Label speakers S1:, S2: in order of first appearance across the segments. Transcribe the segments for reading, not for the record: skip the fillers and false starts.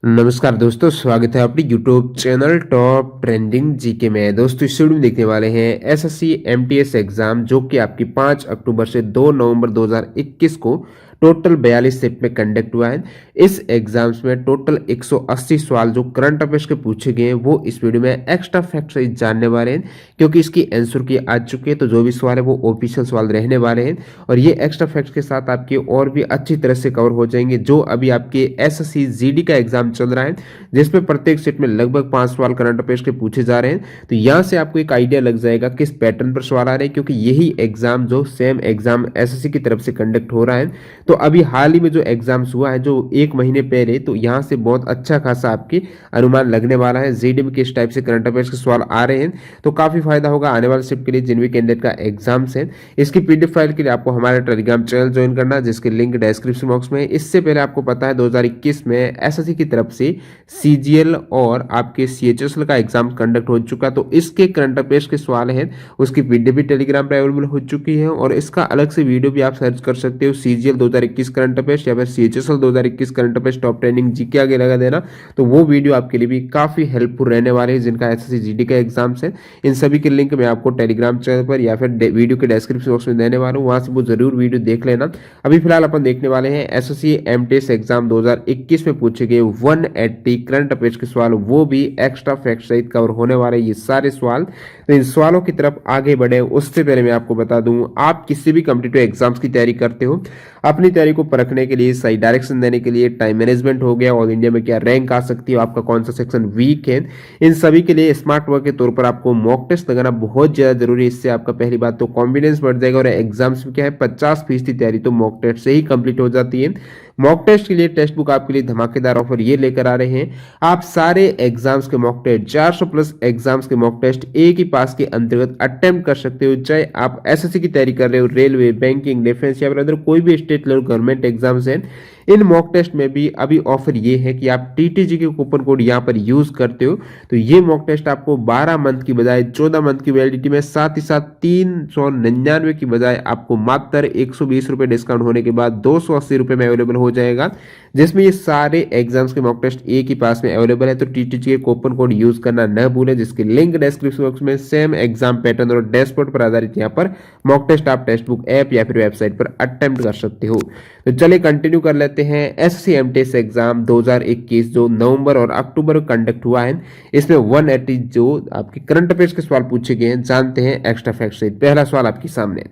S1: नमस्कार दोस्तों, स्वागत है अपनी YouTube channel top trending GK में। दोस्तों इस वीडियो में देखने वाले हैं एसएससी एमटीएस एग्जाम जो कि आपकी 5 अक्टूबर से 2 नवंबर 2021 को टोटल 42 शिफ्ट में कंडक्ट हुआ है। इस एग्जाम्स में टोटल 180 सवाल जो करंट अफेयर्स के पूछे गए हैं वो इस वीडियो में एक्स्ट्रा फैक्ट सहित जानने वाले हैं, क्योंकि इसकी आंसर की आ चुके हैं। तो जो भी सवाल है वो ऑफिशियल सवाल रहने वाले हैं और ये एक्स्ट्रा फैक्ट्स के साथ आपके और भी अच्छी तरह से कवर हो जाएंगे। जो अभी आपके एसएससी जीडी का एग्जाम चल रहा है जिसमें प्रत्येक सेट में लगभग 5 सवाल करंट अफेयर्स के पूछे जा रहे हैं, तो यहां से आपको एक आइडिया लग जाएगा किस पैटर्न पर सवाल आ रहे हैं, क्योंकि यही एग्जाम जो सेम एग्जाम एसएससी की तरफ से कंडक्ट हो रहा है। तो अभी हाल ही में जो एग्जाम्स हुआ है जो 1 महीने पहले, तो यहां से बहुत अच्छा खासा आपके अनुमान लगने वाला है जीडी में किस टाइप से करंट अफेयर्स के सवाल आ रहे हैं। तो काफी फायदा होगा आने वाले शिफ्ट के लिए जिन भी कैंडिडेट का एग्जाम्स है। इसकी पीडीएफ फाइल के लिए आपको हमारे टेलीग्राम चैनल ज्वाइन करना, जिसके लिंक डिस्क्रिप्शन बॉक्स में। इससे पहले आपको पता है 2021 में एसएससी की तरफ से सीजीएल और आपके सीएचएसएल का एग्जाम कंडक्ट हो चुका, तो इसके करंट अफेयर्स के सवाल हैं उसकी पीडीएफ भी टेलीग्राम पर अवेलेबल हो चुकी है और इसका अलग से वीडियो भी आप सर्च कर सकते हो। सीजीएल 2021 करंट अफेयर्स या फिर CHSL 2021 current affairs top trending GK आगे लगा देना, तो वो वीडियो आपके लिए भी काफी हेल्पफुल रहने वाले हैं जिनका एसएससी जीडी का एग्जाम्स है। इन सभी के लिंक मैं आपको टेलीग्राम चैनल पर या फिर वीडियो के डिस्क्रिप्शन बॉक्स में देने वाला हूँ, वहां से वो जरूर वीडियो देख लेना। अभी फिलहाल अपन देखने वाले हैं एसएससी एमटीएस एग्जाम 2021 में पूछे गए 180 करंट अफेयर्स के सवाल, वो भी एक्स्ट्रा फैक्ट सहित कवर होने वाले ये सारे सवाल। तो इन सवालों की तरफ आगे बढ़े उससे पहले मैं आपको बता दूं, आप किसी भी कॉम्पिटिटिव एग्जाम्स की तैयारी करते हो, अपनी तैयारी को परखने के लिए, सही डायरेक्शन देने के लिए, टाइम मैनेजमेंट हो गया, ऑल इंडिया में क्या रैंक आ सकती है, आपका कौन सा सेक्शन वीक है, इन सभी के लिए स्मार्ट वर्क के तौर पर आपको मॉक टेस्ट लगाना बहुत ज्यादा जरूरी है। इससे आपका पहली बात तो कॉन्फिडेंस बढ़ जाएगा और एग्जाम्स में क्या है 50% तैयारी तो मॉक टेस्ट से ही कंप्लीट हो जाती है। मॉक टेस्ट के लिए टेक्स्ट बुक आपके लिए धमाकेदार ऑफर ये लेकर आ रहे हैं, आप सारे एग्जाम्स के मॉक टेस्ट 400 प्लस एग्जाम्स के मॉक टेस्ट एक ही पास के अंतर्गत अटेम्प्ट कर सकते हो। चाहे आप एसएससी की तैयारी कर रहे हो, रेलवे, बैंकिंग, डिफेंस या फिर अदर कोई भी स्टेट लेवल गवर्नमेंट एग्जाम्स हैं, इन मॉक टेस्ट में भी अभी ऑफर ये है कि आप टीटीजी के कूपन कोड यहाँ पर यूज करते हो तो ये मॉक टेस्ट आपको 12 मंथ की बजाय 14 मंथ की वैलिडिटी में, साथ ही साथ 399 की बजाय आपको मात्र 120 रुपए डिस्काउंट होने के बाद 280 रुपए में अवेलेबल हो जाएगा, जिसमें ये सारे एग्जाम्स के मॉक टेस्ट एक ही पास में अवेलेबल है। तो टीटीजी के कूपन कोड यूज करना न भूलें, जिसकी लिंक डिस्क्रिप्शन बॉक्स में। सेम एग्जाम पैटर्न और डैशबोर्ड पर आधारित यहाँ पर मॉक टेस्ट आप टेक्स्ट बुक ऐप या फिर वेबसाइट पर अटेम्प्ट कर सकते हो। तो चलिए कंटिन्यू कर लेते हैं एसएससी एमटीएस एग्जाम 2021 जो नवंबर और अक्टूबर को कंडक्ट हुआ है। इसमें 180 जो आपके करंट अफेयर्स के सवाल पूछे गए हैं, जानते हैं एक्स्ट्रा फैक्ट से। पहला सवाल आपके सामने,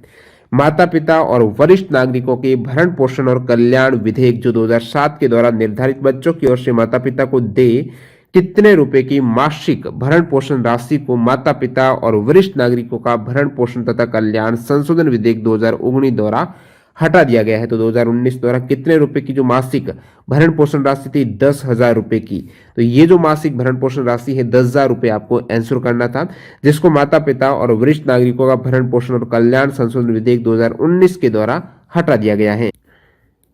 S1: माता पिता और वरिष्ठ नागरिकों के भरण पोषण और कल्याण विधेयक जो 2007 के दौरान निर्धारित बच्चों की ओर से माता पिता को दे कितने रुपए की मासिक भरण पोषण राशि को माता पिता और वरिष्ठ नागरिकों का भरण पोषण तथा कल्याण संशोधन विधेयक 2019 द्वारा हटा दिया गया है। तो 2019 द्वारा कितने रुपए की जो मासिक भरण पोषण राशि थी 10,000 रुपए की, तो ये जो मासिक भरण पोषण राशि है 10,000 रुपए आपको आंसर करना था, जिसको माता पिता और वरिष्ठ नागरिकों का भरण पोषण और कल्याण संशोधन विधेयक 2019 के द्वारा हटा दिया गया है।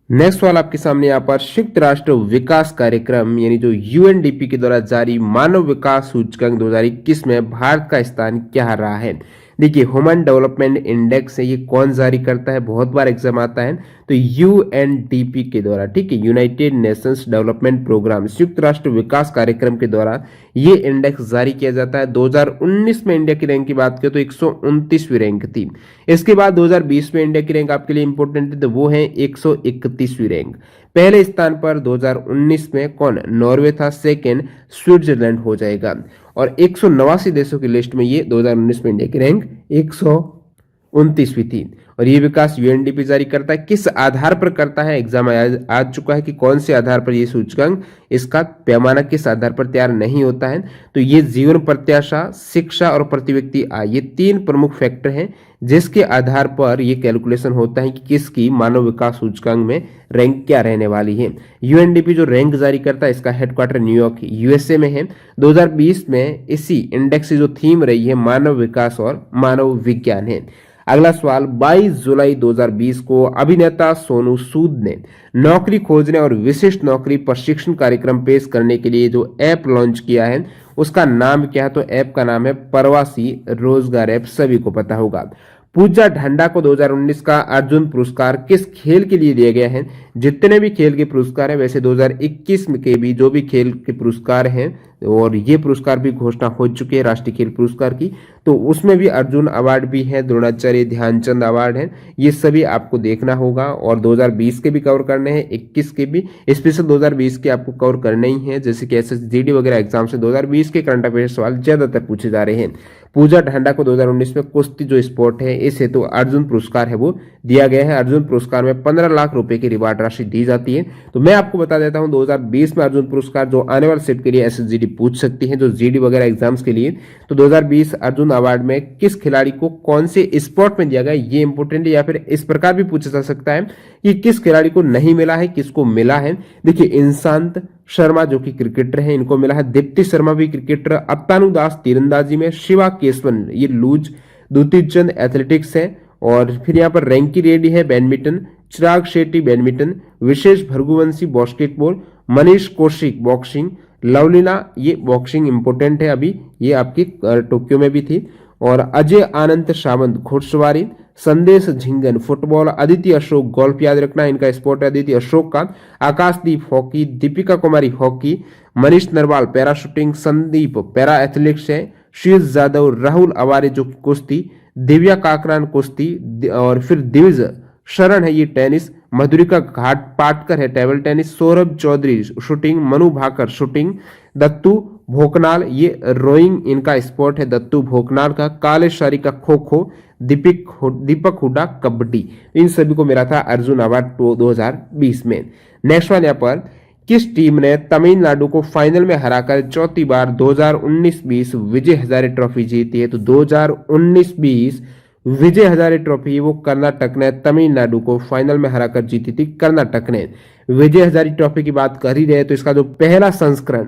S1: नेक्स्ट सवाल आपके सामने यहाँ पर, संयुक्त राष्ट्र विकास कार्यक्रम यानी जो यूएनडीपी के द्वारा जारी मानव विकास सूचकांक 2021 में भारत का स्थान क्या रहा है। देखिए ह्यूमन डेवलपमेंट इंडेक्स है, ये कौन जारी करता है, बहुत बार एग्जाम आता है, तो यूएनडीपी के द्वारा, ठीक है, यूनाइटेड नेशंस डेवलपमेंट प्रोग्राम, संयुक्त राष्ट्र विकास कार्यक्रम के द्वारा ये इंडेक्स जारी किया जाता है। 2019 में इंडिया की रैंक की बात करें तो 129वीं रैंक थी। इसके बाद 2020 में इंडिया की रैंक आपके लिए इंपॉर्टेंट है, तो वो है 131वीं रैंक। पहले स्थान पर 2019 में कौन, नॉर्वे था, सेकेंड स्विट्जरलैंड हो जाएगा। और 189 देशों की लिस्ट में ये 2019 में इंडिया की रैंक 129वीं थी। और ये विकास यूएनडीपी जारी करता है, किस आधार पर करता है, एग्जाम आ चुका है कि कौन से आधार पर ये सूचकांक, इसका पैमाना किस आधार पर तैयार नहीं होता है, तो ये जीवन प्रत्याशा, शिक्षा और प्रति व्यक्ति आय, ये 3 प्रमुख फैक्टर हैं जिसके आधार पर ये कैलकुलेशन होता है कि किसकी मानव विकास सूचकांक में रैंक क्या रहने वाली है। यूएनडीपी जो रैंक जारी करता है इसका हेडक्वार्टर न्यूयॉर्क यूएसए में है। 2020 में इसी इंडेक्स की जो थीम रही है मानव विकास और मानव विज्ञान है। अगला सवाल, 22 जुलाई 2020 को अभिनेता सोनू सूद ने नौकरी खोजने और विशिष्ट नौकरी प्रशिक्षण कार्यक्रम पेश करने के लिए जो ऐप लॉन्च किया है उसका नाम क्या है, तो ऐप का नाम है प्रवासी रोजगार ऐप, सभी को पता होगा। पूजा ढांडा को 2019 का अर्जुन पुरस्कार किस खेल के लिए दिया गया है, जितने भी खेल के पुरस्कार हैं, वैसे 2021 के भी जो भी खेल के पुरस्कार हैं और ये पुरस्कार भी घोषणा हो चुकी है राष्ट्रीय खेल पुरस्कार की, तो उसमें भी अर्जुन अवार्ड भी है, द्रोणाचार्य ध्यानचंद अवार्ड है, ये सभी आपको देखना होगा। और 2020 के भी कवर करने हैं, 21 के भी, स्पेशल 2020 के आपको कवर करने ही है, जैसे कि SSGD वगैरह एग्जाम से 2020 के करंट अफेयर सवाल ज्यादातर पूछे जा रहे हैं। पूजा ढांडा को 2019 में कुश्ती जो स्पोर्ट है इस हेतु अर्जुन पुरस्कार है वो दिया गया है। अर्जुन पुरस्कार में 15 लाख रुपए की रिवार्ड राशि दी जाती है। तो मैं आपको बता देता हूं 2020 में अर्जुन पुरस्कार जो आने वाले सेट के लिए SSGD पूछ सकती है, जो GD वगैरह एग्जाम्स के लिए, तो 2020 अर्जुन अवार्ड में किस खिलाड़ी को कौन से स्पोर्ट में दिया गया, ये इंपोर्टेंट है। या फिर इस प्रकार भी पूछा जा सकता है कि किस खिलाड़ी को नहीं मिला है, किसको मिला है। देखिए, इंशांत शर्मा जो कि क्रिकेटर है, इनको मिला है। दीप्ति शर्मा भी क्रिकेटर, अत्तानु दास तीरंदाजी में, शिवा केशवन ये लूज, द्युति चंद एथलेटिक्स है, और फिर यहाँ पर रैंकी रेड्डी है बैडमिंटन, चिराग शेट्टी बैडमिंटन, विशेष भृगुवंशी बास्केटबॉल, मनीष कौशिक बॉक्सिंग, लवलीना ये बॉक्सिंग इंपोर्टेंट है, अभी ये आपकी टोक्यो में भी थी, और अजय आनंद सावंत घुड़सवारी, संदेश झिंगन फुटबॉल, अदिति अशोक गोल्फ, याद रखना इनका स्पोर्ट है अदिति अशोक का, Akashdeep hockey, Deepika Kumari hockey, Manish Narwal para shooting, Sandeep para athletics है, शीर्ष यादव, राहुल अवारे जो कुश्ती, दिव्या काकरान कुश्ती, और फिर दिविज शरण है ये टेनिस, मधुरिका घाट पाटकर है table tennis, Saurabh Chaudhary shooting, Manu Bhaker shooting, Dattu Bhokanal ये रोइंग इनका स्पोर्ट है दत्तू भोकनाल का, कालेश्वरी का खो खो, दीपक हुडा कबड्डी। इन सभी को मिला था अर्जुन अवार्ड 2020 में। नेक्स्ट वन यहाँ पर, किस टीम ने तमिलनाडु को फाइनल में हराकर चौथी बार 2019-20 विजय हजारे ट्रॉफी जीती है? तो 2019-20 विजय हजारे ट्रॉफी वो कर्नाटक ने तमिलनाडु को फाइनल में हराकर जीती थी। कर्नाटक ने विजय हजारे ट्रॉफी की बात कर ही रहे, तो इसका जो पहला संस्करण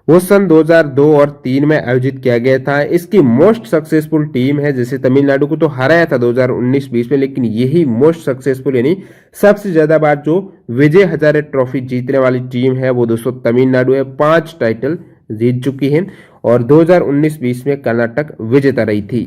S1: वो सन 2002 और 3 में आयोजित किया गया था। इसकी मोस्ट सक्सेसफुल टीम है, जैसे तमिलनाडु को तो हराया था 2019-20 में, लेकिन यही मोस्ट सक्सेसफुल यानी सबसे ज्यादा बार जो विजय हजारे ट्रॉफी जीतने वाली टीम है वो दोस्तों तमिलनाडु है। 5 टाइटल जीत चुकी है, और 2019-20 में कर्नाटक विजेता रही थी,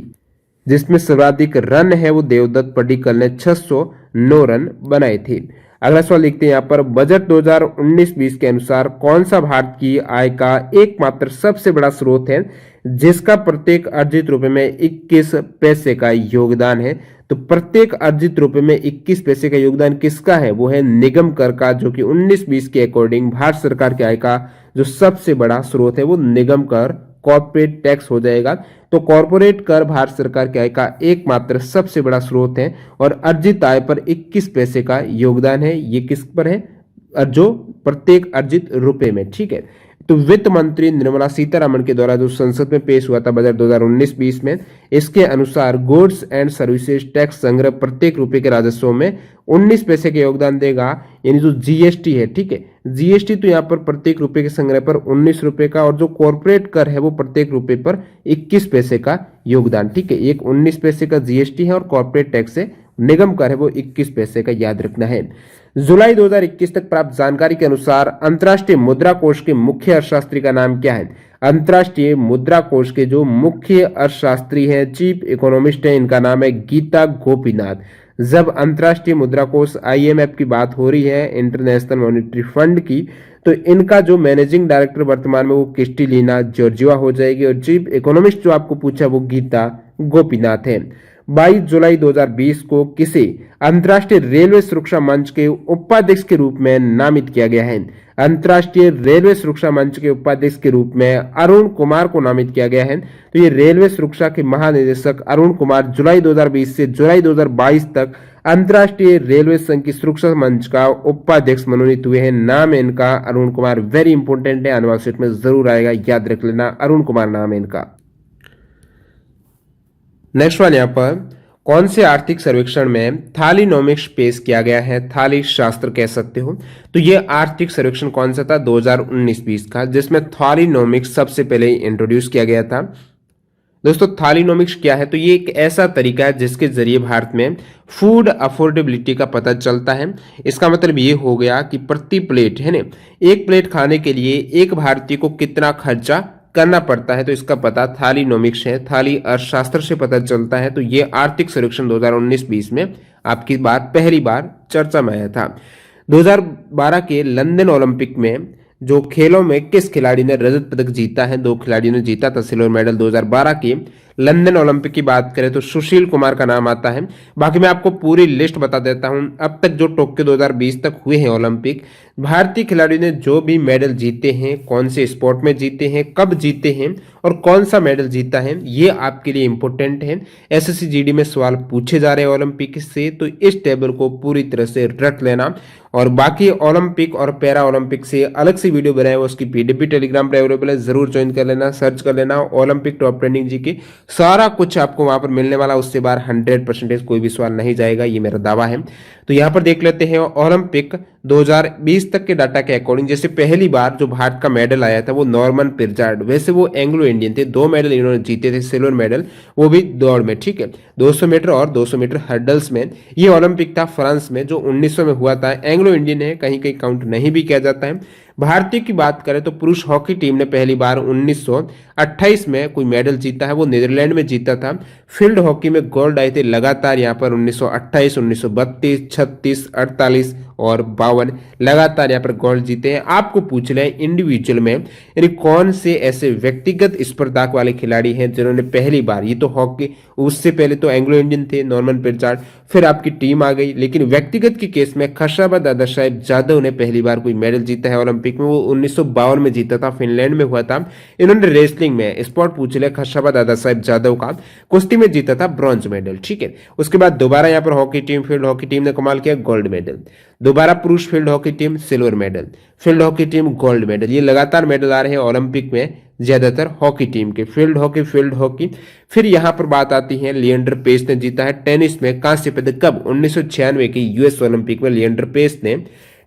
S1: जिसमें सर्वाधिक रन है वो देवदत्त पडिक्कल ने 609 रन बनाए थे। अगला सवाल देखते हैं यहाँ पर, बजट 2019-20 के अनुसार कौन सा भारत की आय का एकमात्र सबसे बड़ा स्रोत है जिसका प्रत्येक अर्जित रुपए में 21 पैसे का योगदान है? तो प्रत्येक अर्जित रुपए में 21 पैसे का योगदान किसका है? वो है निगम कर का, जो कि 19-20 के अकॉर्डिंग भारत सरकार की आय का जो सबसे बड़ा स्रोत है वो निगम कर कॉर्पोरेट टैक्स हो जाएगा। तो कॉर्पोरेट कर भारत सरकार की आय का एकमात्र सबसे बड़ा स्रोत है, और अर्जित आय पर 21 पैसे का योगदान है। ये किस पर है? जो प्रत्येक अर्जित रुपए में, ठीक है। तो वित्त मंत्री निर्मला सीतारमण के द्वारा जो संसद में पेश हुआ था बजट 2019-20 में, इसके अनुसार गुड्स एंड सर्विसेज टैक्स संग्रह प्रत्येक रुपए के राजस्व में 19 पैसे का योगदान देगा, यानी जो जीएसटी है, ठीक है, जीएसटी तो यहाँ पर प्रत्येक रुपए के संग्रह पर 19 रुपए का, और जो कॉर्पोरेट कर है वो प्रत्येक रुपए पर 21 पैसे का योगदान, ठीक है। एक 19 पैसे का जीएसटी है और कॉर्पोरेट टैक्स है, निगम कर है वो 21 पैसे का, याद रखना है। जुलाई 2021 तक प्राप्त जानकारी के अनुसार अंतर्राष्ट्रीय मुद्रा कोष के मुख्य अर्थशास्त्री का नाम क्या है? अंतर्राष्ट्रीय मुद्रा कोष के जो मुख्य अर्थशास्त्री हैं, चीफ इकोनॉमिस्ट है, इनका नाम है गीता गोपीनाथ। जब अंतर्राष्ट्रीय मुद्रा कोष IMF की बात हो रही है, इंटरनेशनल मॉनेटरी फंड की, तो इनका जो मैनेजिंग डायरेक्टर वर्तमान में वो क्रिस्टलिना जॉर्जिवा हो जाएगी, और चीफ इकोनॉमिस्ट जो आपको पूछा वो गीता गोपीनाथ है। 22 जुलाई 2020 को किसे अंतर्राष्ट्रीय रेलवे सुरक्षा मंच के उपाध्यक्ष के रूप में नामित किया गया है? अंतर्राष्ट्रीय रेलवे सुरक्षा मंच के उपाध्यक्ष के रूप में अरुण कुमार को नामित किया गया है। तो ये रेलवे सुरक्षा के महानिदेशक अरुण कुमार जुलाई 2020 से जुलाई 2022 तक अंतर्राष्ट्रीय रेलवे संघ की सुरक्षा मंच का उपाध्यक्ष मनोनीत हुए हैं। नाम है इनका अरुण कुमार, वेरी इंपोर्टेंट है, आने वाले सेट में जरूर आएगा, याद रख लेना, अरुण कुमार नाम है इनका। नेक्स्ट वन यहाँ पर, कौन से आर्थिक सर्वेक्षण में थालीनोमिक्स पेश किया गया है? थाली शास्त्र कह सकते हो। तो ये आर्थिक सर्वेक्षण कौन सा था? 2019-20 का, जिसमें थालीनोमिक्स सबसे पहले इंट्रोड्यूस किया गया था। दोस्तों थालीनोमिक्स क्या है? तो ये एक ऐसा तरीका है जिसके जरिए भारत में फूड अफोर्डेबिलिटी का पता चलता है। इसका मतलब ये हो गया कि प्रति प्लेट है ना, एक प्लेट खाने के लिए एक भारतीय को कितना खर्चा करना पड़ता है, तो इसका पता थालीनोमिक्स है, थाली अर्थशास्त्र से पता चलता है। तो ये आर्थिक सर्वेक्षण 2019-20 में आपकी बात पहली बार चर्चा में आया था। 2012 के लंदन ओलंपिक में जो खेलों में किस खिलाड़ी ने रजत पदक जीता है? दो खिलाड़ियों ने जीता था सिल्वर मेडल 2012 के लंदन ओलंपिक की बात करें तो सुशील कुमार का नाम आता है। बाकी मैं आपको पूरी लिस्ट बता देता हूं। अब तक जो टोक्यो 2020 तक हुए हैं ओलंपिक, भारतीय खिलाड़ियों ने जो भी मेडल जीते हैं, कौन से स्पोर्ट में जीते हैं, कब जीते हैं और कौन सा मेडल जीता है, ये आपके लिए इंपॉर्टेंट है। एसएससी जीडी में सवाल पूछे जा रहे हैं ओलंपिक से, तो इस टेबल को पूरी तरह से रट लेना। और बाकी ओलंपिक और पैरा ओलंपिक से अलग से वीडियो बनाए हुए, उसकी पीडीपी टेलीग्राम पर अवेलेबल है, जरूर ज्वाइन कर लेना, सर्च कर लेना ओलंपिक टॉप ट्रेंडिंग जी की। सारा कुछ आपको वहां पर मिलने वाला, उससे बाहर 100% कोई भी सवाल नहीं जाएगा, ये मेरा दावा है। तो यहां पर देख लेते हैं ओलंपिक 2020 तक के डाटा के अकॉर्डिंग। जैसे पहली बार जो भारत का मेडल आया था वो नॉर्मन पिर्जार्ड, वैसे वो एंग्लो इंडियन थे, 2 मेडल इन्होंने जीते थे, सिल्वर मेडल, वो भी दौड़ में, ठीक है, 200 मीटर और 200 मीटर हर्डल्स में। ये ओलंपिक था फ्रांस में जो 1900 में हुआ था। एंग्लो इंडियन है, कहीं कहीं काउंट नहीं भी किया जाता है। भारतीय की बात करें तो पुरुष हॉकी टीम ने पहली बार 1928 में कोई मेडल जीता है, वो नीदरलैंड में जीता था। फील्ड हॉकी में गोल्ड आए थे लगातार यहाँ पर 1928, 1932, 36, 48 और 52 लगातार यहाँ पर गोल्ड जीते हैं। आपको पूछ ले इंडिविजुअल में यानी कौन से ऐसे व्यक्तिगत स्पर्धा वाले खिलाड़ी हैं जिन्होंने पहली बार, ये तो हॉकी, उससे पहले तो एंग्लो इंडियन थे नॉर्मन पिर्जार्ड, फिर आपकी टीम आ गई, लेकिन व्यक्तिगत के केस में खशाबा दादा साहेब जादव ने पहली बार कोई मेडल जीता है ओलंपिक में, वो 1952 में जीता था, फिनलैंड में हुआ था। इन्होंने रेसलिंग में स्पॉट पूछ लिया खशाबा दादा साहेब जादव का, कुश्ती में जीता था ब्रॉन्ज मेडल, ठीक है। उसके बाद दोबारा यहाँ पर hockey team, field hockey team ने कमाल किया, गोल्ड मेडल। दोबारा पुरुष field hockey team silver medal, field hockey team gold medal. ये लगातार मेडल आ रहे हैं ओलंपिक में ज्यादातर हॉकी टीम के, फील्ड हॉकी। फिर यहां पर बात आती है लिएंडर पेस ने जीता है टेनिस में कांस्य पदक, कब? 1996 के यूएस ओलंपिक में लिएंडर पेस ने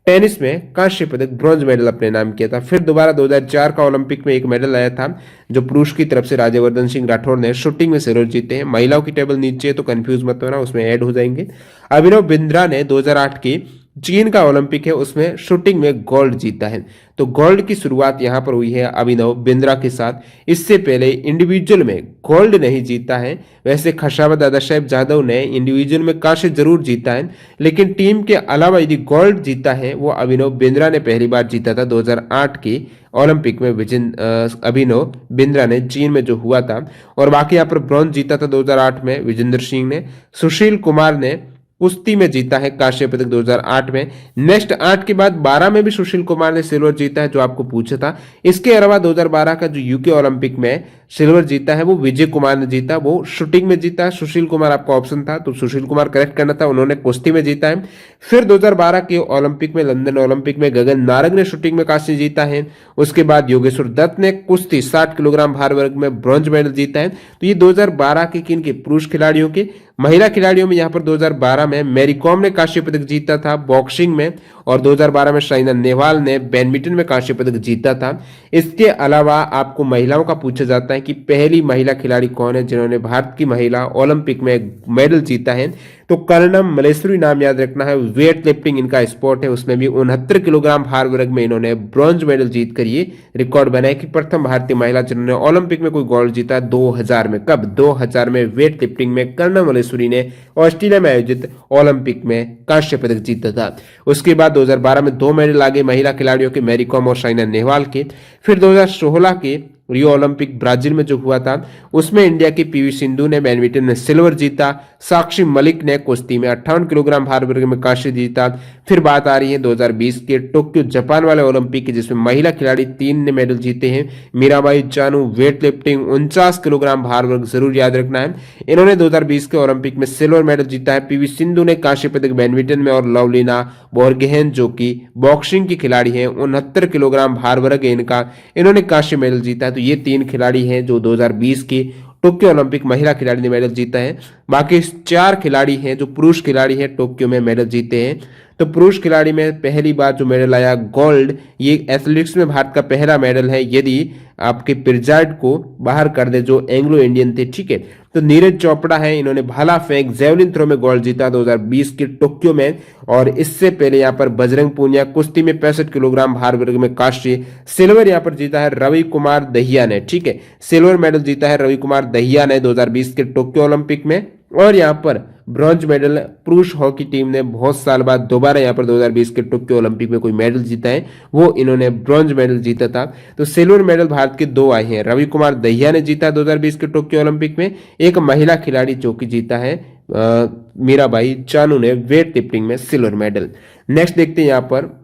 S1: टेनिस में कांस्य पदक, ब्रॉन्ज मेडल अपने नाम किया था। फिर दोबारा 2004 का ओलंपिक में एक मेडल आया था जो पुरुष की तरफ से राज्यवर्धन सिंह राठौर ने शूटिंग में सिल्वर जीते हैं। महिलाओं की टेबल नीचे है तो कंफ्यूज मत होना, उसमें ऐड हो जाएंगे। अभिनव बिंद्रा ने 2008 की चीन का ओलंपिक है उसमें शूटिंग में गोल्ड जीता है। तो गोल्ड की शुरुआत यहां पर हुई है अभिनव बिंद्रा के साथ। इससे पहले इंडिविजुअल में गोल्ड नहीं जीता है। वैसे खशाबा दादा साहेब जादव ने इंडिविजुअल में कांस्य जरूर जीता है, लेकिन टीम के अलावा यदि गोल्ड जीता है वो अभिनव बिंद्रा ने पहली बार जीता था 2008 की ओलंपिक में। अभिनव बिंद्रा ने चीन में जो हुआ था। और बाकी यहाँ पर ब्रॉन्ज जीता था 2008 में विजेंद्र सिंह ने। सुशील कुमार ने कुश्ती में जीता है कांस्य पदक 2008 में। नेक्स्ट 8 के बाद 12 में भी सुशील कुमार ने सिल्वर जीता है जो आपको पूछा था। इसके अलावा 2012 का जो यूके ओलंपिक में सिल्वर जीता है वो विजय कुमार ने जीता, वो शूटिंग में जीता। सुशील कुमार आपका ऑप्शन था तो सुशील कुमार करेक्ट करना था, उन्होंने कुश्ती में जीता है। फिर 2012 के ओलंपिक में, लंदन ओलंपिक में गगन नारंग ने शूटिंग में कांस्य जीता है। उसके बाद योगेश्वर दत्त ने कुश्ती 60 किलोग्राम भार वर्ग में ब्रॉन्ज मेडल जीता है। तो ये 2012 के किन के? पुरुष खिलाड़ियों के। महिला खिलाड़ियों में यहाँ पर 2012 में मैरी कॉम ने कांस्य पदक जीता था बॉक्सिंग में, और 2012 में साइना नेहवाल ने बैडमिंटन में कांस्य पदक जीता था। इसके अलावा आपको महिलाओं का पूछा जाता है कि पहली महिला खिलाड़ी कौन है जिन्होंने भारत की महिला ओलंपिक में मेडल जीता है, तो कर्णम मलेश्वरी नाम याद रखना है। वेट लिफ्टिंग इनका स्पोर्ट है, उसमें भी 69 किलोग्राम भार वर्ग में इन्होंने ब्रॉन्ज मेडल जीत कर ये रिकॉर्ड बनाया कि प्रथम भारतीय महिला जिन्होंने ओलंपिक में कोई गोल्ड जीता 2000 में। कब? 2000 में वेट लिफ्टिंग में कर्णम मलेश्वरी ने ऑस्ट्रेलिया में आयोजित ओलंपिक में कांस्य पदक जीता था। उसके बाद 2012 में 2 मेडल आ गए महिला खिलाड़ियों के, मैरी कॉम और साइना नेहवाल के। फिर 2016 के रियो ओलंपिक ब्राजील में जो हुआ था उसमें इंडिया की पीवी सिंधु ने बैडमिंटन में सिल्वर जीता। साक्षी मलिक ने कुश्ती में 58 किलोग्राम भार वर्ग में कांस्य जीता। फिर बात आ रही है 2020 के टोक्यो जापान वाले ओलंपिक की, जिसमें महिला खिलाड़ी 3 ने मेडल जीते हैं। Mirabai Chanu weight lifting 49 kilogram भार वर्ग, जरूर याद रखना है। इन्होंने 2020 के ओलंपिक में सिल्वर मेडल जीता है। पीवी सिंधु ने कांस्य पदक बैडमिंटन में, और लवलीना बोरगोहेन जो कि बॉक्सिंग की खिलाड़ी है 69 किलोग्राम भार वर्ग है इनका, इन्होंने कांस्य मेडल जीता है। तो ये 3 खिलाड़ी हैं जो 2020 की टोक्यो ओलंपिक महिला खिलाड़ी ने मेडल जीता है। बाकी 4 खिलाड़ी हैं जो पुरुष खिलाड़ी हैं टोक्यो में मेडल जीते हैं। तो पुरुष खिलाड़ी में पहली बार जो मेडल आया गोल्ड, ये एथलेटिक्स में भारत का पहला मेडल है यदि आपके पिर्जार्ड को बाहर कर दे जो एंग्लो इंडियन थे, ठीक है। तो नीरज चोपड़ा है, इन्होंने भाला फेंक जेवलिन थ्रो में गोल्ड जीता 2020 के टोक्यो में। और इससे पहले यहाँ पर बजरंग पूनिया कुश्ती में 65 किलोग्राम भार वर्ग में कांस्य। सिल्वर यहाँ पर जीता है रवि कुमार दहिया ने, ठीक है, सिल्वर मेडल जीता है रवि कुमार दहिया ने 2020 के टोक्यो ओलंपिक में। और यहाँ पर ब्रॉन्ज मेडल पुरुष हॉकी टीम ने बहुत साल बाद दोबारा यहाँ पर 2020 के टोक्यो ओलंपिक में कोई मेडल जीता है, वो इन्होंने ब्रॉन्ज मेडल जीता था। तो सिल्वर मेडल भारत के 2 आए हैं। रवि कुमार दहिया ने जीता 2020 के टोक्यो ओलंपिक में, एक महिला खिलाड़ी जो कि जीता है मीराबाई चानू ने वेट लिफ्टिंग में सिल्वर मेडल। नेक्स्ट देखते हैं यहाँ पर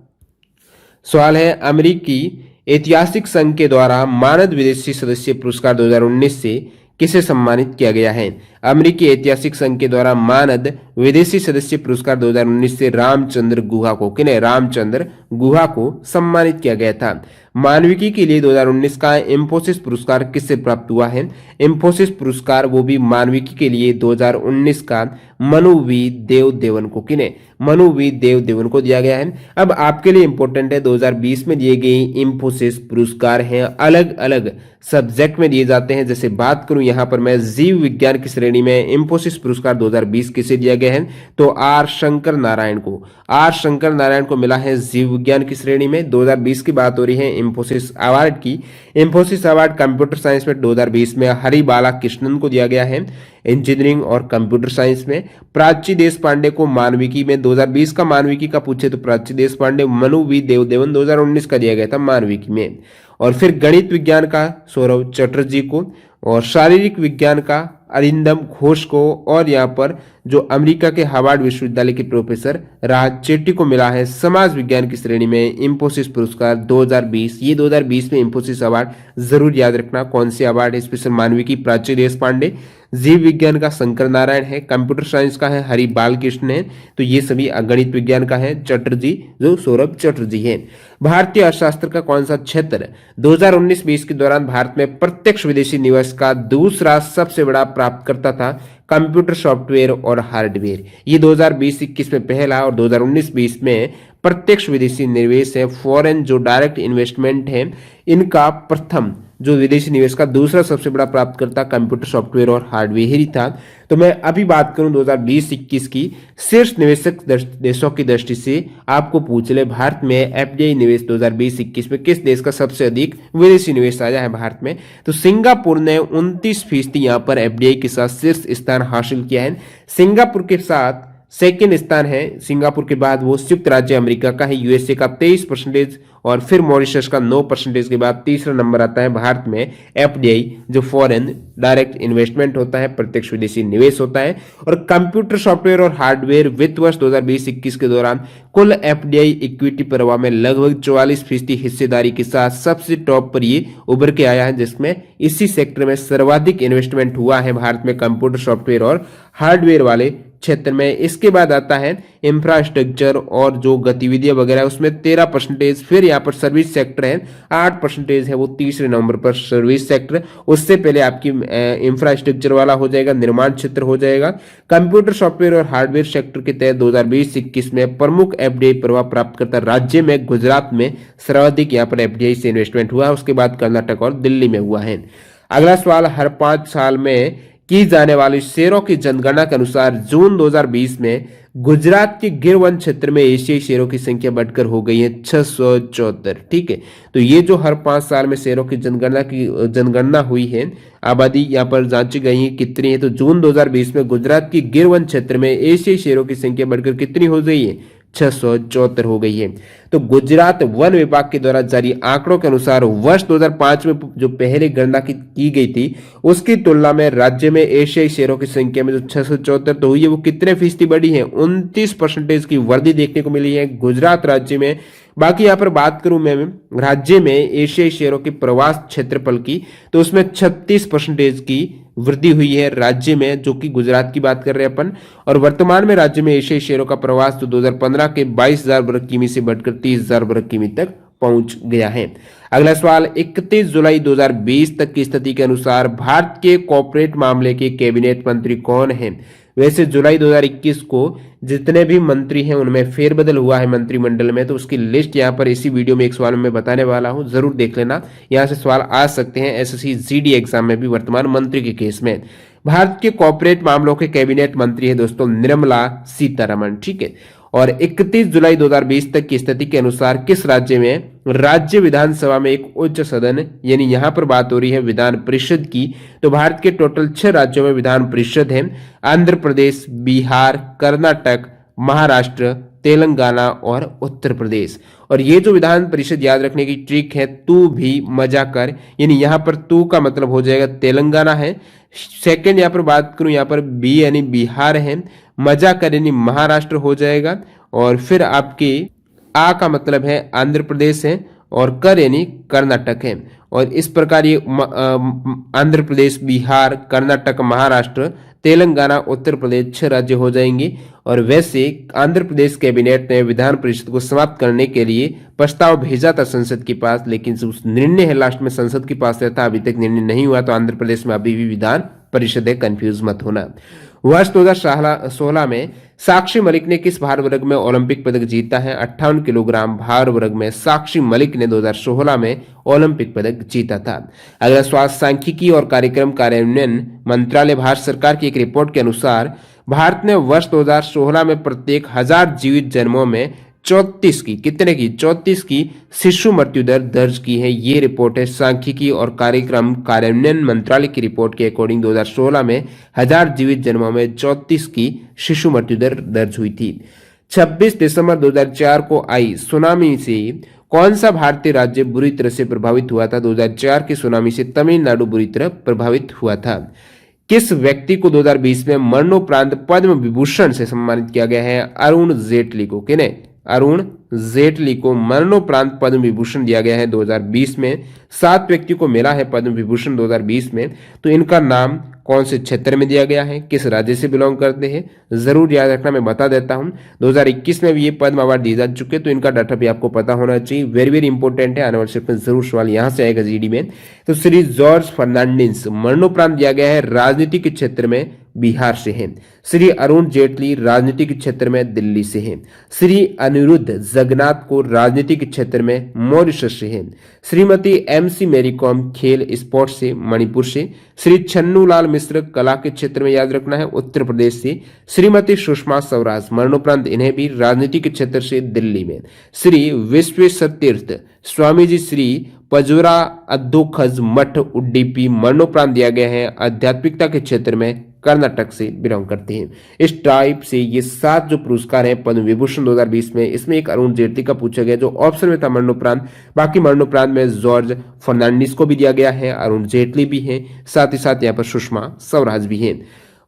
S1: सवाल है, अमेरिकी ऐतिहासिक संघ के द्वारा मानद विदेशी सदस्य पुरस्कार 2019 से किसे सम्मानित किया गया है? अमेरिकी ऐतिहासिक संघ के द्वारा मानद विदेशी सदस्य पुरस्कार 2019 से रामचंद्र गुहा को, किन्हें? रामचंद्र गुहा को सम्मानित किया गया था। मानविकी के लिए 2019 का इंफोसिस पुरस्कार किससे प्राप्त हुआ है? इंफोसिस पुरस्कार वो भी मानविकी के लिए 2019 का मनु वी देवदेवन को, किन्हें? मनु वी देवदेवन को दिया गया है। अब आपके लिए इंपॉर्टेंट है, 2020 में दिए गए इंफोसिस पुरस्कार हैं, अलग अलग सब्जेक्ट में दिए जाते हैं। जैसे बात करूं यहां पर मैं जीव विज्ञान की श्रेणी में इंफोसिस पुरस्कार 2020 किसे दिया गया है? तो आर शंकर नारायण को। आर शंकर नारायण को मिला है जीव विज्ञान की श्रेणी में। 2020 की बात हो रही है इंफोसिस अवार्ड की। इंफोसिस अवार्ड कंप्यूटर साइंस में 2020 में हरिबाला कृष्णन को दिया गया है, इंजीनियरिंग और कंप्यूटर साइंस में। प्राची देश पांडे को मानविकी में, 2020 का मानविकी का पूछे तो प्राची देश पांडे। मनु वी देवदेवन 2019 का दिया गया था मानविकी में। और फिर गणित विज्ञान का सौरभ चटर्जी को, और शारीरिक विज्ञान का अरिंदम घोष को, और यहाँ पर जो अमेरिका के हार्वर्ड विश्वविद्यालय के प्रोफेसर राज चेट्टी को मिला है समाज विज्ञान की श्रेणी में इंफोसिस पुरस्कार 2020। ये 2020 में इंफोसिस अवार्ड जरूर याद रखना। कौन से अवार्ड है? स्पेशल मानविकी प्राची देश पांडे, जीव विज्ञान का शंकर नारायण है, कंप्यूटर साइंस का है हरि बालकृष्ण है, तो ये सभी गणित विज्ञान का है चटर्जी, जो सौरभ चटर्जी है। भारतीय अर्थशास्त्र का कौन सा क्षेत्र 2019-20 के दौरान भारत में प्रत्यक्ष विदेशी निवेश का दूसरा सबसे बड़ा प्राप्तकर्ता था? कंप्यूटर सॉफ्टवेयर और हार्डवेयर। ये 2020-21 में पहला और 2019-20 में प्रत्यक्ष विदेशी निवेश है, फॉरेन जो डायरेक्ट इन्वेस्टमेंट है, इनका प्रथम जो विदेशी निवेश का दूसरा सबसे बड़ा प्राप्तकर्ता कंप्यूटर सॉफ्टवेयर और हार्डवेयर ही था। तो मैं अभी बात करूं 2020-21 की शीर्ष निवेशक देशों की दृष्टि से, आपको पूछ ले भारत में एफडीआई निवेश 2020-21 में किस देश का सबसे अधिक विदेशी निवेश आया है भारत में? तो सिंगापुर ने 29% यहाँ पर एफडीआई के साथ शीर्ष स्थान हासिल किया है। सिंगापुर के साथ सेकेंड स्थान है, सिंगापुर के बाद वो संयुक्त राज्य अमेरिका का है, यूएसए का 23%, और फिर मॉरिशस का 9% के बाद तीसरा नंबर आता है भारत में एफडीआई, जो फॉरेन डायरेक्ट इन्वेस्टमेंट होता है, प्रत्यक्ष विदेशी निवेश होता है। और कंप्यूटर सॉफ्टवेयर और हार्डवेयर वित्त वर्ष 2020-21 के दौरान कुल एफडीआई इक्विटी प्रवाह में लगभग 44% हिस्सेदारी के साथ सबसे टॉप पर ये उभर के आया है, जिसमें इसी सेक्टर में सर्वाधिक इन्वेस्टमेंट हुआ है भारत में कंप्यूटर सॉफ्टवेयर और हार्डवेयर वाले क्षेत्र में। इसके बाद आता है इंफ्रास्ट्रक्चर और जो गतिविधियां वगैरह, उसमें 13%। फिर यहाँ पर सर्विस सेक्टर है 8% है, वो तीसरे नंबर पर सर्विस सेक्टर। उससे पहले आपकी इंफ्रास्ट्रक्चर वाला हो जाएगा, निर्माण क्षेत्र हो जाएगा। कंप्यूटर सॉफ्टवेयर और हार्डवेयर सेक्टर के तहत 2020-21 में प्रमुख एफडीआई प्रभाव प्राप्तकर्ता राज्य में गुजरात में सर्वाधिक यहाँ पर एफडीआई से इन्वेस्टमेंट हुआ है, उसके बाद कर्नाटक और दिल्ली में हुआ है। अगला सवाल, हर 5 साल में की जाने वाली शेरों की जनगणना के अनुसार जून 2020 में गुजरात के गिर वन क्षेत्र में एशियाई शेरों की संख्या बढ़कर हो गई है 674। ठीक है, तो ये जो हर 5 साल में शेरों की जनगणना हुई है, आबादी यहाँ पर जांची गई है कितनी है, तो जून 2020 में गुजरात की गिर वन क्षेत्र में एशियाई शेरों की संख्या बढ़कर कितनी हो गई है? 674 हो गई है। तो गुजरात वन विभाग के द्वारा जारी आंकड़ों के अनुसार वर्ष 2005 में जो पहले गणना की गई थी, उसकी तुलना में राज्य में एशियाई शेरों की संख्या में जो 674 तो हुई है, वो कितने फीसदी बढ़ी है? 29% की वृद्धि देखने को मिली है गुजरात राज्य में। बाकी यहाँ पर बात करूं मैं राज्य में एशियाई शेरों के प्रवास क्षेत्रफल की, तो उसमें 36% की वृद्धि हुई है राज्य में, जो कि गुजरात की बात कर रहे हैं अपन। और वर्तमान में राज्य में एशियाई शेरों का प्रवास तो 2015 के 22,000 वर्ग किमी से बढ़कर 30,000 वर्ग किमी तक पहुंच गया है। अगला सवाल, 31 जुलाई 2020 तक की स्थिति के अनुसार भारत के कॉर्पोरेट मामले के कैबिनेट मंत्री कौन हैं? वैसे जुलाई 2021 को जितने भी मंत्री हैं उनमें फेरबदल हुआ है मंत्रिमंडल में, तो उसकी लिस्ट यहाँ पर इसी वीडियो में एक सवाल में बताने वाला हूं, जरूर देख लेना। यहाँ से सवाल आ सकते हैं एसएससी जीडी एग्जाम में भी वर्तमान मंत्री के केस में। भारत के कॉर्पोरेट मामलों के कैबिनेट मंत्री है दोस्तों निर्मला सीतारमण। ठीक है, और 31 जुलाई 2020 तक की स्थिति के अनुसार किस राज्य में राज्य विधानसभा में एक उच्च सदन, यानी यहां पर बात हो रही है विधान परिषद की, तो भारत के टोटल 6 राज्यों में विधान परिषद है, आंध्र प्रदेश, बिहार, कर्नाटक, महाराष्ट्र, तेलंगाना और उत्तर प्रदेश। और ये जो विधान परिषद याद रखने की ट्रिक है, तू भी मजा कर, यानी यहां पर तू का मतलब हो जाएगा तेलंगाना है, सेकंड यहां पर बात करूं यहां पर बी यानी बिहार है, मजा कर यानी महाराष्ट्र हो जाएगा, और फिर आपके आ का मतलब है आंध्र प्रदेश है, और कर यानी कर्नाटक है। और इस प्रकार ये आंध्र प्रदेश, बिहार, कर्नाटक, महाराष्ट्र, तेलंगाना, उत्तर प्रदेश 6 राज्य हो जाएंगे। और वैसे आंध्र प्रदेश कैबिनेट ने विधान परिषद को समाप्त करने के लिए प्रस्ताव भेजा था संसद के पास, लेकिन उस निर्णय है लास्ट में संसद के पास रहता, अभी तक निर्णय नहीं हुआ, तो आंध्र प्रदेश में अभी भी विधान परिषद है, कंफ्यूज मत होना। वर्ष 2016 में साक्षी मलिक ने किस भार वर्ग में ओलंपिक पदक जीता है? 58 किलोग्राम भार वर्ग में साक्षी मलिक ने 2016 में ओलंपिक पदक जीता था। अगला स्वास्थ्य सांख्यिकी और कार्यक्रम कार्यान्वयन मंत्रालय भारत सरकार की एक रिपोर्ट के अनुसार भारत ने वर्ष 2016 में प्रत्येक 1000 जीवित जन्मों में 34 की शिशु मृत्यु दर दर्ज की है। ये रिपोर्ट है सांख्यिकी और कार्यक्रम कार्यान्वयन मंत्रालय की रिपोर्ट के अकॉर्डिंग 2016 में 1000 जीवित जन्मों में 34 की शिशु मृत्यु दर दर्ज हुई थी। 26 दिसंबर 2004 को आई सुनामी से कौन सा भारतीय राज्य बुरी तरह से प्रभावित हुआ था? 2004 की सुनामी से तमिलनाडु बुरी तरह प्रभावित हुआ था। किस व्यक्ति को 2020 में मरणोपरांत पद्म विभूषण से सम्मानित किया गया है? अरुण जेटली को। किन्हें? अरुण जेटली को मरणोपरांत पद्म विभूषण दिया गया है 2020 में। 7 व्यक्ति को मिला है पद्म विभूषण 2020 में, तो इनका नाम कौन से क्षेत्र में दिया गया है, किस राज्य से बिलोंग करते हैं, जरूर याद रखना, मैं बता देता हूं। 2021 में भी ये पद्म अवार्ड दिए जा चुके, तो इनका डाटा भी आपको पता होना चाहिए, वेरी वेरी इंपॉर्टेंट है, आने वाले में जरूर सवाल यहां से आएगा जीडी में। तो श्री जॉर्ज फर्नांडिस मरणोपरांत दिया गया है राजनीतिक क्षेत्र में बिहार से हैं। श्री अरुण जेटली राजनीतिक क्षेत्र में दिल्ली से हैं। श्री अनिरुद्ध जगन्नाथ को राजनीतिक क्षेत्र में मॉरिशस से हैं। श्रीमती एमसी मैरी कॉम खेल स्पोर्ट्स से मणिपुर से। श्री छन्नू लाल मिश्र कला के क्षेत्र में याद रखना है उत्तर प्रदेश से। श्रीमती सुषमा स्वराज मरणोपरांत इन्हें भी राजनीतिक क्षेत्र से दिल्ली में। श्री विश्वेश्वर तीर्थ स्वामी जी श्री पजुरा अद्दोखज मठ उड्डीपी मरणोपरांत दिया गया है आध्यात्मिकता के क्षेत्र में कर्नाटक से बिलोंग करते हैं। इस टाइप से ये 7 जो पुरस्कार हैं पद्म विभूषण 2020 में, इसमें एक अरुण जेटली का पूछा गया जो ऑप्शन में था मरणोपरांत, बाकी मरणोपरांत में जॉर्ज फर्नांडिस को भी दिया गया है, अरुण जेटली भी हैं, साथ ही साथ यहाँ पर सुषमा स्वराज भी हैं।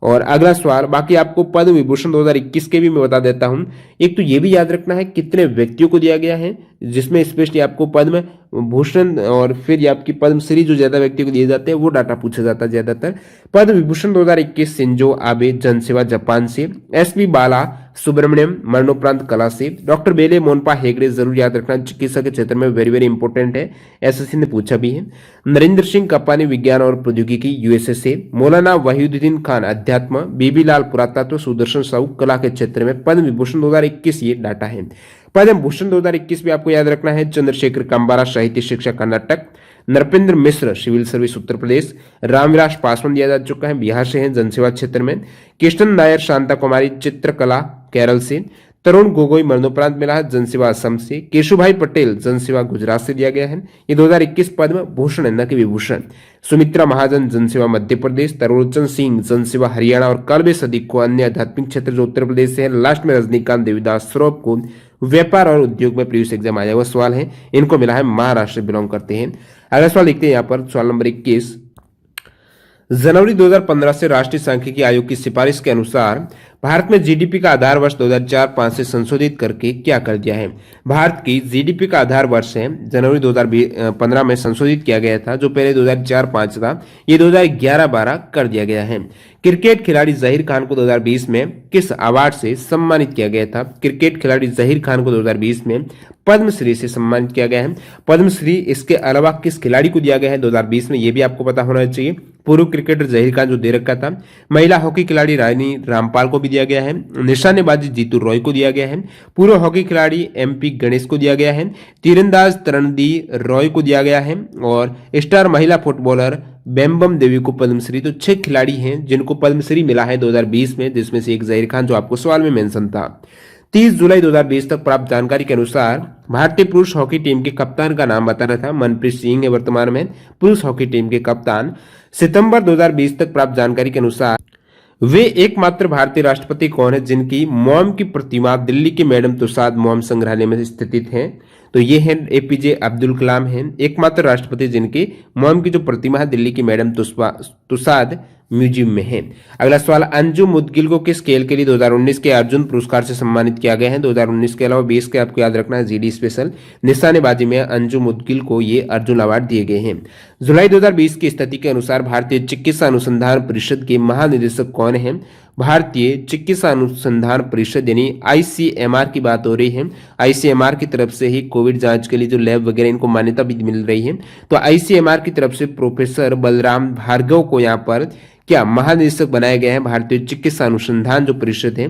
S1: और अगला सवाल, बाकी आपको पद्म विभूषण 2021 के भी मैं बता देता हूं। एक तो ये भी याद रखना है कितने व्यक्तियों को दिया गया है, जिसमें स्पेशली आपको पद्म भूषण और फिर ये आपकी पद्मश्री जो ज्यादा व्यक्तियों को दिए जाते हैं वो डाटा पूछा जाता है ज्यादातर। पद्म विभूषण 2021 शिंजो आबे जनसेवा जापान से। एसपी बाला सुब्रमण्यम मरणोपरांत कला से। डॉक्टर बेले मोनपा हेगड़े जरूर याद रखना चिकित्सा के क्षेत्र में वेरी वेरी इंपॉर्टेंट है, एसएससी ने पूछा भी है। नरेंद्र सिंह कपानी विज्ञान और प्रौद्योगिकी यूएसए से। मौलाना वहीदुद्दीन खान अध्यात्म। बीबी लाल पुरातत्व। सुदर्शन साहू कला के क्षेत्र में पद्म विभूषण 2021 ये डाटा है। पद्म भूषण 2021 भी आपको याद रखना है चंद्रशेखर कंबारा साहित्य शिक्षा कर्नाटक। नरपेंद्र मिश्र सिविल सर्विस उत्तर प्रदेश। रामविलास पासवान दिया जा चुका है बिहार से हैं जनसेवा क्षेत्र में। कृष्णन नायर शांता कुमारी चित्रकला केरल से। तरुण गोगोई मरणोपरांत मिला है जनसेवा असम से। केशुभाई पटेल जनसेवा गुजरात से दिया गया है। ये 2021 पद्म भूषण है न कि विभूषण। सुमित्रा महाजन जनसेवा मध्य प्रदेश। तरुणचंद सिंह जनसेवा हरियाणा और कल्बे सदीक को अन्य आध्यात्मिक क्षेत्र जो उत्तर प्रदेश से है। लास्ट में रजनीकांत देवीदास श्रॉफ को व्यापार और उद्योग में प्रीवियस एग्जाम आया हुआ सवाल है, इनको मिला है महाराष्ट्र बिलोंग करते हैं। अगला सवाल लिखते हैं यहाँ पर सवाल नंबर 21। जनवरी 2015 से राष्ट्रीय सांख्यिकी आयोग की सिफारिश के अनुसार भारत में जीडीपी का आधार वर्ष 2004-05 से संशोधित करके क्या कर दिया है? भारत की जीडीपी का आधार वर्ष है जनवरी 2015 में संशोधित किया गया था, जो पहले 2004-05 था, ये 2011-12 कर दिया गया है। क्रिकेट खिलाड़ी जहीर खान को 2020 में किस अवार्ड से सम्मानित किया गया था? क्रिकेट खिलाड़ी जहीर खान को 2020 में पद्मश्री से सम्मानित किया गया है। पद्मश्री इसके अलावा किस खिलाड़ी को दिया गया है 2020 में, ये भी आपको पता होना चाहिए। पूर्व क्रिकेटर जहीर खान जो दे रखा था। महिला हॉकी खिलाड़ी रानी रामपाल को भी दिया गया है। निशानेबाजी जीतू रॉय को दिया गया है। पूर्व हॉकी खिलाड़ी एमपी गणेश को दिया गया है। तीरंदाज तरणदी रॉय को दिया गया है। और स्टार महिला फुटबॉलर बेम्बम देवी को पद्मश्री। तो 6 खिलाड़ी हैं जिनको पद्मश्री मिला है 2020 में, जिसमें से एक जहीर खान जो आपको सवाल में मेंशन था। 30 जुलाई 2020 तक प्राप्त जानकारी के अनुसार भारतीय पुरुष हॉकी टीम के कप्तान का नाम बताना था, मनप्रीत सिंह है वर्तमान में पुरुष हॉकी टीम के कप्तान। सितंबर 2020 तक प्राप्त जानकारी के अनुसार वे एकमात्र भारतीय राष्ट्रपति कौन है जिनकी मॉम की प्रतिमा दिल्ली के मैडम तुसाद मॉम संग्रहालय में स्थित है? तो ये है एपीजे अब्दुल कलाम हैं, एकमात्र राष्ट्रपति जिनकी मॉम की जो प्रतिमा है दिल्ली की मैडम तुसाद म्यूजियम में है। अगला सवाल, अंजुम मुदगिल को किस खेल के लिए 2019 के अर्जुन पुरस्कार से सम्मानित किया गया है? 2019 के अलावा 20 के आपको याद रखना है जीडी स्पेशल निशानेबाजी में अंजुम मुदगिल को ये अर्जुन अवार्ड दिए गए हैं। जुलाई 2020 की स्थिति के अनुसार भारतीय चिकित्सा अनुसंधान परिषद के महानिदेशक कौन है? भारतीय चिकित्सा अनुसंधान परिषद यानी आईसीएमआर की बात हो रही है। आईसीएमआर की तरफ से ही कोविड जांच के लिए जो लैब वगैरह इनको मान्यता भी मिल रही है। तो आईसीएमआर की तरफ से प्रोफेसर बलराम भार्गव को यहाँ पर क्या महानिदेशक बनाया गया है भारतीय चिकित्सा अनुसंधान जो परिषद है।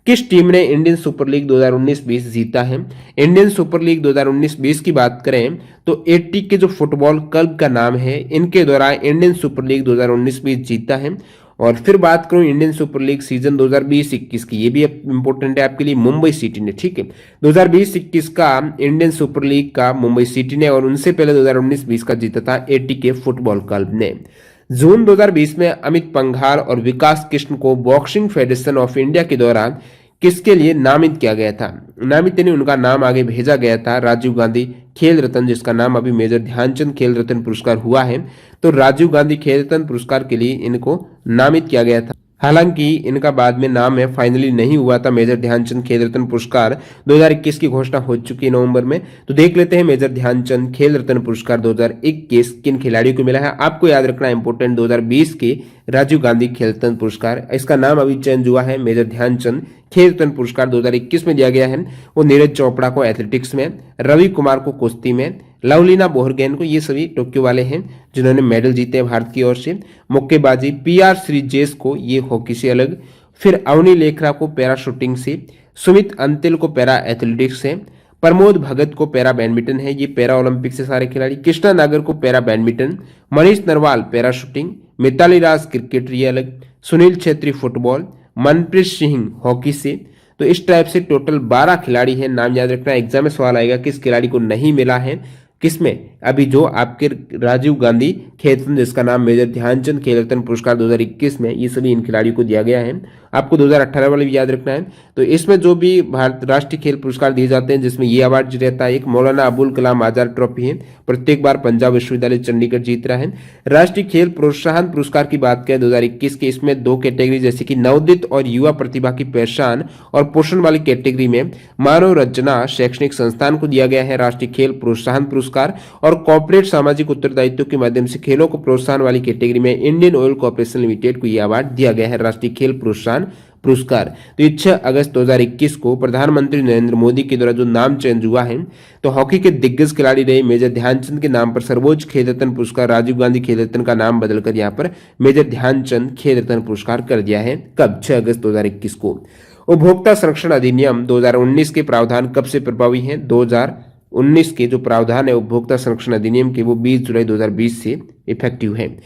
S1: किस टीम ने इंडियन सुपर लीग 2019-20 जीता है? इंडियन सुपर लीग 2019-20 की बात करें तो एटी के जो फुटबॉल क्लब का नाम है, इनके द्वारा इंडियन सुपर लीग 2019-20 जीता है। और फिर बात करूं इंडियन सुपर लीग सीजन 2020-21 की, ये भी इंपॉर्टेंट है आपके लिए, मुंबई सिटी ने, ठीक है 2020-21 का इंडियन सुपर लीग का मुंबई सिटी ने, और उनसे पहले 2019-20 का जीता था एटी के फुटबॉल क्लब ने। जून 2020 में अमित पंघाल और विकास कृष्ण को बॉक्सिंग फेडरेशन ऑफ इंडिया के दौरान किसके लिए नामित किया गया था? नामित यानी उनका नाम आगे भेजा गया था राजीव गांधी खेल रत्न, जिसका नाम अभी मेजर ध्यानचंद खेल रत्न पुरस्कार हुआ है। तो राजीव गांधी खेल रत्न पुरस्कार के लिए इनको नामित किया गया था। हालांकि इनका बाद में नाम है फाइनली नहीं हुआ था। मेजर ध्यानचंद खेल रत्न पुरस्कार 2021 की घोषणा हो चुकी है नवंबर में। तो देख लेते हैं मेजर ध्यानचंद खेल रत्न पुरस्कार 2021 किन खिलाड़ियों को मिला है। आपको याद रखना इंपोर्टेंट 2020 के राजीव गांधी खेल रत्न पुरस्कार, इसका नाम अभी चेंज हुआ है मेजर ध्यानचंद खेल रत्न पुरस्कार 2021 में दिया गया है। वो नीरज चोपड़ा को एथलेटिक्स में, रवि कुमार को कुश्ती में, लवलीना बोरगोहेन को, ये सभी टोक्यो वाले हैं जिन्होंने मेडल जीते हैं भारत की ओर से। मुक्केबाजी पीआर श्रीजेश को ये हॉकी से अलग, फिर अवनी लेखरा को पैरा शूटिंग से, सुमित अंतिल को पैरा एथलेटिक्स से, प्रमोद भगत को पैरा बैडमिंटन है, ये पैरा ओलंपिक से सारे खिलाड़ी, कृष्णा नागर को para badminton, Manish Narwal para shooting, Mithali Raj cricket ये अलग, सुनील छेत्री फुटबॉल, मनप्रीत सिंह हॉकी से। तो इस टाइप से टोटल 12 खिलाड़ी हैं, नाम याद रखना। एग्जाम में सवाल आएगा किस खिलाड़ी को नहीं मिला है, किसमें? अभी जो आपके राजीव गांधी खेल रत्न जिसका नाम मेजर ध्यानचंद खेल रत्न पुरस्कार 2021 में, ये सभी इन खिलाड़ियों को दिया गया है। आपको 2018 वाले भी याद रखना है। तो इसमें जो भी भारत राष्ट्रीय खेल पुरस्कार दिए जाते हैं जिसमें ये अवार्ड रहता है, एक मौलाना अबुल कलाम आजाद ट्रॉफी है, प्रत्येक बार पंजाब विश्वविद्यालय चंडीगढ़ जीत रहा है। राष्ट्रीय खेल प्रोत्साहन पुरस्कार की बात करें 2021 के, इसमें 2 कैटेगरी जैसे कि नवोदित और युवा प्रतिभा की पहचान और पोषण वाली कैटेगरी में मानव रचना शैक्षणिक संस्थान को दिया गया है राष्ट्रीय खेल प्रोत्साहन पुरस्कार, और कॉर्पोरेट सामाजिक उत्तरदायित्व के माध्यम से खेलों को प्रोत्साहन वाली कैटेगरी में इंडियन ऑयल कॉर्पोरेशन लिमिटेड को यह अवार्ड दिया गया है राष्ट्रीय खेल प्रोत्साहन पुरस्कार। तो 6 अगस्त 2021 को प्रधानमंत्री नरेंद्र मोदी के द्वारा जो नाम चेंज हुआ है, तो हॉकी के दिग्गज खिलाड़ी रहे मेजर ध्यानचंद के नाम पर सर्वोच्च खेल रत्न पुरस्कार राजीव गांधी खेल रत्न का नाम बदलकर यहाँ पर मेजर ध्यानचंद खेल रत्न पुरस्कार कर दिया है। कब? 6 अगस्त 2021 को। उपभोक्ता संरक्षण अधिनियम 2019 के प्रावधान कब से प्रभावी हैं? 2019 के जो प्रावधान है उपभोक्ता संरक्षण अधिनियम के, वो 20 जुलाई 2020 से इफेक्टिव है।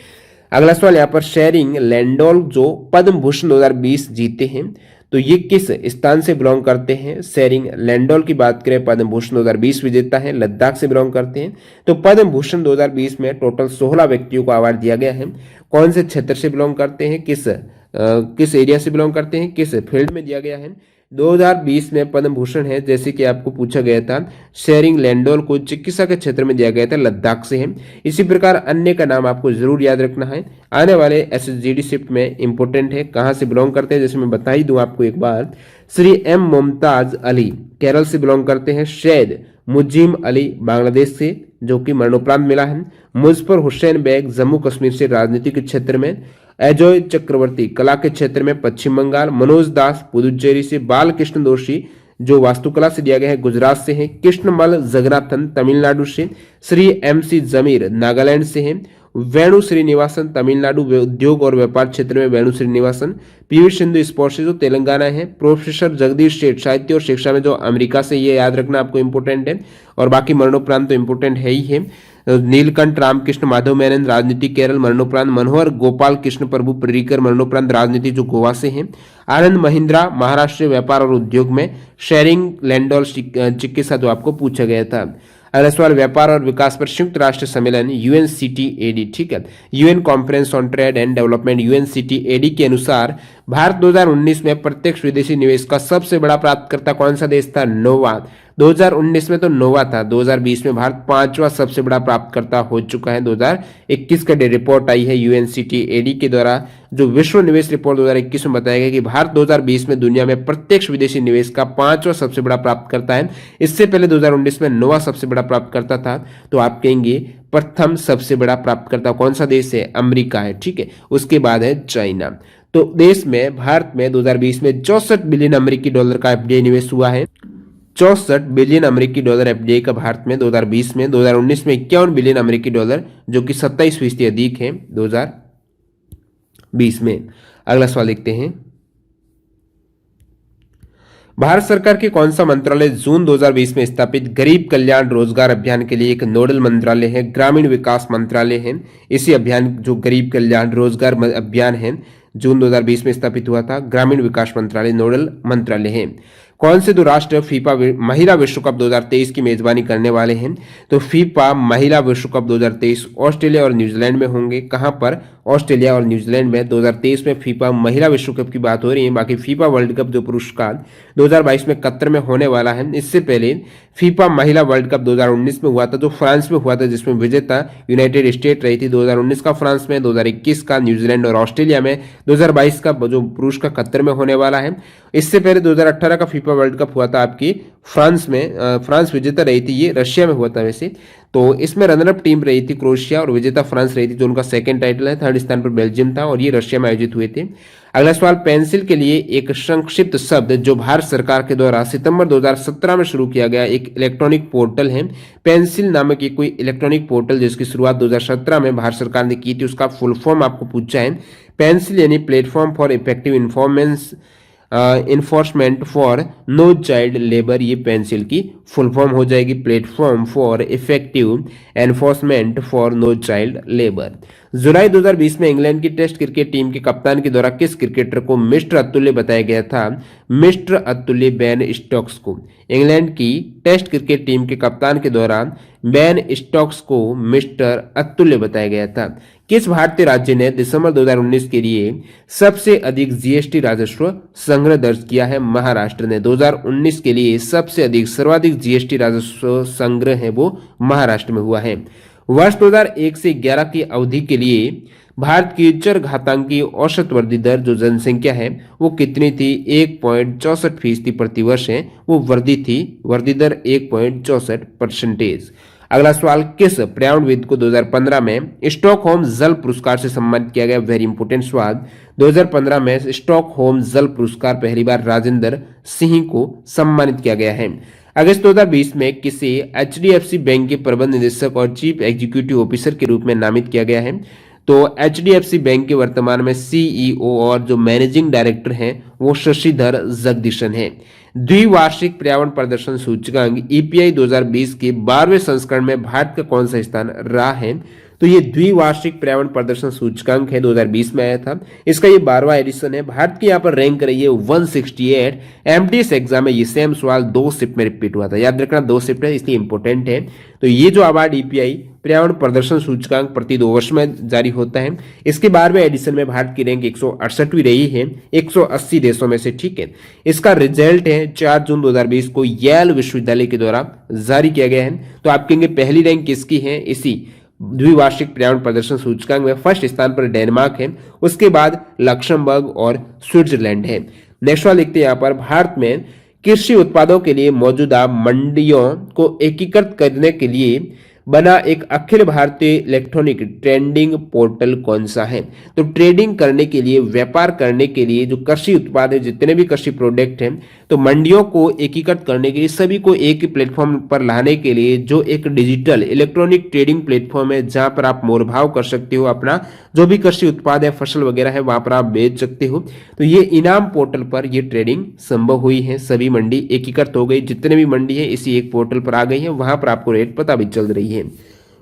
S1: अगला सवाल यहाँ पर, शेरिंग लैंडोल जो पद्म भूषण 2020 जीते हैं, तो ये किस स्थान से बिलोंग करते हैं? शेरिंग लैंडोल की बात करें, पद्म भूषण 2020 विजेता है, लद्दाख से बिलोंग करते हैं। तो पद्म भूषण 2020 में टोटल 16 व्यक्तियों को अवार्ड दिया गया है। कौन से क्षेत्र से बिलोंग करते हैं, किस एरिया से बिलोंग करते हैं, किस फील्ड में दिया गया है? 2020 में पद्म भूषण है, जैसे कि आपको पूछा गया था, शेरिंग लैंडोल को चिकित्सा के क्षेत्र में दिया गया था, लद्दाख से है। इसी प्रकार अन्य का नाम आपको जरूर याद रखना है, आने वाले एसएसजीडी शिफ्ट में इंपोर्टेंट है कहां से बिलोंग करते हैं। जैसे मैं बता ही दूं आपको एक बार, श्री एम मुमताज अली केरल से बिलोंग करते हैं, शैद मुजीम अली बांग्लादेश से जो कि मरणोपरांत मिला है, मुजफ्फर हुसैन बेग जम्मू कश्मीर से राजनीतिक क्षेत्र में, अजय चक्रवर्ती कला के क्षेत्र में पश्चिम बंगाल, मनोज दास पुदुचेरी से, बालकृष्ण दोषी जो वास्तुकला से दिया गया है गुजरात से है, कृष्णमल जगन्नाथन तमिलनाडु से, श्री एमसी जमीर नागालैंड से है, वेणु श्रीनिवासन तमिलनाडु उद्योग और व्यापार क्षेत्र में वेणु श्रीनिवासन, पीवी सिंधु स्पोर्ट्स से जो तेलंगाना है, प्रोफेसर जगदीश सेठ साहित्य और शिक्षा में जो अमेरिका से, ये याद रखना आपको इंपोर्टेंट है, और बाकी मरणोपरांत तो इंपोर्टेंट है ही है। नीलकंठ रामकृष्ण माधव मेनन राजनीति केरल मरणोपरांत, मनोहर गोपाल कृष्ण प्रभु पर्रिकर मरणोपरांत राजनीति जो गोवा से हैं, आनंद महिंद्रा महाराष्ट्र व्यापार और उद्योग में, शेरिंग लैंडोल चिकित्सा जो आपको पूछा गया था। अगला सवाल व्यापार और विकास पर संयुक्त राष्ट्र सम्मेलन यूएनसीटीएडी, ठीक है, UN conference on trade and development UNCTAD के अनुसार भारत 2019 में प्रत्यक्ष विदेशी निवेश का सबसे बड़ा प्राप्तकर्ता कौन सा देश था? नोवा। 2019 में तो नोवा था, 2020 में भारत पांचवा सबसे बड़ा प्राप्तकर्ता हो चुका है। 2021 का रिपोर्ट आई है यूएनसीटीएडी के द्वारा, जो विश्व निवेश रिपोर्ट 2021 में बताया गया कि भारत 2020 में दुनिया में प्रत्यक्ष विदेशी निवेश का पांचवा सबसे बड़ा प्राप्तकर्ता है। इससे पहले 2019 में नोवा सबसे बड़ा प्राप्तकर्ता था। तो आप कहेंगे प्रथम सबसे बड़ा प्राप्तकर्ता कौन सा देश है? अमेरिका है, ठीक है। उसके बाद है चाइना। तो देश में भारत में 2020 में 64 बिलियन अमेरिकी डॉलर का एफडीआई निवेश हुआ है। 64 बिलियन अमेरिकी डॉलर एफडीआई का भारत में 2020 में, 2019 में 51 बिलियन अमेरिकी डॉलर, जो कि 27% अधिक है 2020 में। अगला सवाल देखते हैं, भारत सरकार के कौन सा मंत्रालय जून 2020 में स्थापित गरीब कल्याण रोजगार अभियान के लिए एक नोडल मंत्रालय है? ग्रामीण विकास मंत्रालय है। इसी अभियान जो गरीब कल्याण रोजगार अभियान है जून 2020 में स्थापित हुआ था, ग्रामीण विकास मंत्रालय नोडल मंत्रालय है। कौन से दो राष्ट्र फीफा महिला विश्व कप 2023 की मेजबानी करने वाले हैं? तो फीफा महिला विश्व कप 2023 ऑस्ट्रेलिया और न्यूजीलैंड में होंगे। कहां पर? ऑस्ट्रेलिया और न्यूजीलैंड में। 2023 में फीफा महिला विश्व कप की बात हो रही है। बाकी फीफा वर्ल्ड कप जो पुरस्कार 2022 में कतर में होने वाला है। इससे पहले फीफा महिला वर्ल्ड कप 2019 में हुआ था, जो फ्रांस में हुआ था, जिसमें विजेता यूनाइटेड स्टेट रही थी। 2019 का फ्रांस में, 2021 का न्यूजीलैंड और ऑस्ट्रेलिया में, 2022 का जो पुरुष का कतर में होने वाला है। इससे पहले 2018 का फीफा वर्ल्ड कप हुआ था आपकी फ्रांस में, फ्रांस विजेता रही थी। ये रशिया में हुआ था वैसे। तो इसमें रनरअप टीम रही थी क्रोएशिया और विजेता फ्रांस रही थी, जो उनका सेकंड टाइटल है। थर्ड स्थान पर बेल्जियम था और ये रशिया में आयोजित हुए थे। अगला सवाल, पेंसिल के लिए एक संक्षिप्त शब्द जो भारत सरकार के द्वारा सितंबर 2017 में शुरू किया गया एक इलेक्ट्रॉनिक पोर्टल है। पेंसिल नामक ये कोई इलेक्ट्रॉनिक पोर्टल जिसकी शुरुआत 2017 में भारत सरकार ने की थी, उसका फुल फॉर्म आपको पूछा है। पेंसिल यानी platform for effective enforcement for no child labour, ये पेंसिल की फुल फॉर्म हो जाएगी, platform for effective enforcement for no child labour. जुलाई 2020 में इंग्लैंड की टेस्ट क्रिकेट टीम के कप्तान के द्वारा किस क्रिकेटर को मिस्टर अतुल्य बताया गया था? मिस्टर अतुल्य बेन स्टोक्स को। इंग्लैंड की टेस्ट क्रिकेट टीम के कप्तान के द्वारा बेन स्टोक्स को मिस्टर अतुल्य बताया गया था। किस भारतीय राज्य ने दिसंबर 2019 के लिए सबसे अधिक जीएसटी राजस्व संग्रह दर्ज किया है? महाराष्ट्र ने। 2019 के लिए सबसे अधिक सर्वाधिक जीएसटी राजस्व संग्रह है वो महाराष्ट्र में हुआ है। वर्ष 2001 से 11 की अवधि के लिए भारत की चर घातांकी औसत वृद्धि दर जो जनसंख्या है वो कितनी थी? 1.64% प्रति वर्ष है वो वृद्धि थी। वृद्धि दर 1.64%। अगला सवाल, किस पर्यावरणविद को 2015 में स्टॉकहोम जल पुरस्कार से सम्मानित किया गया? वेरी इंपोर्टेंट सवाल। 2015 में स्टॉकहोम जल पुरस्कार पहली बार राजेंद्र सिंह को सम्मानित किया गया है। अगस्त 2020 में किसे एचडीएफसी बैंक के प्रबंध निदेशक और चीफ एग्जीक्यूटिव ऑफिसर के रूप में नामित किया गया है? तो एचडीएफसी बैंक के वर्तमान में सीईओ और जो मैनेजिंग डायरेक्टर हैं वो शशिधर जगदीशन है। द्विवार्षिक पर्यावरण प्रदर्शन सूचकांक ईपीआई 2020 के 12वें संस्करण में भारत का कौन सा स्थान रहा है? तो ये द्विवार्षिक पर्यावरण प्रदर्शन सूचकांक है, 2020 में आया था। इसका ये 12वां एडिशन है। भारत की यहाँ पर रैंक रही है 168। एमटीएस एग्जाम में ये सेम सवाल 2 शिफ्ट में रिपीट हुआ था, याद रखना 2 शिफ्ट है इसलिए इंपॉर्टेंट है। तो ये जो अवार्ड ईपीआई पर्यावरण प्रदर्शन सूचकांक प्रति 2 वर्ष में जारी होता है। इसके 12वें एडिशन में भारत की रैंक 168वीं रही है 180 देशों में से, ठीक है। इसका रिजल्ट है 4 जून 2020 को येल विश्वविद्यालय के द्वारा जारी किया गया है। तो आप कहेंगे पहली रैंक किसकी है? इसी द्विवार्षिक पर्यावरण प्रदर्शन सूचकांक में फर्स्ट स्थान पर डेनमार्क है, उसके बाद लक्समबर्ग और स्विट्जरलैंड है। नेक्स्ट वाला देखते हैं यहाँ पर, भारत में कृषि उत्पादों के लिए मौजूदा मंडियों को एकीकृत करने के लिए बना एक Akhil Bharatiya electronic trading portal कौन सा है? तो ट्रेडिंग करने के लिए, व्यापार करने के लिए जो कृषि उत्पाद है, जितने भी कृषि प्रोडक्ट हैं, तो मंडियों को एकीकृत करने के लिए, सभी को एक ही प्लेटफॉर्म पर लाने के लिए जो एक डिजिटल इलेक्ट्रॉनिक ट्रेडिंग प्लेटफॉर्म है, जहां पर आप मोल भाव कर सकते हो, अपना जो भी कृषि उत्पाद है, फसल वगैरह है, वहां पर आप बेच सकते हो। तो ये इनाम पोर्टल पर ये ट्रेडिंग संभव हुई है। सभी मंडी एकीकृत हो गई, जितने भी मंडी है इसी एक पोर्टल पर आ गई है, वहां पर आपको रेट पता भी चल रही है।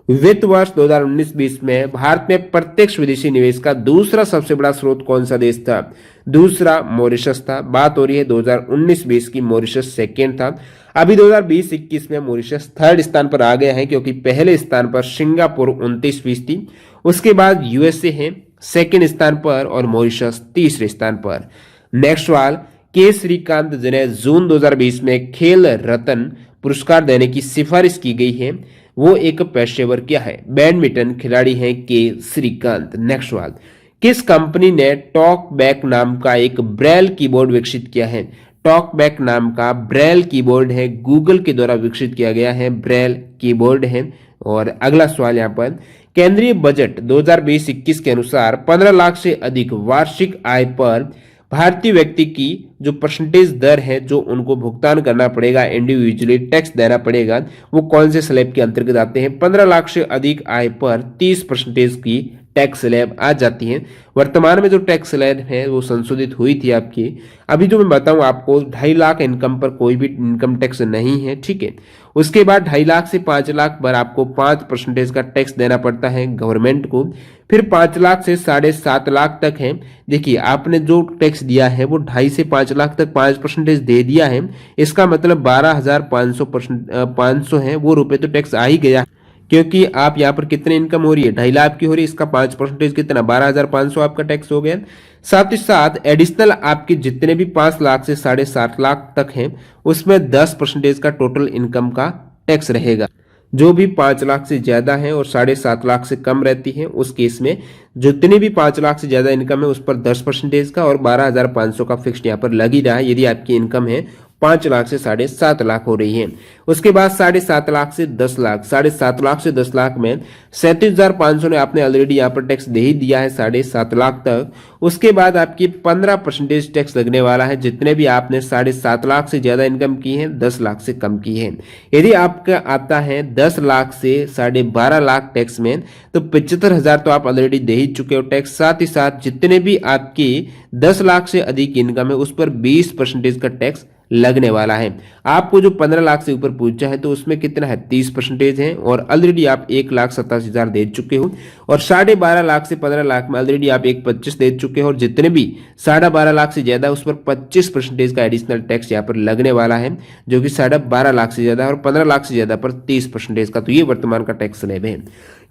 S1: वित्त वर्ष 2019-20 में भारत में प्रत्यक्ष विदेशी निवेश का दूसरा सबसे बड़ा स्रोत कौन सा देश था? दूसरा मॉरिशस था। बात हो रही है 2019-20 की, मॉरिशस सेकेंड था। अभी 2020-21 में मॉरिशस थर्ड स्थान पर आ गया है, क्योंकि पहले स्थान पर सिंगापुर 29 थी, उसके बाद यूएसए है सेकेंड स्थान पर और मॉरिशस तीसरे स्थान पर। नेक्स्ट सवाल, के श्रीकांत जिन्हें जून 2020 में खेल रत्न पुरस्कार देने की सिफारिश की गई है, वो एक पेशेवर क्या है? बैडमिंटन खिलाड़ी हैं के श्रीकांत। नेक्स्ट सवाल, किस कंपनी ने टॉक बैक नाम का एक ब्रेल कीबोर्ड विकसित किया है? टॉक बैक नाम का ब्रेल कीबोर्ड है, गूगल के द्वारा विकसित किया गया है, ब्रेल कीबोर्ड है। और अगला सवाल यहाँ पर, केंद्रीय बजट 2020-21 के अनुसार 15 लाख से अधिक वार्षिक आय पर भारतीय व्यक्ति की जो परसेंटेज दर है जो उनको भुगतान करना पड़ेगा, इंडिविजुअली टैक्स देना पड़ेगा, वो कौन से स्लैब के अंतर्गत आते हैं? 15 लाख से अधिक आय पर 30% की टैक्स स्लैब आ जाती है। वर्तमान में जो टैक्स स्लैब है वो संशोधित हुई थी आपकी। अभी जो मैं बताऊं आपको, 2.5 लाख इनकम पर कोई भी इनकम टैक्स नहीं है, ठीक है। उसके बाद 2.5 लाख से 5 लाख पर आपको 5% का टैक्स देना पड़ता है गवर्नमेंट को। फिर 5 लाख से 7.5 लाख तक है। देखिए, आपने जो टैक्स दिया है वो 2.5 से 5 लाख तक 5% दे दिया है, इसका मतलब 12,500 है वो रुपए तो टैक्स आ ही गया, क्योंकि आप यहाँ पर कितने इनकम हो रही है? 2.5 लाख की हो रही है, इसका 5% कितना? 12,500 आपका टैक्स हो गया। साथ ही साथ एडिशनल आपके जितने भी 5 लाख से 7.5 लाख तक हैं उसमें 10% का टोटल इनकम का टैक्स रहेगा। जो भी 5 लाख से ज्यादा है और 7.5 लाख से कम रहती है उस केस में जितने भी 5 लाख से ज्यादा इनकम है उस पर 10% का और 12,500 का फिक्स यहाँ पर लग ही रहा है, यदि आपकी इनकम है 5 लाख से 7.5 लाख हो रही है। उसके बाद 7.5 लाख से 10 लाख, 7.5 लाख से 10 लाख में 37,500 ने आपने ऑलरेडी यहाँ पर टैक्स दे ही दिया है 7.5 लाख तक। उसके बाद आपकी 15% टैक्स लगने वाला है जितने भी आपने 7.5 लाख से ज्यादा इनकम की है, 10 लाख से कम की है। यदि आपका आता है 10 लाख से 12.5 लाख टैक्स में, तो 75,000 तो आप ऑलरेडी दे ही चुके हो टैक्स। साथ ही साथ जितने भी आपकी 10 लाख से अधिक इनकम है उस पर 20% का टैक्स लगने वाला है। आपको जो 15 लाख से ऊपर पूछा है तो उसमें कितना है? 30% है और ऑलरेडी आप 1,87,000 दे चुके हो। और 12.5 लाख से 15 लाख में ऑलरेडी आप 1,25 दे चुके हो और जितने भी 12.5 लाख से ज्यादा उस पर 25% का एडिशनल टैक्स यहाँ पर लगने वाला है, जो कि 12.5 लाख से ज्यादा और 15 लाख से ज्यादा पर 30% का। तो ये वर्तमान का टैक्स स्लैब है।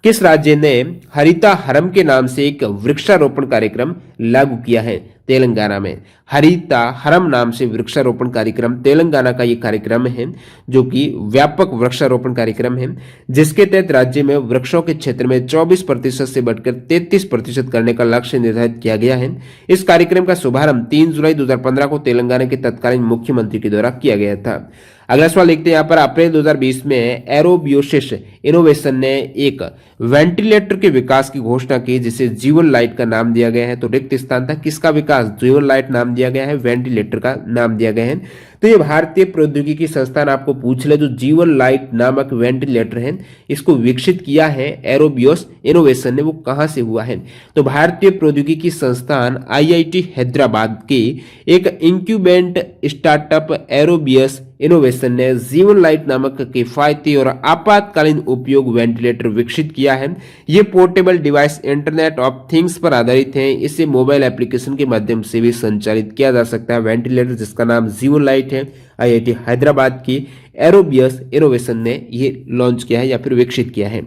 S1: किस राज्य ने हरिता हरम के नाम से एक वृक्षारोपण कार्यक्रम लागू किया है? तेलंगाना में हरिता हरम नाम से वृक्षारोपण कार्यक्रम, तेलंगाना का ये कार्यक्रम है जो कि व्यापक वृक्षारोपण कार्यक्रम है, जिसके तहत राज्य में वृक्षों के क्षेत्र में 24% से बढ़कर 33% करने का लक्ष्य निर्धारित किया गया है। इस कार्यक्रम का शुभारंभ 3 जुलाई 2015 को तेलंगाना के तत्कालीन मुख्यमंत्री के द्वारा किया गया था। अगला सवाल देखते हैं यहाँ पर, अप्रैल 2020 में एरोबियोसिस इनोवेशन ने एक वेंटिलेटर के विकास की घोषणा की जिसे जीवन लाइट का नाम दिया गया है। तो रिक्त स्थान था, किसका विकास? जीवन लाइट नाम दिया गया है, वेंटिलेटर का नाम दिया गया है। तो ये भारतीय प्रौद्योगिकी संस्थान आपको पूछ ले, जो जीवन लाइट नामक वेंटिलेटर है इसको विकसित किया है एरोबियोस इनोवेशन ने, वो कहां से हुआ है? तो भारतीय प्रौद्योगिकी संस्थान आईआईटी हैदराबाद के एक इंक्यूबेंट स्टार्टअप एरोबियस इनोवेशन ने जीवन लाइट नामक किफायती और आपातकालीन उपयोग वेंटिलेटर विकसित किया है। ये portable device internet of things पर आधारित है, इसे मोबाइल एप्लीकेशन के माध्यम से भी संचालित किया जा सकता है। वेंटिलेटर जिसका नाम जीवन लाइट है, आईआईटी हैदराबाद की एरोबियस इनोवेशन ने ये लॉन्च किया है या फिर विकसित किया है।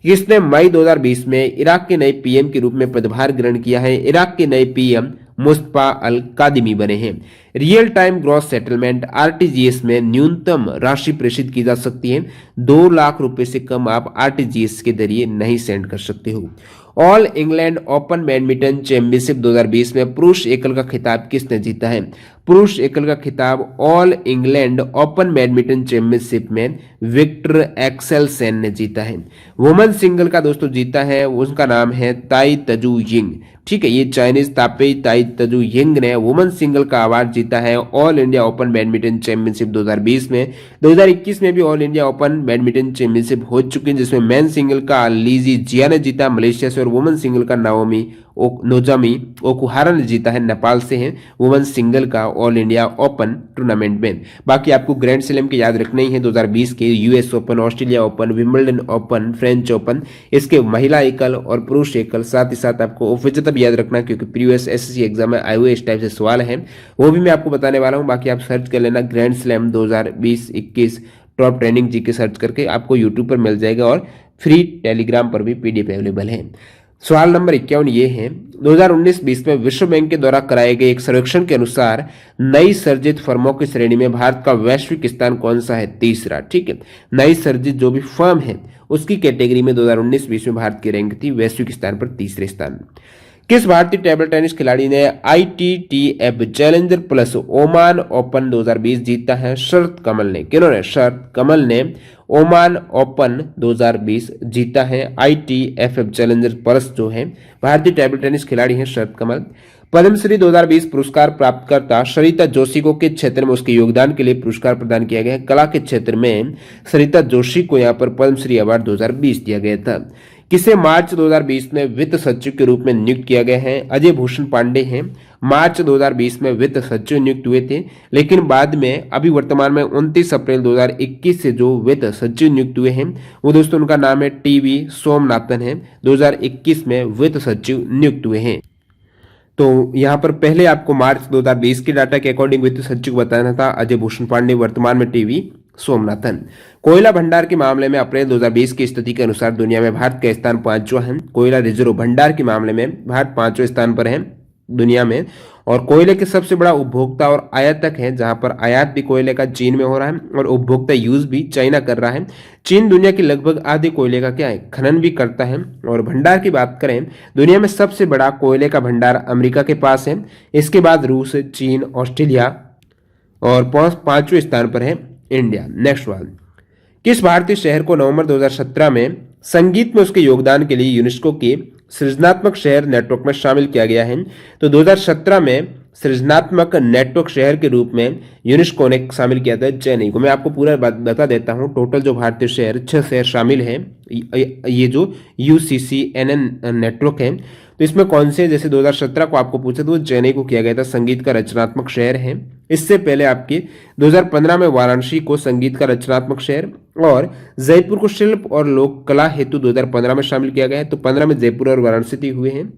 S1: इसने मई 2020 में इराक के नए पीएम के रूप में पदभार ग्रहण किया है। इराक के नए पीएम मुस्तफा अल कादिमी बने हैं। Real time gross settlement RTGS में न्यूनतम राशि प्रेषित की जा सकती है, 2 लाख रुपए से कम आप आरटीजीएस के जरिए नहीं सेंड कर सकते हो। All England open badminton championship 2020 में पुरुष एकल का खिताब किसने जीता है? पुरुष एकल का खिताब all England open badminton championship में विक्टर एक्सेलसेन ने जीता है। वुमेन सिंगल का दोस्तों जीता है, उसका नाम है ताई तजू यिंग। ठीक है, ये चाइनीज तापेई ताई तजू यिंग ने वुमेन सिंगल का अवार्ड जीता है all India open badminton championship 2020 में। 2021 में भी all India open badminton championship हो चुकी है जिसमें मेन सिंगल का लीजी जिया ने जीता मलेशिया से और वुमेन सिंगल का नाओमी नोजामी ओकुहारा ने जीता है, नेपाल से हैं, वुमेन सिंगल का ऑल इंडिया ओपन टूर्नामेंट में। बाकी आपको ग्रैंड स्लैम के याद रखने ही है 2020 के, US open, Australia open, Wimbledon open, French open, इसके महिला एकल और पुरुष एकल, साथ ही साथ आपको उपविजेता भी याद रखना, क्योंकि प्रीवियस एसएससी एग्जाम में आए हुए इस टाइप से सवाल है, वो भी मैं आपको बताने वाला हूँ। बाकी आप सर्च कर लेना grand slam 2020-21 top trending GK search करके, आपको यूट्यूब पर मिल जाएगा और फ्री टेलीग्राम पर भी पीडीएफ अवेलेबल है। सवाल नंबर 51 ये है, 2019-20 में विश्व बैंक के द्वारा कराए गए एक सर्वेक्षण के अनुसार नई सर्जित फर्मों की श्रेणी में भारत का वैश्विक स्थान कौन सा है? तीसरा। ठीक है, नई सर्जित जो भी फर्म है उसकी कैटेगरी में 2019-20 में भारत की रैंक थी वैश्विक स्थान पर तीसरे स्थान। किस भारतीय टेबल टेनिस खिलाड़ी ने ITTF challenger plus Oman open 2020 जीता है? शरत कमल ने। किन्होंने? शरत कमल ने ओमान ओपन 2020 जीता है। ITFF चैलेंजर प्लस जो है भारतीय टेबल टेनिस खिलाड़ी हैं शरत कमल। पद्मश्री 2020 पुरस्कार प्राप्तकर्ता सरिता जोशी को किस क्षेत्र में उसके योगदान के लिए पुरस्कार प्रदान किया गया है? कला के क्षेत्र में सरिता जोशी को यहाँ पर पद्मश्री अवार्ड 2020 दिया गया था। किसे मार्च 2020 में वित्त सचिव के रूप में नियुक्त किया गया है? अजय भूषण पांडे हैं, मार्च 2020 में वित्त सचिव नियुक्त हुए थे, लेकिन बाद में अभी वर्तमान में 29 अप्रैल 2021 से जो वित्त सचिव नियुक्त हुए हैं वो दोस्तों उनका नाम है टीवी सोमनाथन है, 2021 में वित्त सचिव नियुक्त हुए हैं। तो यहाँ पर पहले आपको मार्च 2020 के डाटा के अकॉर्डिंग वित्त सचिव बताना था अजय भूषण पांडे, वर्तमान में टीवी सोमनाथन। कोयला भंडार के मामले में अप्रैल 2020 की स्थिति के अनुसार दुनिया में भारत का स्थान 5वां है। कोयला रिजर्व भंडार के मामले में भारत 5वें स्थान पर है दुनिया में, और कोयले के सबसे बड़ा उपभोक्ता और आयातक है, जहां पर आयात भी कोयले का चीन में हो रहा है और उपभोक्ता यूज भी चाइना कर रहा है। चीन दुनिया की लगभग आधे कोयले का क्या है? खनन भी करता है। और भंडार की बात करें, दुनिया में सबसे बड़ा कोयले का भंडार अमेरिका के पास है, इसके बाद रूस, चीन, ऑस्ट्रेलिया और 5वें स्थान पर है इंडिया। नेक्स्ट सवाल, किस भारतीय शहर को नवंबर 2017 में संगीत में उसके योगदान के लिए यूनेस्को के सृजनात्मक शहर नेटवर्क में शामिल किया गया है? तो 2017 में सृजनात्मक नेटवर्क शहर के रूप में यूनेस्को ने शामिल किया था चेन्नई को। मैं आपको पूरा बता देता हूं, टोटल जो भारतीय शहर 6 शहर शामिल हैं ये जो UCCNN नेटवर्क है। तो इसमें कौन से, जैसे 2017 को आपको पूछा तो वो चेन्नई को किया गया था संगीत का रचनात्मक शहर है। इससे पहले आपके 2015 में वाराणसी को संगीत का रचनात्मक शहर और जयपुर को शिल्प और लोक कला हेतु 2015 में शामिल किया गया है। तो 15 में जयपुर और वाराणसी हुए हैं।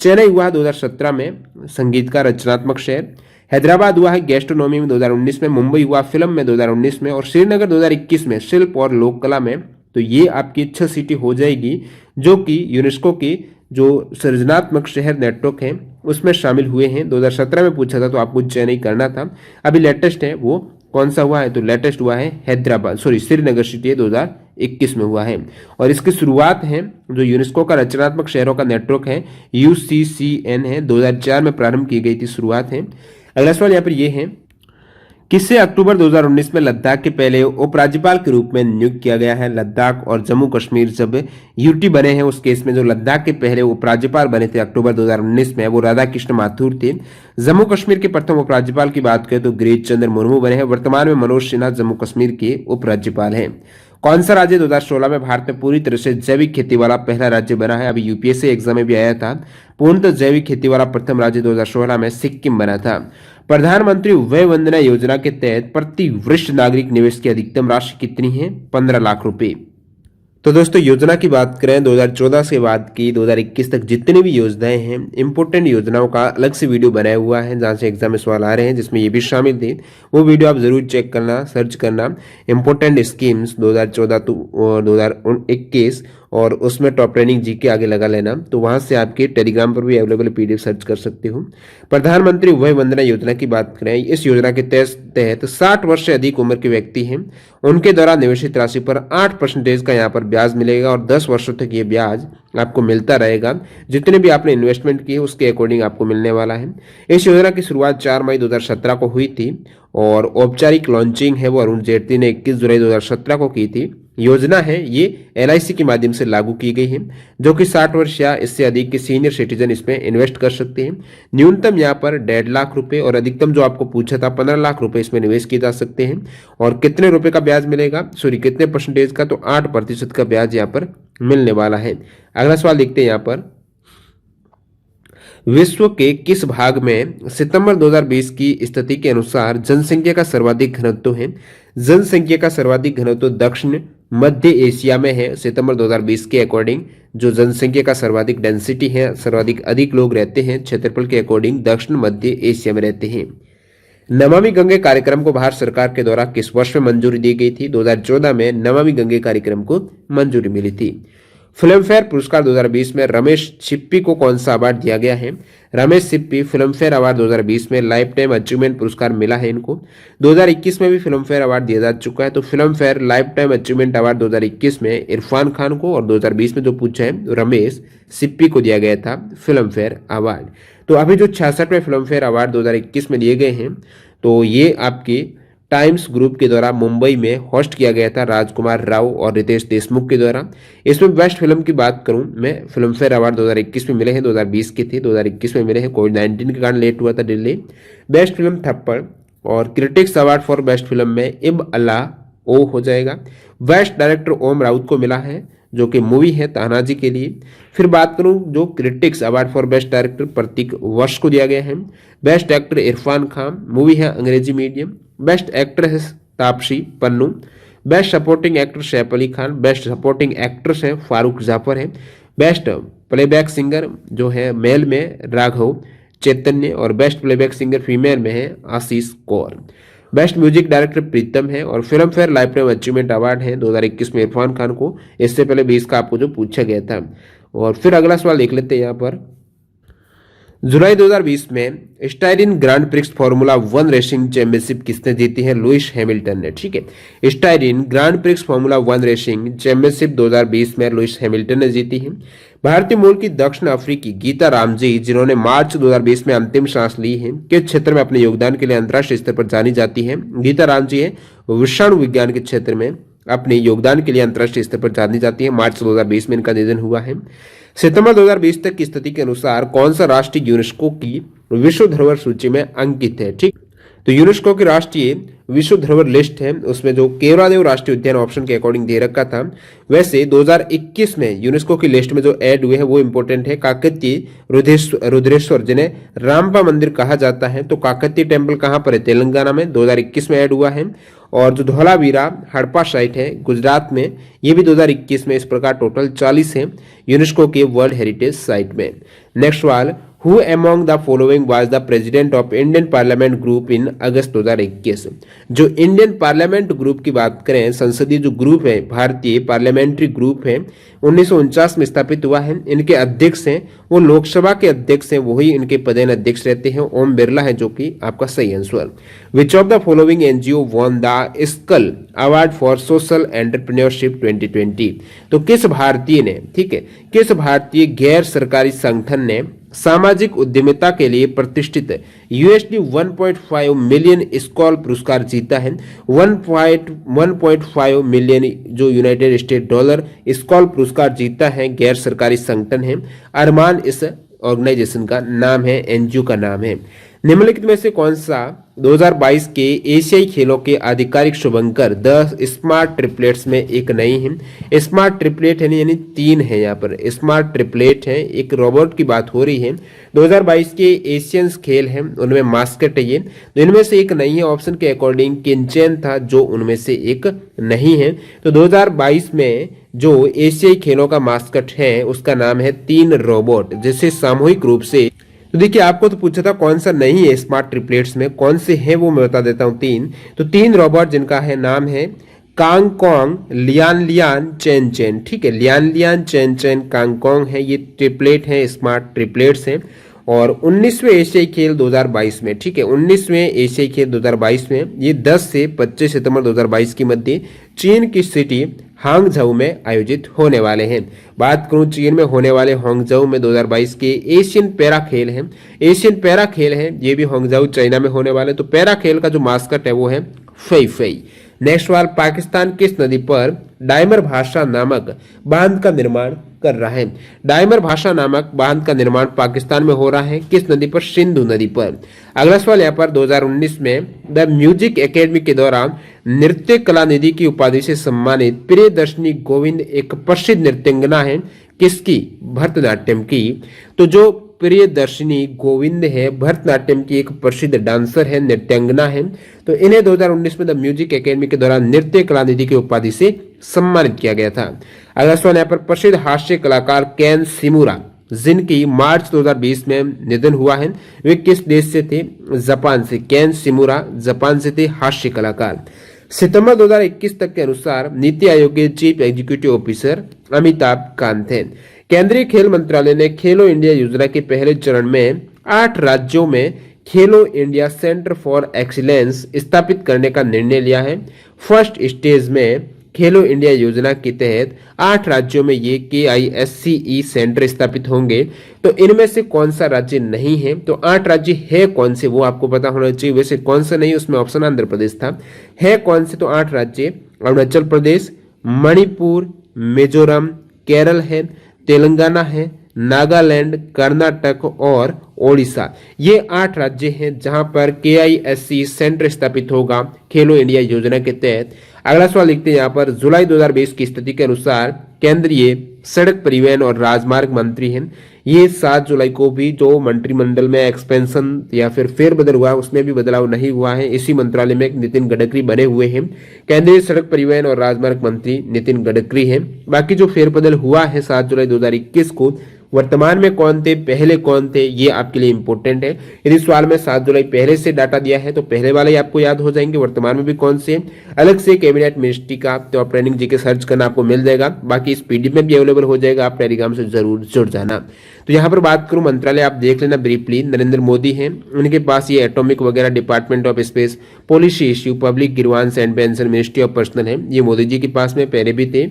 S1: चेन्नई हुआ 2017 में संगीत का रचनात्मक शहर, हैदराबाद हुआ है गैस्ट्रोनॉमी में 2019 में, मुंबई हुआ फिल्म में 2019 में, और श्रीनगर 2021 में शिल्प और लोक कला में। तो ये आपकी 6 सिटी हो जाएगी जो कि यूनेस्को की जो सृजनात्मक शहर नेटवर्क है उसमें शामिल हुए हैं। 2017 में पूछा था तो आपको चेन्नई करना था। अभी लेटेस्ट है वो कौन सा हुआ है? तो लेटेस्ट हुआ है श्रीनगर सिटी 2021 में हुआ है। और इसकी शुरुआत है जो यूनेस्को का रचनात्मक शहरों का नेटवर्क है UCCN है, 2004 में प्रारंभ की गई थी, शुरुआत है। अगला सवाल यहाँ पर ये है, किसे अक्टूबर 2019 में लद्दाख के पहले उपराज्यपाल के रूप में नियुक्त किया गया है? लद्दाख और जम्मू कश्मीर जब यूटी बने हैं उस केस में जो लद्दाख के पहले उपराज्यपाल बने थे अक्टूबर 2019 में वो राधा कृष्ण माथुर थे। जम्मू कश्मीर के प्रथम उपराज्यपाल की बात करें तो गिरीश चंद्र मुर्मू बने हैं। वर्तमान में मनोज सिन्हा जम्मू कश्मीर के उपराज्यपाल हैं। कौन सा राज्य 2016 में भारत में पूरी तरह से जैविक खेती वाला पहला राज्य बना है? अभी यूपीएससी एग्जाम में भी आया था, पूर्णतः जैविक खेती वाला प्रथम राज्य 2016 में सिक्किम बना था। प्रधानमंत्री वय वंदना योजना के तहत प्रति वरिष्ठ नागरिक निवेश की अधिकतम राशि कितनी है? 15 लाख रुपए। तो दोस्तों योजना की बात करें 2014 से बाद की 2021 तक जितनी भी योजनाएं हैं, इंपोर्टेंट योजनाओं का अलग से वीडियो बनाया हुआ है जहां से एग्जाम में सवाल आ रहे हैं, जिसमें ये भी शामिल थे। वो वीडियो आप जरूर चेक करना, सर्च करना इंपोर्टेंट स्कीम्स 2014 टू 2021 और उसमें टॉप ट्रेनिंग जीके आगे लगा लेना। तो वहां से आपके टेलीग्राम पर भी अवेलेबल पीडीएफ सर्च कर सकते हो। प्रधानमंत्री वय वंदना योजना की बात करें, इस योजना के तहत 60 वर्ष से अधिक उम्र के व्यक्ति हैं, उनके द्वारा निवेशित राशि पर 8% का यहाँ पर ब्याज मिलेगा और 10 वर्षों तक ये ब्याज आपको मिलता रहेगा। जितने भी आपने इन्वेस्टमेंट किए उसके अकॉर्डिंग आपको मिलने वाला है। इस योजना की शुरुआत 4 मई 2017 को हुई थी और औपचारिक लॉन्चिंग है वो अरुण जेटली ने 21 जुलाई 2017 को की थी। योजना है ये LIC के माध्यम से लागू की गई है, जो कि 60 वर्ष या इससे अधिक के सीनियर सिटीजन इसमें इन्वेस्ट कर सकते हैं। न्यूनतम यहाँ पर 1.5 लाख रुपए और अधिकतम जो आपको पूछा था 15 लाख रुपए इसमें निवेश किए जा सकते हैं। और कितने रुपए का ब्याज मिलेगा, कितने परसेंटेज का, तो 8% का ब्याज यहाँ पर मिलने वाला है। अगला सवाल देखते हैं यहाँ पर, विश्व के किस भाग में सितंबर 2020 की स्थिति के अनुसार जनसंख्या का सर्वाधिक घनत्व है? जनसंख्या का सर्वाधिक घनत्व दक्षिण मध्य एशिया में है। सितंबर 2020 के अकॉर्डिंग जो जनसंख्या का सर्वाधिक डेंसिटी है, सर्वाधिक अधिक लोग रहते हैं क्षेत्रफल के अकॉर्डिंग, दक्षिण मध्य एशिया में रहते हैं। नमामि गंगे कार्यक्रम को भारत सरकार के द्वारा किस वर्ष में मंजूरी दी गई थी? 2014 में नमामि गंगे कार्यक्रम को मंजूरी मिली थी। फिल्म फेयर पुरस्कार 2020 में रमेश सिप्पी को कौन सा अवार्ड दिया गया है? Ramesh Sippy film fair award 2020 में लाइफ टाइम अचीवमेंट पुरस्कार मिला है इनको। 2021 में भी फिल्म फेयर अवार्ड दिया जा चुका है। तो film fair life time achievement award 2021 में इरफान खान को, और 2020 में जो पूछा है रमेश सिप्पी को दिया गया था फिल्म फेयर अवार्ड। तो अभी जो 66वें फिल्म फेयर अवार्ड 2021 में दिए गए हैं, तो ये आपके टाइम्स ग्रुप के द्वारा मुंबई में होस्ट किया गया था, राजकुमार राव और रितेश देशमुख के द्वारा। इसमें बेस्ट फिल्म की बात करूं मैं, फिल्म फेयर अवार्ड 2021 में मिले हैं, 2020 के थे, 2021 में मिले हैं, कोविड-19 के कारण लेट हुआ था दिल्ली। बेस्ट फिल्म थप्पड़, और critics award for best film में इब अल्लाह ओ हो जाएगा। बेस्ट डायरेक्टर ओम राउत को मिला है, जो कि मूवी है तानाजी के लिए। फिर बात करूं जो critics award for best director Prateek Vats को दिया गया है। Best actor Irrfan Khan, movie है Angrezi medium. Best actress Taapsee Pannu. Best supporting actor Saif Ali Khan. Best supporting actress है फारूक जाफर है। बेस्ट प्लेबैक सिंगर जो है मेल में राघव चैतन्य, और बेस्ट प्लेबैक सिंगर फीमेल में है आशीष कौर। बेस्ट म्यूजिक डायरेक्टर प्रीतम है, और film fair life time achievement award है 2021 में इरफान खान को। इससे पहले 20 का आपको जो पूछा गया था। और फिर अगला सवाल देख लेते हैं यहाँ पर। जुलाई 2020 में styrene grand prix formula 1 racing championship किसने जीती है? लुइस हैमिल्टन ने। ठीक है, styrene grand prix formula 1 racing championship 2020 में लुइस हैमिल्टन ने जीती है। भारतीय मूल की दक्षिण अफ्रीकी गीता रामजी, जिन्होंने मार्च 2020 में अंतिम सांस ली है, किस क्षेत्र में अपने योगदान के लिए अंतर्राष्ट्रीय स्तर पर जानी जाती है? गीता रामजी है विषाणु विज्ञान के क्षेत्र में अपने योगदान के लिए अंतर्राष्ट्रीय स्तर पर जानी जाती है। मार्च 2020 में इनका निधन हुआ है। सितंबर 2020 तक की स्थिति के अनुसार कौन सा राष्ट्र यूनेस्को की विश्व धरोहर सूची में अंकित है? ठीक, तो यूनेस्को की राष्ट्रीय विश्व धरोहर लिस्ट है, उसमें जो केवलादेव राष्ट्रीय उद्यान ऑप्शन के अकॉर्डिंग दे रखा था। वैसे 2021 में यूनेस्को की लिस्ट में जो ऐड हुए हैं वो इंपॉर्टेंट है। काकतीय रुद्रेश्वर, जिन्हें रामपा मंदिर कहा जाता है, तो काकतीय टेम्पल कहाँ पर है? तेलंगाना में, 2021 में ऐड हुआ है। और जो धौलावीरा हड़प्पा साइट है गुजरात में, ये भी 2021 में। इस प्रकार टोटल 40 है यूनेस्को के वर्ल्ड हेरिटेज साइट में। नेक्स्ट सवाल, who among the following was the president of Indian parliament group in August 2021? जो इंडियन पार्लियामेंट ग्रुप की बात करें, संसदीय जो ग्रुप है, भारतीय पार्लियामेंट्री ग्रुप है, 1949 में स्थापित हुआ है। इनके अध्यक्ष हैं वो लोकसभा के अध्यक्ष हैं, वही इनके पदेन अध्यक्ष रहते हैं, ओम बिरला है, जो कि आपका सही answer. Which of the following NGO won the skull award for social entrepreneurship 2020? तो किस भारतीय ने, ठीक है, किस भारतीय गैर सरकारी संगठन ने सामाजिक उद्यमिता के लिए प्रतिष्ठित USD 1.5 मिलियन स्कॉल पुरस्कार जीता है? 1.5 मिलियन जो यूनाइटेड स्टेट डॉलर स्कॉल पुरस्कार जीता है, गैर सरकारी संगठन है। अरमान इस ऑर्गेनाइजेशन का नाम है, एनजीओ का नाम है। निम्नलिखित में से कौन सा 2022 के एशियाई खेलों के आधिकारिक शुभंकर 10 स्मार्ट ट्रिपलेट्स में एक नहीं है? स्मार्ट ट्रिपलेट है यानी 3 है, यहाँ पर स्मार्ट ट्रिपलेट है, एक रोबोट की बात हो रही है। 2022 के एशियंस खेल हैं, उनमें मास्कट है ये, तो इनमें से एक नहीं है। ऑप्शन के अकॉर्डिंग किंचन था जो उनमें से एक नहीं है। तो 2022 में जो एशियाई खेलों का मास्कट है उसका नाम है 3 रोबोट, जिसे सामूहिक रूप से, तो देखिए आपको तो पूछा था कौन सा नहीं है स्मार्ट ट्रिपलेट्स में, कौन से हैं वो मैं बता देता हूँ। 3, तो 3 रोबोट जिनका है नाम है कांग कोंग, लियान लियान, चैन चैन। ठीक है, लियान लियान, चैन चैन, कांग कोंग है, ये ट्रिपलेट है, स्मार्ट ट्रिपलेट्स हैं। और 19वें एशियाई खेल 2022 में, ठीक है, 19वें एशियाई खेल 2022 में ये 10 से 25 सितंबर 2022 के मध्य चीन की सिटी हांगझाऊ में आयोजित होने वाले हैं। बात करूं चीन में होने वाले हांगझाऊ में 2022 के एशियन पैरा खेल हैं, एशियन पैरा खेल हैं, ये भी हांगझाऊ चाइना में होने वाले। तो पैरा खेल का जो मास्कट है वो है फई फई। नेक्स्ट सवाल, पाकिस्तान किस नदी पर डायमर भाषा नामक बांध का निर्माण कर रहा है? डायमर भाषा नामक बांध का निर्माण पाकिस्तान में हो रहा है, किस नदी पर? सिंधु नदी पर। अगला सवाल यहाँ पर 2019 में द म्यूजिक एकेडमी के दौरान नृत्य कला निधि की उपाधि से सम्मानित प्रियदर्शनी गोविंद एक प्रसिद्ध नृत्यांगना है, किसकी? भरतनाट्यम की। तो जो प्रियदर्शिनी गोविंद है, भरतनाट्यम की एक प्रसिद्ध डांसर है, नृत्यांगना है। तो इन्हें 2019 में द म्यूजिक एकेडमी के द्वारा नृत्य कलानिधि की उपाधि से सम्मानित किया गया था। अगला सवाल यहाँ पर प्रसिद्ध हास्य कलाकार केन शिमुरा जिनकी मार्च 2020 में निधन हुआ है, वे किस देश से थे? जापान से। केन शिमुरा जापान से थे हास्य कलाकार। सितंबर 2021 तक के अनुसार नीति आयोग के chief executive officer Amitabh Kant हैं। केंद्रीय खेल मंत्रालय ने खेलो इंडिया योजना के पहले चरण में 8 राज्यों में खेलो इंडिया सेंटर फॉर एक्सीलेंस स्थापित करने का निर्णय लिया है। फर्स्ट स्टेज में खेलो इंडिया योजना के तहत 8 राज्यों में ये KISCE सेंटर स्थापित होंगे। तो इनमें से कौन सा राज्य नहीं है? तो 8 राज्य है कौन से वो आपको पता होना चाहिए। वैसे कौन सा नहीं, उसमें ऑप्शन आंध्र प्रदेश था। है कौन से? तो 8 राज्य अरुणाचल प्रदेश, मणिपुर, मिजोरम, केरल है, तेलंगाना है, नागालैंड, कर्नाटक और ओडिशा। ये 8 राज्य हैं जहां पर KISCE सेंटर स्थापित होगा खेलो इंडिया योजना के तहत। अगला सवाल लिखते हैं यहाँ पर, जुलाई 2020 की स्थिति के अनुसार केंद्रीय सड़क परिवहन और राजमार्ग मंत्री हैं। ये 7 जुलाई को भी जो मंत्रिमंडल में एक्सपेंशन या फिर फेरबदल हुआ उसमें भी बदलाव नहीं हुआ है। इसी मंत्रालय में नितिन गडकरी बने हुए हैं। केंद्रीय सड़क परिवहन और राजमार्ग मंत्री नितिन गडकरी हैं। बाकी जो फेरबदल हुआ है 7 जुलाई 2021 को, वर्तमान में कौन थे, पहले कौन थे, ये आपके लिए इंपॉर्टेंट है। यदि सवाल में 7 जुलाई पहले से डाटा दिया है तो पहले वाले आपको याद हो जाएंगे। वर्तमान में भी कौन से अलग से कैबिनेट मिनिस्ट्री का, तो आप ट्रेनिंग जीके सर्च करना आपको मिल जाएगा। बाकी इस PDF में भी अवेलेबल हो जाएगा, आप टेलीग्राम से जरूर जुड़ जाना। तो यहाँ पर बात करूं मंत्रालय, आप देख लेना ब्रीफली। नरेंद्र मोदी हैं, उनके पास ये एटॉमिक वगैरह, department of space, policy issue, public grievance and pension, ministry of personal है, ये मोदी जी के पास में पहले भी थे।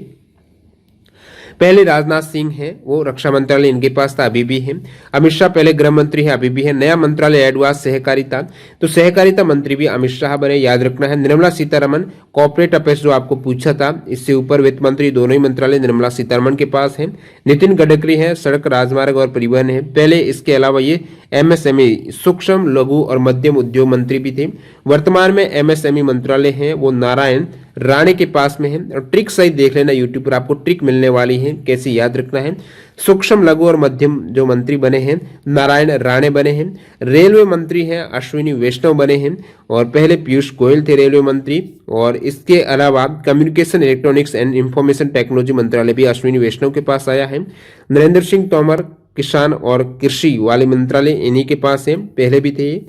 S1: पहले राजनाथ सिंह है, वो रक्षा मंत्रालय इनके पास था, अभी भी है। अमित शाह पहले गृह मंत्री है, अभी भी है। नया मंत्रालय ऐड हुआ सहकारिता, तो सहकारिता मंत्री भी अमित शाह बने, याद रखना है। निर्मला सीतारमन कॉर्पोरेट अफेयर्स जो आपको पूछा था, इससे ऊपर वित्त मंत्री, दोनों ही मंत्रालय निर्मला सीतारमन के पास है। नितिन गडकरी है, सड़क राजमार्ग और परिवहन है पहले। इसके अलावा ये MSME सूक्ष्म लघु और मध्यम उद्योग मंत्री भी थे। वर्तमान में MSME मंत्रालय है वो नारायण राणे के पास में है। और ट्रिक सही देख लेना, यूट्यूब पर आपको ट्रिक मिलने वाली है, कैसे याद रखना है। सूक्ष्म लघु और मध्यम जो मंत्री बने हैं नारायण राणे बने हैं। रेलवे मंत्री हैं अश्विनी वैष्णव बने हैं, और पहले पीयूष गोयल थे रेलवे मंत्री। और इसके अलावा communication, electronics and information technology मंत्रालय भी अश्विनी वैष्णव के पास आया है। नरेंद्र सिंह तोमर किसान और कृषि वाले मंत्रालय इन्हीं के पास है, पहले भी थे।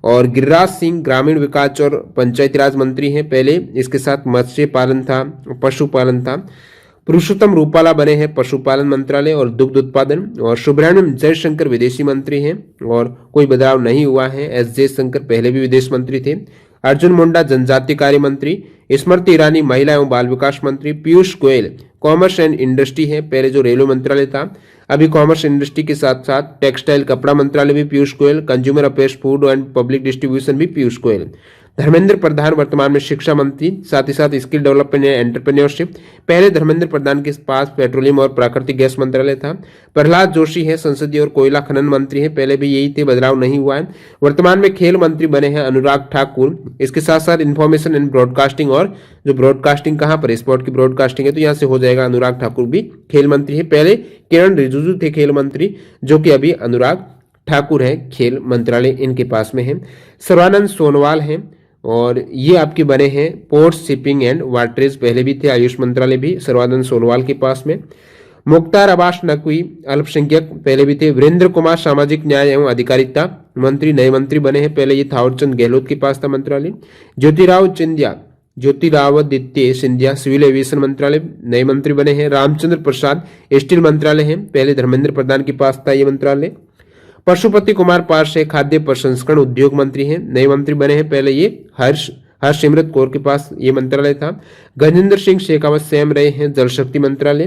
S1: और गिरिराज सिंह ग्रामीण विकास और पंचायती राज मंत्री हैं पहले, इसके साथ मत्स्य पालन था, पशुपालन था। पुरुषोत्तम रूपाला बने हैं पशुपालन मंत्रालय और दुग्ध उत्पादन। और सुब्रमण्यम जयशंकर विदेशी मंत्री हैं, और कोई बदलाव नहीं हुआ है। S जयशंकर पहले भी विदेश मंत्री थे। अर्जुन मुंडा जनजातीय कार्य मंत्री, स्मृति ईरानी महिला एवं बाल विकास मंत्री। Piyush Goyal commerce and industry है, पहले जो रेलवे मंत्रालय था, अभी कॉमर्स इंडस्ट्री के साथ साथ टेक्सटाइल कपड़ा मंत्रालय भी Piyush Goyal. Consumer affairs, food and public distribution भी पीयूष गोयल। धर्मेंद्र प्रधान वर्तमान में शिक्षा मंत्री, साथ ही साथ स्किल डेवलपमेंट एंड एंटरप्रेन्योरशिप, पहले धर्मेंद्र प्रधान के पास पेट्रोलियम और प्राकृतिक गैस मंत्रालय था। प्रहलाद जोशी है संसदीय और कोयला खनन मंत्री है, पहले भी यही थे, बदलाव नहीं हुआ है। वर्तमान में खेल मंत्री बने हैं अनुराग ठाकुर। इसके साथ साथ इन्फॉर्मेशन एंड ब्रॉडकास्टिंग, और जो ब्रॉडकास्टिंग कहाँ पर, स्पोर्ट की ब्रॉडकास्टिंग है, तो यहाँ से हो जाएगा अनुराग ठाकुर भी खेल मंत्री है। पहले किरण रिजिजू थे खेल मंत्री, जो कि अभी अनुराग ठाकुर है, खेल मंत्रालय इनके पास में है। सर्वानंद सोनोवाल हैं, और ये आपके बने हैं पोर्ट शिपिंग एंड वाटरेज, पहले भी थे। आयुष मंत्रालय भी सर्वानंद सोनोवाल के पास में। मुख्तार अब्बास नकवी अल्पसंख्यक, पहले भी थे। वीरेंद्र कुमार सामाजिक न्याय एवं अधिकारिता मंत्री, नए मंत्री बने हैं, पहले ये थावरचंद गहलोत के पास था मंत्रालय। ज्योतिरादित्य सिंधिया सिविल एविएशन मंत्रालय, नए मंत्री बने हैं। रामचंद्र प्रसाद स्टील मंत्रालय है, पहले धर्मेंद्र प्रधान के पास था ये मंत्रालय। पशुपति कुमार पारसे खाद्य प्रसंस्करण उद्योग मंत्री हैं, नए मंत्री बने हैं, पहले ये हरसिमरत कौर के पास ये मंत्रालय था। गजेंद्र सिंह शेखावत स्वयं रहे हैं जल शक्ति मंत्रालय।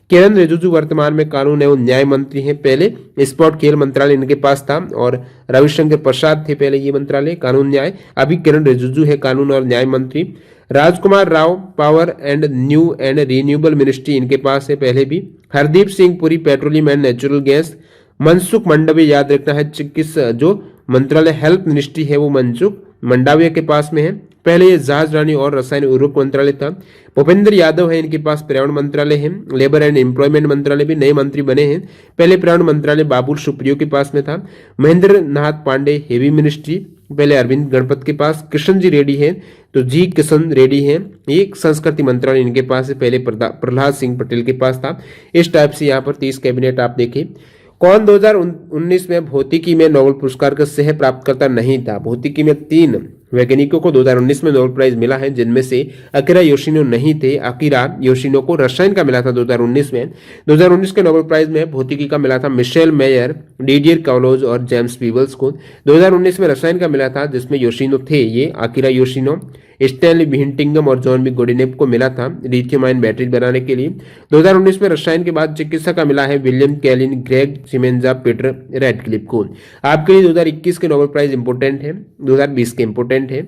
S1: किरण रिजिजू वर्तमान में कानून एवं न्याय मंत्री हैं, पहले स्पोर्ट खेल मंत्रालय इनके पास था। और रविशंकर प्रसाद थे पहले ये मंत्रालय कानून न्याय, अभी किरण रिजिजू है कानून और न्याय मंत्री। Rajkumar Rao power and new and renewable ministry इनके पास है, पहले भी। Hardeep Singh Puri petroleum and natural gas. Mansukh Mandaviya, याद रखना है, चिकित्सा जो मंत्रालय हेल्थ मिनिस्ट्री है वो मनसुख मंडाविया के पास में है। पहले ये जहाज रानी और रसायन उर्वरक मंत्रालय था। भूपेंद्र यादव है इनके पास पर्यावरण मंत्रालय है। लेबर एंड एम्प्लॉयमेंट मंत्रालय भी नए मंत्री बने हैं। पहले पर्यावरण मंत्रालय बाबुल सुप्रियो के पास में था। महेंद्र नाथ पांडे हेवी मिनिस्ट्री, पहले अरविंद गणपत के पास। किशन जी रेड्डी है तो जी किशन रेड्डी है, ये संस्कृति मंत्रालय इनके पास है, पहले प्रहलाद सिंह पटेल के पास था। इस टाइप से यहाँ पर 30 कैबिनेट आप देखिए। कौन 2019 में भौतिकी में नोबेल पुरस्कार का सह प्राप्तकर्ता नहीं था? भौतिकी में 3 वैज्ञानिकों को 2019 में नोबेल प्राइज मिला है, जिनमें से अकीरा योशिनो नहीं थे। अकीरा योशिनो को रसायन का मिला था 2019 में। 2019 के नोबेल प्राइज में भौतिकी का मिला था मिशेल मेयर, डिडियर काउलोज और जेम्स पीबल्स को। 2019 में रसायन का मिला था, जिसमें योशिनो थे ये अकीरा योशिनो, स्टैनली बिहिंटिंगम और जॉन बी गोडिनेप को मिला था लिथियम आयन बैटरी बनाने के लिए। 2019 में रसायन के बाद चिकित्सा का मिला है William Kaelin, Gregg Semenza, Peter Ratcliffe को। आपके लिए 2021 के नोबेल प्राइज इंपोर्टेंट है, 2020 के इंपोर्टेंट है।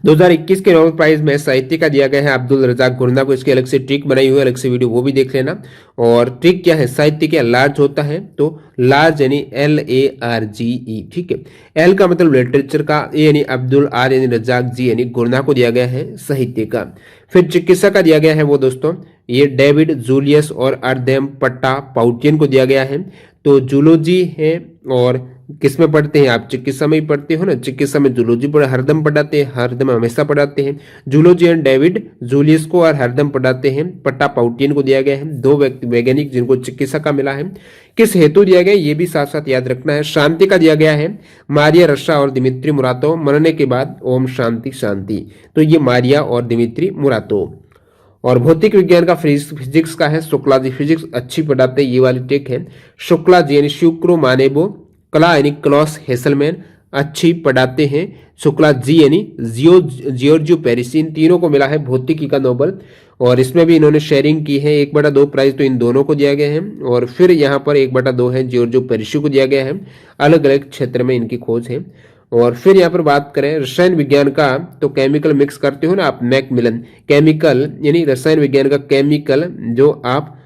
S1: 2021 के नोबेल प्राइज में साहित्य का दिया गया है अब्दुल रजाक गुरना को। इसकी अलग से ट्रिक बनाई हुई है, अलग से वीडियो वो भी देख लेना। और ट्रिक क्या है, साहित्य क्या लार्ज होता है तो लार्ज यानी LARGE, ठीक है। एल का मतलब लिटरेचर का, ए यानी अब्दुल, आर यानी रजाक, जी यानी गुरना को दिया गया है साहित्य का। फिर चिकित्सा का दिया गया है वो दोस्तों ये डेविड जूलियस और अर्देम पट्टा पाउटियन को दिया गया है। तो जूलॉजी है और किसमें पढ़ते हैं आप? चिकित्सा में ही पढ़ते हो ना, चिकित्सा में जूलॉजी पढ़ा हरदम पढ़ाते हैं, हरदम हमेशा पढ़ाते हैं। जूलॉजी एंड डेविड जूलियस को और हरदम पढ़ाते हैं। पट्टा पाउटियन को दिया गया है। 2 वैज्ञानिक जिनको चिकित्सा का मिला है। किस हेतु दिया गया ये भी साथ साथ याद रखना है। शांति का दिया गया है मारिया रस्सा और दिमित्री मुरातोव, मरने के बाद ओम शांति शांति, तो ये मारिया और दिमित्री मुरातोव। और भौतिक विज्ञान का फिजिक्स का है शुक्ला जी, फिजिक्स अच्छी पढ़ाते हैं, ये वाली टेक है। शुक्ला जी यानी शुक्रो मानेबो, कला यानी क्लॉस हेसलमैन अच्छी पढ़ाते हैं। शुक्ला जी यानी जियोर्जियो पेरिस, इन तीनों को मिला है भौतिकी का नोबेल। और इसमें भी इन्होंने शेयरिंग की है। 1/2 प्राइज तो इन दोनों को दिया गया है। और फिर यहाँ पर 1/2 है जियोर्जियो पेरिस को दिया गया है। अलग अलग क्षेत्र में इनकी खोज है। और फिर यहाँ पर बात करें रसायन विज्ञान का, तो केमिकल मिक्स करते हो ना आप, मैकमिलन। केमिकल यानी रसायन विज्ञान का केमिकल जो आप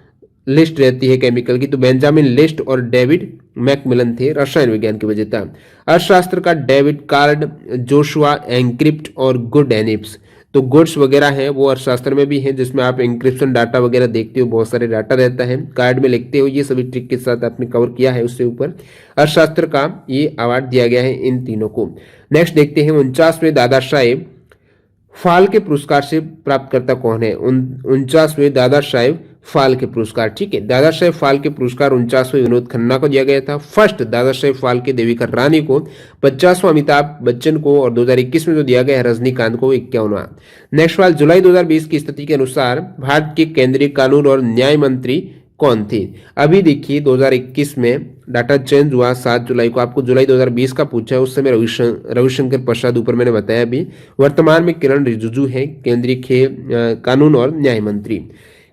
S1: लिस्ट रहती है केमिकल की, तो बेंजामिन लिस्ट और डेविड मैकमिलन थे रसायन विज्ञान के विजेता। अर्थशास्त्र का डेविड कार्ड, जोशुआ एंक्रिप्ट और गुड एनिप्स। तो गुड्स वगैरह है वो अर्थशास्त्र में भी है, जिसमें आप इंक्रिप्शन डाटा वगैरह देखते हो, बहुत सारे डाटा रहता है, कार्ड में लिखते हो, ये सभी ट्रिक के साथ आपने कवर किया है उससे ऊपर। अर्थशास्त्र का ये अवार्ड दिया गया है इन तीनों को। नेक्स्ट देखते हैं 49वें दादा साहेब फाल्के पुरस्कार से प्राप्तकर्ता कौन है? 49वें दादा साहेब फाल्के पुरस्कार, ठीक है। दादा साहेब फाल्के पुरस्कार 49वें विनोद खन्ना को दिया गया था। फर्स्ट दादा साहेब फाल्के देविका रानी को, 50वां अमिताभ बच्चन को और 2021 में जो दिया गया है रजनीकांत को 51वां। नेक्स्ट सवाल, जुलाई 2020 की स्थिति के अनुसार भारत के केंद्रीय कानून और न्याय मंत्री कौन थे? अभी देखिए 2021 में डाटा चेंज हुआ 7 जुलाई को, आपको जुलाई 2020 का पूछा है, उस समय रविशंकर प्रसाद ऊपर मैंने बताया अभी। वर्तमान में किरण रिजिजू है केंद्रीय कानून और न्याय मंत्री।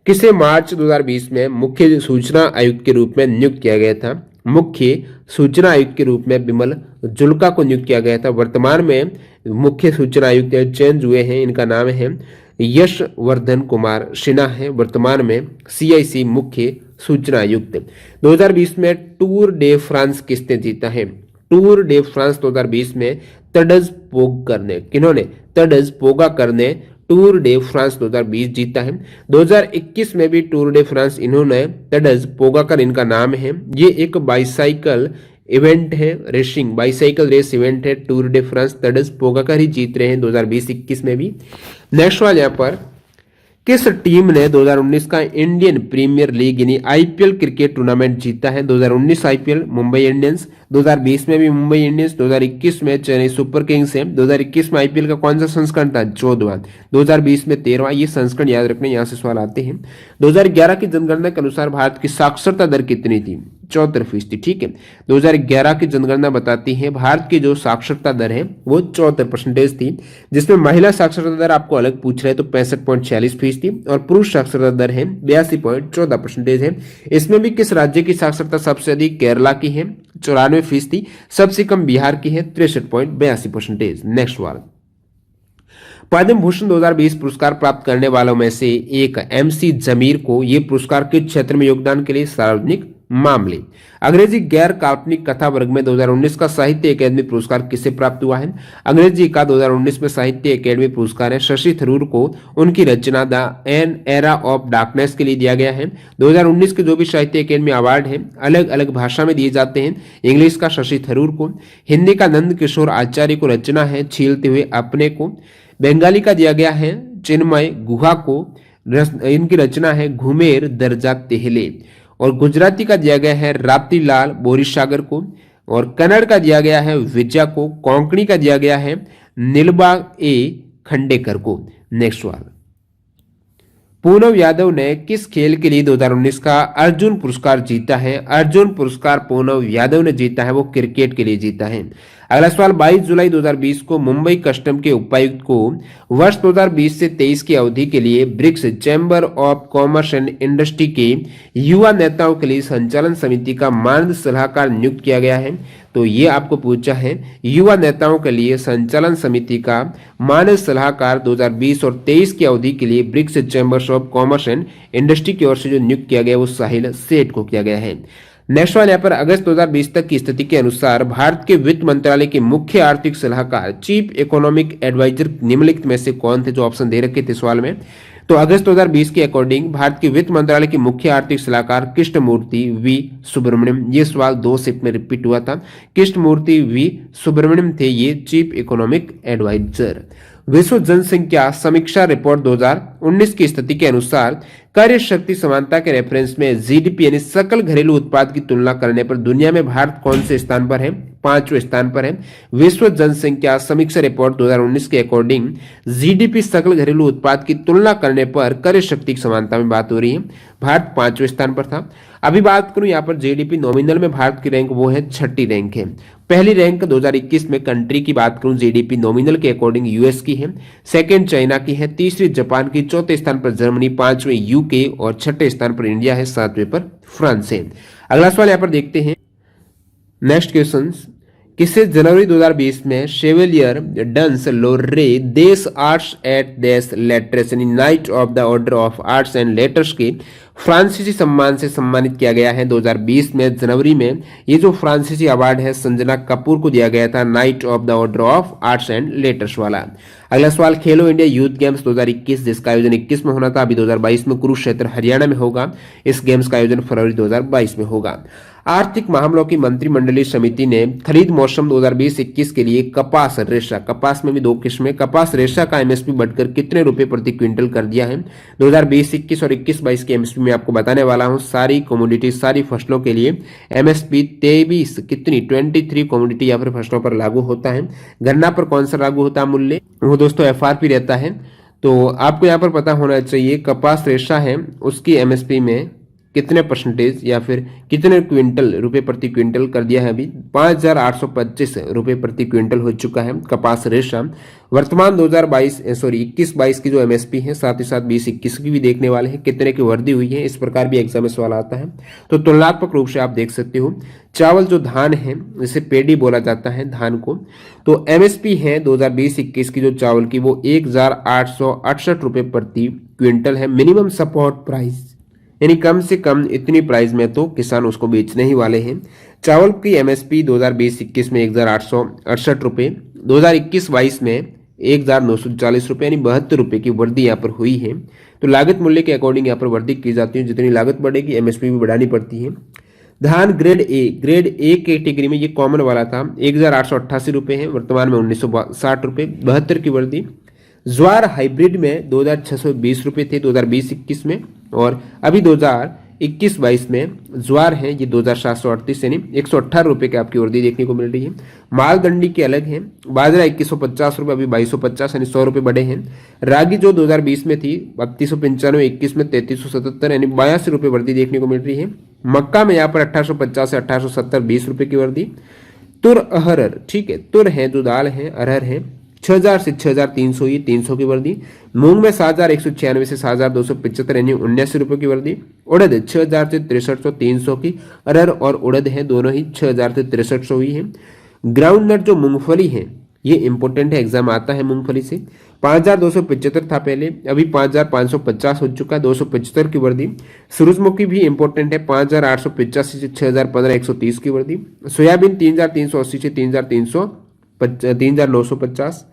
S1: किसे मार्च 2020 में मुख्य सूचना आयुक्त के रूप में नियुक्त किया गया था? मुख्य सूचना आयुक्त के रूप में बिमल जुल्का को नियुक्त किया गया था। वर्तमान में मुख्य सूचना आयुक्त चेंज हुए हैं, इनका नाम है यशवर्धन कुमार सिन्हा है वर्तमान में CIC मुख्य सूचना आयुक्त। 2020 में टूर डे फ्रांस किसने जीता है? टूर डे फ्रांस 2020 में तडज पोगाकर ने, किन्होंने? तडज पोगाकर ने टूर डे फ्रांस 2020 जीता है। 2021 में भी टूर डे फ्रांस इन्होंने, तडज पोगाकर इनका नाम है। ये एक बाईसाइकिल इवेंट है, रेसिंग बाईसाइकिल रेस इवेंट है। टूर डे फ्रांस तडज पोगाकर ही जीत रहे हैं 2020-21 में भी। नेक्स्ट सवाल यहाँ पर, किस टीम ने 2019 का इंडियन प्रीमियर लीग यानी IPL क्रिकेट टूर्नामेंट जीता है? 2019 IPL मुंबई इंडियंस, 2020 में भी मुंबई इंडियंस, 2021 में चेन्नई सुपर किंग्स है। 2021 में IPL का कौन सा संस्करण था? 14वां। 2020 में 13वां। ये संस्करण याद रखने, यहाँ से सवाल आते हैं। 2011 की जनगणना के अनुसार भारत की साक्षरता दर कितनी थी? 74%, ठीक है। 2011 की जनगणना बताती है भारत की जो साक्षरता दर है वो 74% थी, जिसमें महिला साक्षरता दर आपको अलग पूछ रहे तो 65.46% थी और पुरुष साक्षरता दर है 82.14% है। इसमें भी किस राज्य की साक्षरता सबसे अधिक? केरला की है 94% थी। सबसे कम बिहार की है 63.82%। नेक्स्ट सवाल, पद्म भूषण 2020 पुरस्कार प्राप्त करने वालों में से एक MC जमीर को ये पुरस्कार किस क्षेत्र में योगदान के लिए सार्वजनिक मामले। अंग्रेजी गैर काल्पनिक कथा वर्ग में 2019 का साहित्य अकादमी पुरस्कार किसे प्राप्त हुआ है? अंग्रेजी का 2019 में साहित्य अकादमी पुरस्कार है शशि थरूर को उनकी रचना the an era of darkness के लिए दिया गया है। 2019 के जो भी साहित्य अकादमी अवार्ड है अलग अलग भाषा में दिए जाते हैं। इंग्लिश का शशि थरूर को, हिंदी का नंद किशोर आचार्य को रचना है छीलते हुए अपने को, बंगाली का दिया गया है चिन्मय गुहा को, इनकी रचना है घुमेर दर्जा तेहले, और गुजराती का दिया गया है राप्तीलाल बोरीसागर को, और कन्नड़ का दिया गया है विजया को, कोंकणी का दिया गया है नीलबा ए खंडेकर को। नेक्स्ट सवाल, पूनम यादव ने किस खेल के लिए 2019 का अर्जुन पुरस्कार जीता है? अर्जुन पुरस्कार पूनम यादव ने जीता है, वो क्रिकेट के लिए जीता है। अगला सवाल, 22 जुलाई 2020 को मुंबई कस्टम के उपायुक्त को वर्ष 2020 से 23 की अवधि के लिए BRICS Chamber of Commerce and Industry के युवा नेताओं के लिए संचालन समिति का मानद सलाहकार नियुक्त किया गया है। तो ये आपको पूछा है, युवा नेताओं के लिए संचालन समिति का मानद सलाहकार 2020 और 23 की अवधि के लिए BRICS Chambers of Commerce and Industry की ओर से जो नियुक्त किया गया वो साहिल सेठ को किया गया है। नेक्स्ट सवाल यहाँ पर, अगस्त 2020 तक की स्थिति के अनुसार भारत के वित्त मंत्रालय के मुख्य आर्थिक सलाहकार चीफ इकोनॉमिक एडवाइजर निम्नलिखित में से कौन थे? जो ऑप्शन दे रखे थे सवाल में। तो अगस्त 2020 के अकॉर्डिंग भारत के वित्त मंत्रालय के मुख्य आर्थिक सलाहकार कृष्णमूर्ति वी सुब्रमण्यम। ये सवाल 2 शिफ्ट में रिपीट हुआ था। कृष्णमूर्ति वी सुब्रमण्यम थे ये चीफ इकोनॉमिक एडवाइजर। विश्व जनसंख्या समीक्षा रिपोर्ट 2019 की स्थिति के अनुसार कार्य शक्ति समानता के रेफरेंस में जीडीपी यानी सकल घरेलू उत्पाद की तुलना करने पर दुनिया में भारत कौन से स्थान पर है? 5वें स्थान पर है। विश्व जनसंख्या समीक्षा रिपोर्ट 2019 के अकॉर्डिंग जीडीपी सकल घरेलू उत्पाद की तुलना करने पर कार्य शक्ति की समानता में बात हो रही है, भारत 5वें स्थान पर था। अभी बात करूं यहाँ पर जीडीपी नॉमिनल में भारत की रैंक वो है 6ठी रैंक है। पहली रैंक 2021 में कंट्री की बात करूं जीडीपी नॉमिनल के अकॉर्डिंग यूएस की है, सेकंड चाइना की है, तीसरी जापान की, चौथे स्थान पर जर्मनी, 5वें यूके और 6ठे स्थान पर इंडिया है, 7वें पर फ्रांस है। अगला सवाल यहाँ पर देखते हैं। नेक्स्ट क्वेश्चन, किसे जनवरी 2020 में शेवेलियर डंस लोर्रे देश आर्ट्स एट देश लेटर्स यानी night of the order of arts and letters के फ्रांसीसी सम्मान से सम्मानित किया गया है? 2020 में जनवरी में ये जो फ्रांसीसी अवार्ड है संजना कपूर को दिया गया था, night of the order of arts and letters वाला। अगला सवाल, खेलो इंडिया यूथ गेम्स 2021 जिसका आयोजन 21 में होना था, अभी 2022 में कुरुक्षेत्र हरियाणा में होगा। इस गेम्स का आयोजन फरवरी 2022 में होगा। आर्थिक मामलों की मंत्रिमंडलीय समिति ने खरीद मौसम 2020-21 के लिए कपास रेशा, कपास में भी 2 किस्में, कपास रेशा का एमएसपी बढ़कर कितने रुपए प्रति क्विंटल कर दिया है? 2020-21 और 21-22 के एमएसपी में आपको बताने वाला हूं। सारी कमोडिटी सारी फसलों के लिए एमएसपी 23 कितनी 23 कमोडिटी या फिर फसलों पर लागू होता है। गन्ना पर कौन सा लागू होता है मूल्य? वो दोस्तों एफआरपी रहता है। तो आपको यहाँ पर पता होना चाहिए कपास रेशा है उसकी एमएसपी में कितने परसेंटेज या फिर कितने क्विंटल रुपए प्रति क्विंटल कर दिया है। अभी 5,825 रुपए प्रति क्विंटल हो चुका है कपास रेशा। वर्तमान 21-22 की जो एमएसपी है, साथ ही साथ 20-21 की भी देखने वाले हैं कितने की वृद्धि हुई है, इस प्रकार भी एग्जाम में सवाल आता है। तो तुलनात्मक रूप से आप देख सकते हो। चावल जो धान है जिसे पेडी बोला जाता है धान को, तो एमएसपी है 2020-21 की जो चावल की वो 1,868 रुपए प्रति क्विंटल है। मिनिमम सपोर्ट प्राइस यानी कम से कम इतनी प्राइस में तो किसान उसको बेचने ही वाले हैं। चावल की एमएसपी 2020-21 में 1,868 रुपये, 2021-22 में 1,940 रुपये यानी 72 रुपये की वृद्धि यहाँ पर हुई है। तो लागत मूल्य के अकॉर्डिंग यहाँ पर वृद्धि की जाती है, जितनी लागत बढ़ेगी एमएसपी भी बढ़ानी पड़ती है। धान ग्रेड ए कैटेगरी में ये कॉमन वाला था 1,888 रुपये है, वर्तमान में 1,960 रुपये, 72 की वृद्धि। ज्वार हाइब्रिड में 2,620 रुपये थे 2020-21 में, और अभी 2021-22 में ज्वार है ये 2,738 यानी 118 रुपये की आपकी वृद्धि देखने को मिल रही है। मालदंडी के अलग है। बाजरा 2150 रुपये, अभी 2250 यानी 100 रुपये बढ़े हैं। रागी जो 2020 में थी 3295, 21 में 3377 यानी 82 रुपये वृद्धि देखने को मिल रही है। मक्का में यहाँ पर 1850 से 1870 20 रुपये की वृद्धि। तुर अरहर, ठीक है, तुर है जो दाल है, अरहर है 6,000 से 6,300 ये 300 की वृद्धि। मूंग में 7,196 से 7,275 यानी 79 रुपये की वृद्धि। उड़द 6,000 से 6300 300 की। अरहर और उड़द है दोनों ही 6,000 से 6300 हुई है। ग्राउंड नट जो मूंगफली है ये इंपॉर्टेंट है, एग्जाम आता है मूंगफली से। 5275 था पहले, अभी 5550 हो चुका है, 275 की वृद्धि। सूरजमुखी भी इंपॉर्टेंट है, 5885 से 6015 130 की वृद्धि। सोयाबीन 3380 से 3950।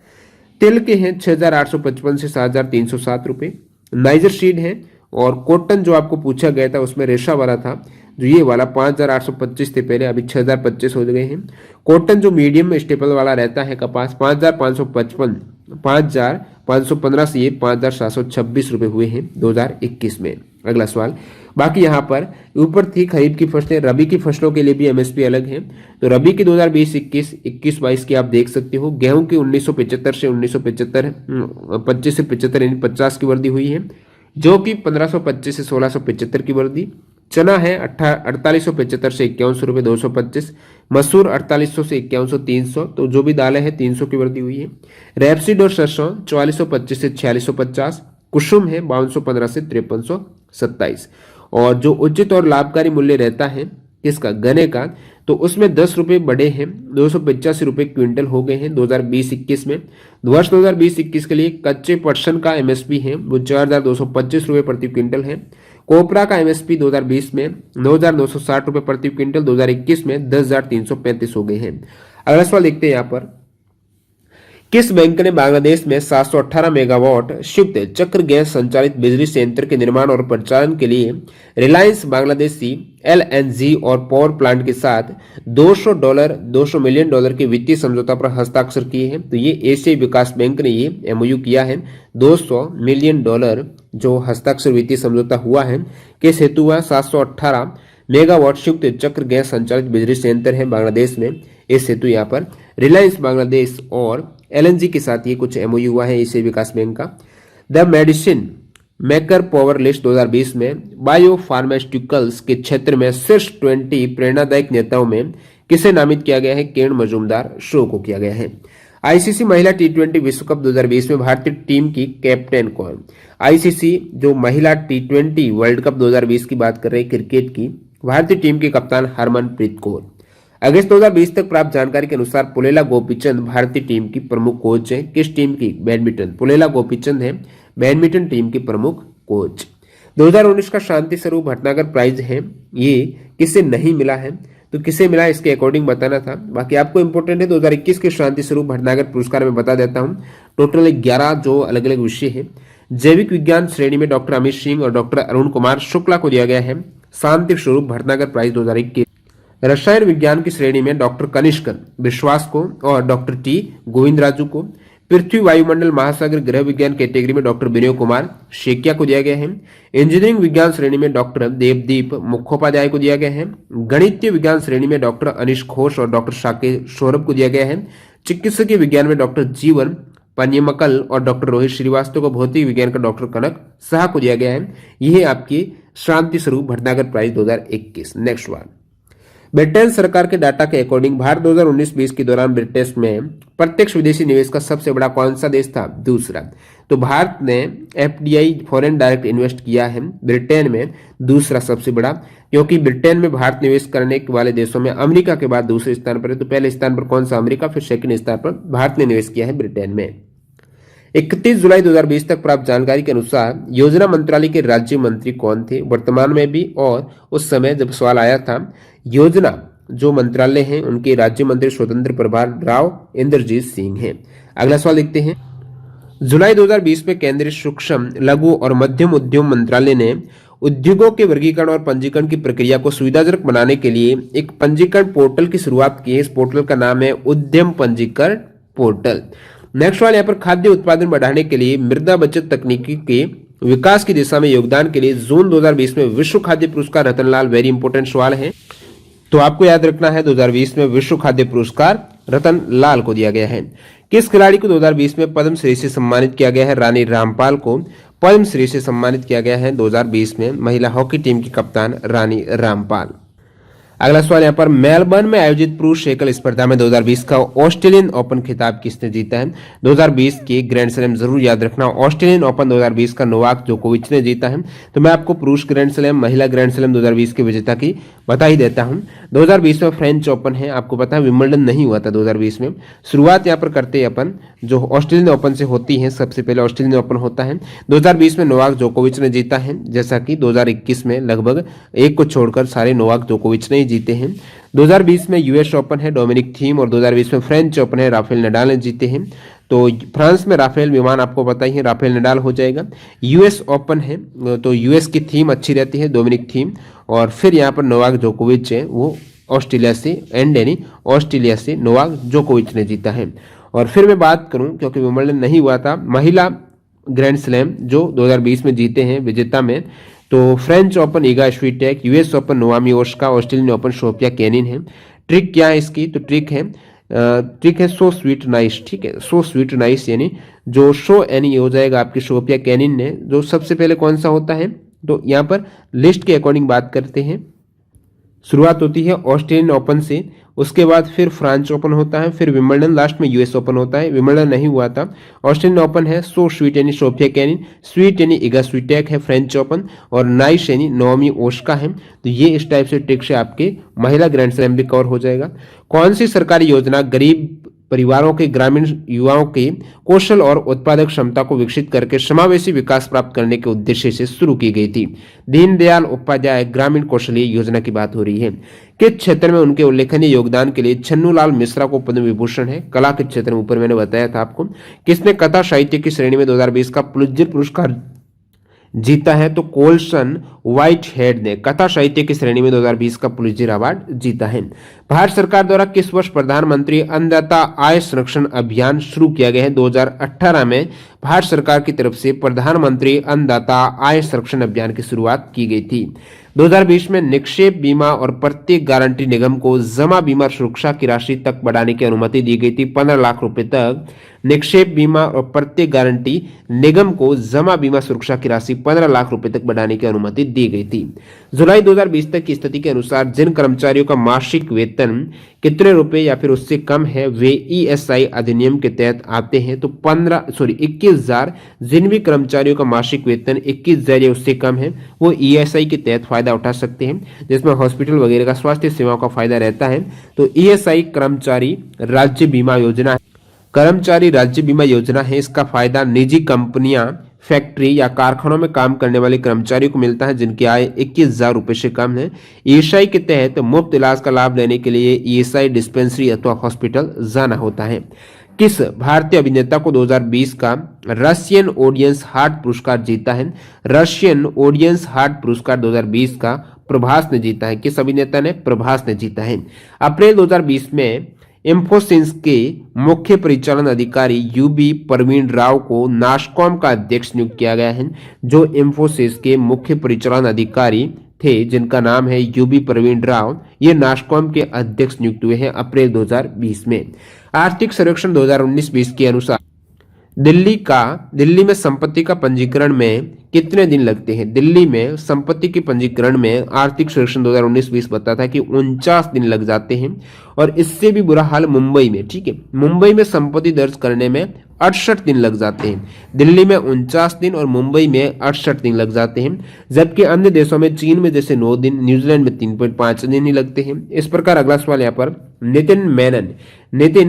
S1: तिल के हैं 6855 से 7307 रुपये। नाइजर सीड है, और कॉटन जो आपको पूछा गया था उसमें रेशा वाला था, जो ये वाला 5825 थे पहले, अभी 6025 हो गए हैं। कॉटन जो मीडियम स्टेपल वाला रहता है कपास 5555, 5515 से ये 5726 रुपये हुए हैं 2021 में। अगला सवाल, बाकी यहाँ पर ऊपर थी खरीफ की फसलें, रबी की फसलों के लिए भी एमएसपी अलग है। तो रबी की 2020-21, 21-22 की आप देख सकते हो। गेहूं की 1975 से 1975, 25 से 75 यानी 50 की वृद्धि हुई है। जो कि 1525 से 1675 की वृद्धि। चना है 4875 से 5100 रुपये 225। मसूर 4800 से 5100 300, तो जो भी दालें हैं 300 की वृद्धि हुई है। रैपसीड और सरसों 4425 से 4650। कुसुम है 5215 से 5327। और जो उचित और लाभकारी मूल्य रहता है किसका, गन्ने का, तो उसमें 10 रुपये बढ़े हैं, 285 रुपये क्विंटल हो गए हैं 2020-21 में। वर्ष 2020-21 के लिए कच्चे पटसन का एमएसपी है वो 4225 रुपये प्रति क्विंटल है। कोपरा का एमएसपी 2020 में 9960 रुपये प्रति क्विंटल, 2021 में 10,335 हो गए हैं। अगला सवाल देखते हैं यहाँ पर, किस बैंक ने बांग्लादेश में 718 मेगावाट शिफ्ट चक्र गैस संचालित बिजली संयंत्र के निर्माण और परिचालन के लिए रिलायंस बांग्लादेशी एलएनजी और पावर प्लांट के साथ $200 मिलियन के वित्तीय समझौता पर हस्ताक्षर किए हैं? तो ये एशियाई विकास बैंक ने ये एमओयू किया है। $200 मिलियन जो हस्ताक्षर वित्तीय समझौता हुआ है, किस हेतु हुआ? 718 मेगावाट संयुक्त चक्र गैस संचालित बिजली संयंत्र है बांग्लादेश में, इस हेतु यहाँ पर रिलायंस बांग्लादेश और एलएनजी के साथ ये कुछ एमओयू हुआ है एशियाई विकास बैंक का। The medicine maker power list 2020 में बायो फार्मास्यूटिकल्स के क्षेत्र में शीर्ष 20 प्रेरणादायक नेताओं में किसे नामित किया गया है? किरण मजूमदार शो को किया गया है। आईसीसी महिला टी20 विश्व कप 2020 में भारतीय टीम की कैप्टन कौन? आईसीसी जो महिला टी20 वर्ल्ड कप 2020 की बात कर रहे हैं क्रिकेट की, भारतीय टीम के कप्तान हरमनप्रीत कौर। अगस्त 2020 तक प्राप्त जानकारी के अनुसार पुलेला गोपीचंद भारतीय टीम की प्रमुख कोच है। किस टीम की? बैडमिंटन। पुलेला गोपीचंद है बैडमिंटन टीम की प्रमुख कोच। 2019 का शांति स्वरूप भटनागर प्राइज है, ये किसे नहीं मिला है? तो किसे मिला इसके अकॉर्डिंग बताना था। बाकी आपको इंपोर्टेंट है 2021 के शांति स्वरूप भटनागर पुरस्कार में बता देता हूं। टोटल 11 जो अलग अलग विषय है। जैविक विज्ञान श्रेणी में डॉक्टर अमित सिंह और डॉक्टर अरुण कुमार शुक्ला को दिया गया है शांति स्वरूप भटनागर प्राइज 2021। रसायन विज्ञान की श्रेणी में डॉक्टर कनिष्क विश्वास को और डॉक्टर टी गोविंदराजू को। पृथ्वी वायुमंडल महासागर गृह विज्ञान कैटेगरी में डॉक्टर विनय कुमार शेकिया को दिया गया है। इंजीनियरिंग विज्ञान श्रेणी में डॉक्टर देवदीप मुखोपाध्याय को दिया गया है। गणितीय विज्ञान श्रेणी में डॉक्टर अनिश घोष और डॉक्टर साकेत सौरभ को दिया गया है। चिकित्सकीय विज्ञान में डॉक्टर जीवन पनियमकल और डॉक्टर रोहित श्रीवास्तव को, भौतिक विज्ञान का डॉक्टर कनक शाह को दिया गया है। यह आपकी Shanti Swarup Bhatnagar prize 2021। Next one, Britain सरकार के डाटा के अकॉर्डिंग भारत 2019-20 के दौरान ब्रिटेन में प्रत्यक्ष विदेशी निवेश का सबसे बड़ा कौन सा देश था? दूसरा। तो भारत ने एफडीआई फॉरेन डायरेक्ट इन्वेस्ट किया है ब्रिटेन में दूसरा सबसे बड़ा, क्योंकि ब्रिटेन में भारत निवेश करने वाले देशों में अमेरिका के बाद दूसरे स्थान पर है। तो पहले स्थान पर कौन सा? अमेरिका, फिर सेकंड स्थान पर भारत ने निवेश किया है ब्रिटेन में। 31 जुलाई 2020 तक प्राप्त जानकारी के अनुसार योजना मंत्रालय के राज्य मंत्री कौन थे वर्तमान में भी और उस समय जब सवाल आया था? योजना जो मंत्रालय हैं उनके राज्य मंत्री स्वतंत्र प्रभार राव इंद्रजीत सिंह हैं। अगला सवाल देखते हैं, जुलाई 2020 में केंद्रीय सूक्ष्म लघु और मध्यम उद्यम मंत्रालय ने उद्योगों के वर्गीकरण और पंजीकरण की प्रक्रिया को सुविधाजनक बनाने के लिए एक पंजीकरण पोर्टल की शुरुआत की है। इस पोर्टल का नाम है उद्यम पंजीकरण पोर्टल। नेक्स्ट वाले यहाँ पर खाद्य उत्पादन बढ़ाने के लिए मृदा बचत तकनीकी के विकास की दिशा में योगदान के लिए जून 2020 में विश्व खाद्य पुरस्कार रतनलाल, वेरी इंपोर्टेंट सवाल है तो आपको याद रखना है 2020 में विश्व खाद्य पुरस्कार रतनलाल को दिया गया है। किस खिलाड़ी को 2020 में पद्मश्री से सम्मानित किया गया है? रानी रामपाल को पद्मश्री से सम्मानित किया गया है 2020 में। महिला हॉकी टीम की कप्तान रानी रामपाल। अगला सवाल यहाँ पर मेलबर्न में आयोजित पुरुष एकल स्पर्धा में 2020 का ऑस्ट्रेलियन ओपन खिताब किसने जीता है? 2020 के ग्रैंड स्लैम जरूर याद रखना, ऑस्ट्रेलियन ओपन 2020 का नोवाक जोकोविच ने जीता है। तो मैं आपको पुरुष ग्रैंड स्लैम, महिला ग्रैंड स्लैम 2020 के विजेता की बता ही देता हूं। 2020 में फ्रेंच ओपन है, आपको पता है विंबलडन नहीं हुआ था 2020 में। शुरुआत यहाँ पर करते हैं अपन जो ऑस्ट्रेलियन ओपन से होती है, सबसे पहले ऑस्ट्रेलियन ओपन होता है। 2020 में नोवाक जोकोविच ने जीता है, जैसा कि 2021 में लगभग एक को छोड़कर सारे नोवाक जोकोविच ने जीते हैं। 2020 में यूएस ओपन है डोमिनिक थीम, और 2020 में फ्रेंच ओपन है राफेल नडाल ने जीते हैं। तो फ्रांस में राफेल विमान आपको पता ही है, राफेल नडाल हो जाएगा। यूएस ओपन है तो यूएस की थीम अच्छी रहती है, डोमिनिक थीम, और फिर यहाँ पर नोवाक जोकोविच है, वो ऑस्ट्रेलिया से नोवाक जोकोविच ने जीता है। और फिर मैं बात करूं, क्योंकि विंबलडन नहीं हुआ था, महिला ग्रैंड स्लैम जो 2020 में जीते हैं विजेता में, तो French Open Iga Swiatek, US Open Naomi Osaka, Australian Open Sofia Kenin है। ट्रिक क्या है इसकी? तो ट्रिक है सो स्वीट नाइस, ठीक है, सो स्वीट नाइस, यानी जो शो एनी हो जाएगा आपकी सोफिया केनिन ने। जो सबसे पहले कौन सा होता है, तो यहाँ पर लिस्ट के अकॉर्डिंग बात करते हैं, शुरुआत होती है ऑस्ट्रेलियन ओपन से, उसके बाद फिर फ्रांस ओपन होता है, फिर विंबलडन, लास्ट में यूएस ओपन होता है। विंबलडन नहीं हुआ था, ऑस्ट्रेलियन ओपन है सो स्वीट यानी सोफिया केनिन, स्वीट यानी इगा स्वीटेक है फ्रेंच ओपन, और नाइस यानी नोमी ओस्का है। तो ये इस टाइप से ट्रिक से आपके महिला ग्रैंड स्लैम भी कवर हो जाएगा। कौन सी सरकारी योजना गरीब परिवारों के ग्रामीण युवाओं के कौशल और उत्पादक क्षमता को विकसित करके समावेशी विकास प्राप्त करने के उद्देश्य से शुरू की गई थी? दीनदयाल उपाध्याय ग्रामीण कौशल्य योजना की बात हो रही है। किस क्षेत्र में उनके उल्लेखनीय योगदान के लिए छन्नूलाल मिश्रा को पद्म विभूषण है? कला के क्षेत्र में, ऊपर मैंने बताया था आपको। किसने कथा साहित्य की श्रेणी में 2020 का पुलित्जर पुरस्कार जीता है? तो कोल्सन व्हाइट हेड ने कथा साहित्य की श्रेणी में 2020 का पुलित्जर अवार्ड जीता है। भारत सरकार द्वारा किस वर्ष प्रधानमंत्री अन्नदाता आय संरक्षण अभियान शुरू किया गया है? 2018 में भारत सरकार की तरफ से प्रधानमंत्री अन्नदाता आय संरक्षण अभियान की शुरुआत की गई थी। 2020 में निक्षेप बीमा और प्रत्येक गारंटी निगम को जमा बीमा सुरक्षा की राशि तक बढ़ाने की अनुमति दी गई थी, 15 लाख रुपए तक। निक्षेप बीमा और प्रत्येक गारंटी निगम को जमा बीमा सुरक्षा की राशि 15 लाख रुपए तक बढ़ाने की अनुमति दी गई थी। जुलाई 2020 तक की स्थिति के अनुसार जिन कर्मचारियों का मासिक वेतन कितने रुपए या फिर उससे कम है, वे ईएसआई अधिनियम के तहत आते हैं। तो 21,000 जिन भी कर्मचारियों का मासिक वेतन 21,000 या उससे कम है, वो ईएसआई के तहत फायदा उठा सकते हैं, जिसमें हॉस्पिटल वगैरह का स्वास्थ्य सेवाओं का फायदा रहता है। तो ईएसआई कर्मचारी राज्य बीमा योजना है। इसका फायदा निजी कंपनियां, फैक्ट्री या कारखानों में काम करने वाले कर्मचारियों को मिलता है जिनकी आय 21,000 रुपए से कम है। ईएसआई के तहत मुफ्त इलाज का लाभ लेने के लिए ईएसआई डिस्पेंसरी अथवा हॉस्पिटल जाना होता है। किस भारतीय अभिनेता को 2020 का रशियन ऑडियंस हार्ट पुरस्कार जीता है? रशियन ऑडियंस हार्ट पुरस्कार 2020 का प्रभास ने जीता है। किस अभिनेता ने? प्रभास ने जीता है। अप्रैल 2020 में इंफोसिस के मुख्य परिचालन अधिकारी यूबी परवीन राव को नास्कॉम का अध्यक्ष नियुक्त किया गया है। जो इंफोसिस के मुख्य परिचालन अधिकारी थे, जिनका नाम है यूबी परवीन राव, ये नास्कॉम के अध्यक्ष नियुक्त हुए हैं अप्रैल 2020 में। आर्थिक सर्वेक्षण 2019-20 के अनुसार दिल्ली में संपत्ति का पंजीकरण में कितने दिन लगते हैं? दिल्ली में संपत्ति के पंजीकरण में आर्थिक सर्वेक्षण 2019-20 बताता है कि 49 दिन लग जाते हैं। और इससे भी बुरा हाल मुंबई में, ठीक है, मुंबई में संपत्ति दर्ज करने में 68 दिन लग जाते हैं। दिल्ली में 49 दिन और मुंबई में 68 दिन लग जाते हैं। जबकि अन्य देशों में, चीन में जैसे 9 दिन, न्यूजीलैंड में 3.5 दिन ही लगते हैं। इस प्रकार अगला सवाल यहाँ पर नितिन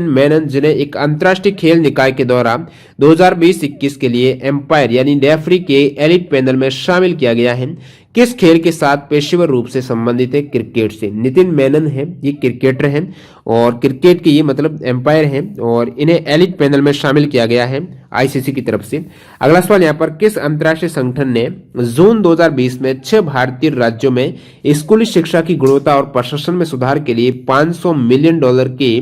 S1: मेनन जिन्हें एक अंतर्राष्ट्रीय खेल निकाय के द्वारा 2020-21 के लिए एम्पायर यानी रेफरी के एलिट पैनल में शामिल किया गया है, किस खेल के साथ पेशेवर रूप से संबंधित है? क्रिकेट से। नितिन मेनन है, ये क्रिकेटर हैं और क्रिकेट के ये मतलब एम्पायर हैं, और इन्हें एलिट पैनल में शामिल किया गया है आईसीसी की तरफ से। अगला सवाल यहाँ पर किस अंतर्राष्ट्रीय संगठन ने जून 2020 में 6 भारतीय राज्यों में स्कूली शिक्षा की गुणवत्ता और प्रशासन में सुधार के लिए $500 मिलियन के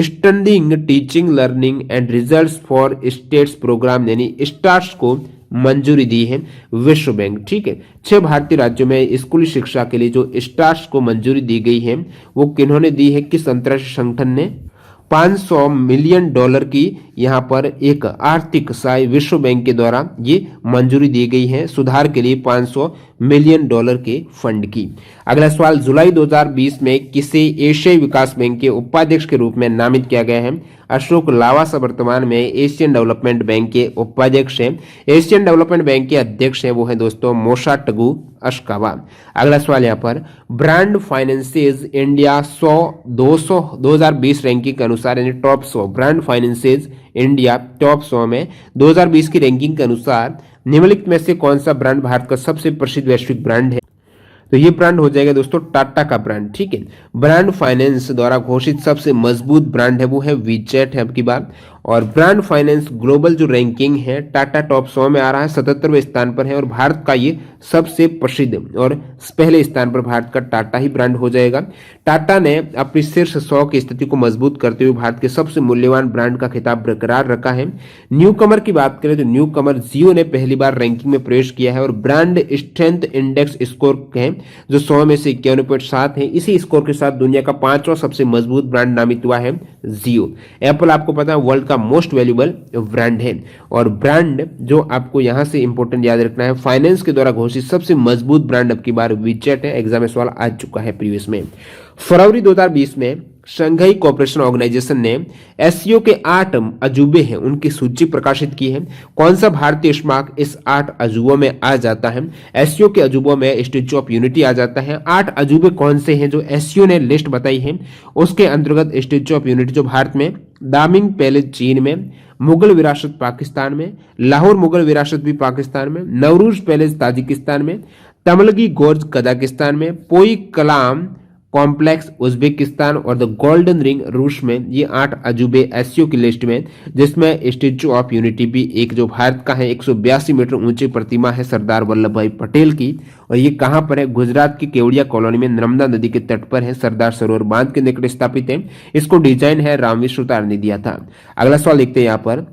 S1: standing teaching learning and results for states program यानी स्टार्स को मंजूरी दी है? विश्व बैंक, ठीक है। 6 भारतीय राज्यों में स्कूली शिक्षा के लिए जो स्टार्स को मंजूरी दी गई है, वो किन्होंने दी है? किस अंतर्राष्ट्रीय संगठन ने? $500 मिलियन की यहाँ पर एक आर्थिक सहाय विश्व बैंक के द्वारा ये मंजूरी दी गई है सुधार के लिए $500 मिलियन के फंड की। अगला सवाल, जुलाई 2020 में किसे एशियाई विकास बैंक के उपाध्यक्ष के रूप में नामित किया गया है? अशोक लावासा वर्तमान में एशियन डेवलपमेंट बैंक के उपाध्यक्ष हैं। एशियन डेवलपमेंट बैंक के अध्यक्ष हैं वो है दोस्तों मोशा टगु अशकावा। अगला सवाल यहाँ पर, ब्रांड फाइनेंसेज इंडिया 2020 रैंकिंग के अनुसार यानी top 100 brand finances India top 100 में 2020 की रैंकिंग के अनुसार निम्नलिखित में से कौन सा ब्रांड भारत का सबसे प्रसिद्ध वैश्विक ब्रांड है? तो ये ब्रांड हो जाएगा दोस्तों टाटा का ब्रांड। ठीक है, ब्रांड फाइनेंस द्वारा घोषित सबसे मजबूत ब्रांड है वो है वीचैट है अब की बार। और ब्रांड फाइनेंस ग्लोबल जो रैंकिंग है टाटा टॉप 100 में आ रहा है, 77वें स्थान पर है और भारत का ये सबसे प्रसिद्ध और पहले स्थान पर भारत का टाटा ही ब्रांड हो जाएगा। टाटा ने अपनी शीर्ष 100 की स्थिति को मजबूत करते हुए भारत के सबसे मूल्यवान ब्रांड का खिताब बरकरार रखा है। न्यू कमर की बात करें तो न्यू कमर जियो ने पहली बार रैंकिंग में प्रवेश किया है और ब्रांड स्ट्रेंथ इंडेक्स स्कोर है जो 100 में से 51.7 है। इसी स्कोर के साथ दुनिया का 5वां सबसे मजबूत ब्रांड नामित हुआ है जियो। एप्पल आपको पता है वर्ल्ड का मोस्ट वैल्यूएबल ब्रांड है। और ब्रांड जो आपको यहां से इंपॉर्टेंट याद रखना है, फाइनेंस के द्वारा घोषित सबसे मजबूत ब्रांड अब की बार वीचैट है। एग्जाम में सवाल आ चुका है प्रीवियस में। फरवरी 2020 में शंघाई कोऑपरेशन ऑर्गेनाइजेशन ने एससीओ के 8 अजूबे हैं उनकी सूची प्रकाशित की है। कौन सा भारतीय स्मारक इस 8 अजूबों में आ जाता है? एससीओ के अजूबों में स्टैच्यू ऑफ यूनिटी आ जाता है। 8 अजूबे कौन से हैं जो एससीओ ने लिस्ट बताई है? उसके अंतर्गत स्टैच्यू ऑफ यूनिटी जो भारत में, दामिंग पैलेस चीन में, मुगल विरासत पाकिस्तान में, लाहौर मुगल विरासत भी पाकिस्तान में, नवरूज पैलेस ताजिकिस्तान में, तमलगी गोर्ज कजाकिस्तान में, पोई कलाम कॉम्प्लेक्स उज्बेकिस्तान और द गोल्डन रिंग रूस में। ये 8 अजूबे एससीओ की लिस्ट में, जिसमें स्टैच्यू ऑफ यूनिटी भी एक जो भारत का है 182 मीटर ऊंची प्रतिमा है सरदार वल्लभ भाई पटेल की। और ये कहां पर है? गुजरात की केवड़िया कॉलोनी में नर्मदा नदी के तट पर है, सरदार सरोवर बांध के निकट स्थापित है। इसको डिजाइन है रामविश्व सुतार ने दिया था। अगला सवाल देखते हैं यहाँ पर,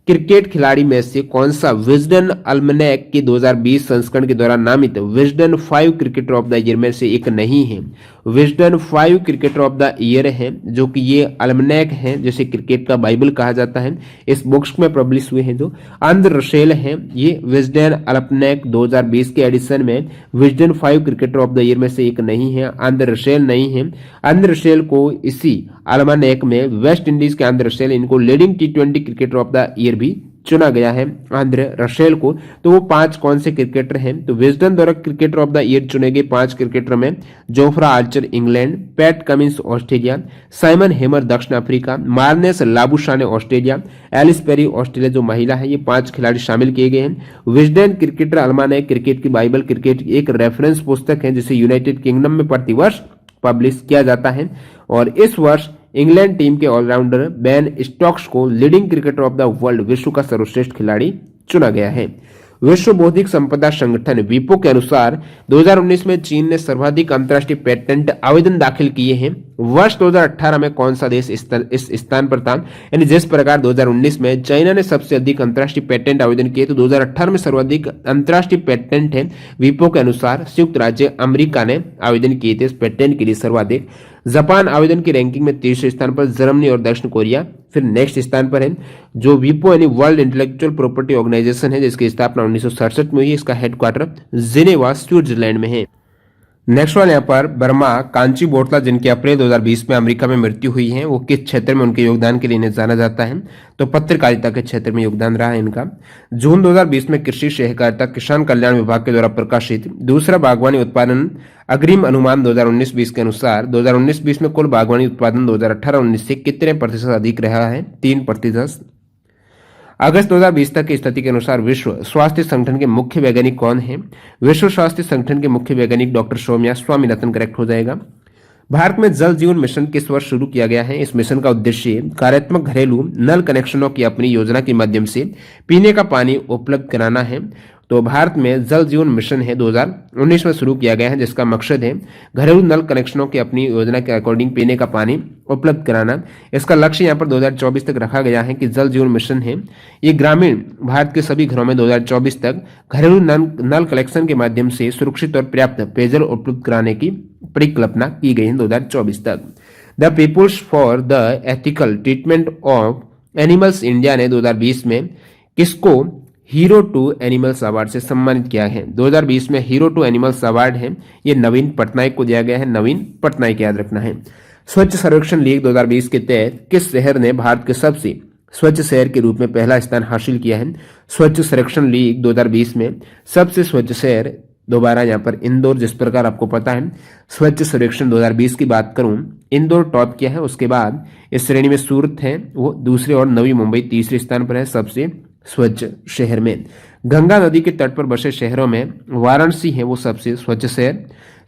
S1: क्रिकेट खिलाड़ी में से कौन सा विजडन अल्मनैक के 2020 संस्करण के द्वारा नामित Wisden 5 cricketer of the year में से एक नहीं है? Wisden 5 cricketer of the year है जो कि ये अल्मनैक है, जैसे क्रिकेट का बाइबल कहा जाता है। इस बुक्स में पब्लिश हुए हैं जो आंध्र रसेल है। ये विजडन अल्मनैक 2020 के एडिशन में Wisden 5 cricketer of the year में से एक नहीं है, आंध्र रसेल नहीं है। आंध्र रसेल को इसी अल्मनैक में वेस्ट इंडीज के आंध्र रसेल, इनको leading T20 cricketer of the year भी चुना गया है आंध्र रसेल को। तो वो 5 कौन से क्रिकेटर हैं? तो विजडन द्वारा क्रिकेटर ऑफ द ईयर चुने गए 5 क्रिकेटर में Jofra Archer England, Pat Cummins Australia, Simon Harmer दक्षिण Africa, Marnus Labuschagne Australia, Ellyse Perry Australia जो महिला है। ये 5 खिलाड़ी शामिल किए गए हैं। विजडन क्रिकेटर अल्मनैक क्रिकेट की बाइबल, क्रिकेट की एक रेफरेंस पुस्तक है जिसे यूनाइटेड किंगडम में प्रतिवर्ष पब्लिश किया जाता है। और इस वर्ष इंग्लैंड टीम के ऑलराउंडर बेन स्टोक्स को leading cricketer of the world, विश्व का सर्वश्रेष्ठ खिलाड़ी चुना गया है। विश्व बौद्धिक संपदा संगठन वीपो के अनुसार 2019 में चीन ने सर्वाधिक अंतर्राष्ट्रीय पेटेंट आवेदन दाखिल किए हैं। वर्ष 2018 में कौन सा देश इस स्थान पर था? यानी जिस प्रकार 2019 में चाइना ने सबसे अधिक अंतर्राष्ट्रीय पेटेंट आवेदन किए, तो 2018 में सर्वाधिक अंतर्राष्ट्रीय पेटेंट है वीपो के अनुसार संयुक्त राज्य अमेरिका ने आवेदन किए थे इस पेटेंट के लिए सर्वाधिक। जापान आवेदन की रैंकिंग में 30वें स्थान पर, जर्मनी और दक्षिण कोरिया फिर नेक्स्ट स्थान पर है। जो वीपो यानी वर्ल्ड इंटेलेक्चुअल प्रॉपर्टी ऑर्गेनाइजेशन है जिसकी स्थापना 1967 में हुई, इसका हेडक्वार्टर जिनेवा स्विट्जरलैंड में है। नेक्स्ट वाले यहाँ पर बर्मा कांची बोटला, जिनकी अप्रैल 2020 में अमेरिका में मृत्यु हुई है, वो किस क्षेत्र में उनके योगदान के लिए इन्हें जाना जाता है? तो पत्रकारिता के क्षेत्र में योगदान रहा है इनका। जून 2020 में कृषि सहकारिता किसान कल्याण विभाग के द्वारा प्रकाशित दूसरा बागवानी उत्पादन अग्रिम अनुमान 2019-20 के अनुसार 2019-20 में कुल बागवानी उत्पादन 2018-19 से कितने प्रतिशत अधिक रहा है? 3%। अगस्त 2020 तक की स्थिति के अनुसार विश्व स्वास्थ्य संगठन के मुख्य वैज्ञानिक कौन है? विश्व स्वास्थ्य संगठन के मुख्य वैज्ञानिक डॉक्टर सौम्या स्वामीनाथन करेक्ट हो जाएगा। भारत में जल जीवन मिशन किस वर्ष शुरू किया गया है? इस मिशन का उद्देश्य कार्यात्मक घरेलू नल कनेक्शनों की अपनी योजना के माध्यम से पीने का पानी उपलब्ध कराना है। तो भारत में जल जीवन मिशन है 2019 में शुरू किया गया है, जिसका मकसद है घरेलू नल कनेक्शनों की अपनी योजना के अकॉर्डिंग पीने का पानी उपलब्ध कराना। इसका लक्ष्य यहाँ पर 2024 तक रखा गया है कि जल जीवन मिशन है ये ग्रामीण भारत के सभी घरों में 2024 तक घरेलू नल कलेक्शन के माध्यम से सुरक्षित और पर्याप्त पेयजल उपलब्ध कराने की परिकल्पना की गई है 2024 तक। The People's for the Ethical Treatment of Animals India ने 2020 में किसको हीरो टू एनिमल्स अवार्ड से सम्मानित किया है? 2020 में हीरो टू एनिमल्स अवार्ड है, ये नवीन पटनायक को दिया गया है। नवीन पटनायक याद रखना है। स्वच्छ सर्वेक्षण लीग 2020 के तहत किस शहर ने भारत के सबसे स्वच्छ शहर के रूप में पहला स्थान हासिल किया है? स्वच्छ सर्वेक्षण लीग 2020 में सबसे स्वच्छ शहर, दोबारा यहाँ पर इंदौर, जिस प्रकार आपको पता है स्वच्छ सर्वेक्षण 2020 की बात करूं, इंदौर टॉप किया है। उसके बाद इस श्रेणी में सूरत है वो दूसरे और नवी मुंबई तीसरे स्थान पर है सबसे स्वच्छ शहर में। गंगा नदी के तट पर बसे शहरों में वाराणसी है वो सबसे स्वच्छ शहर।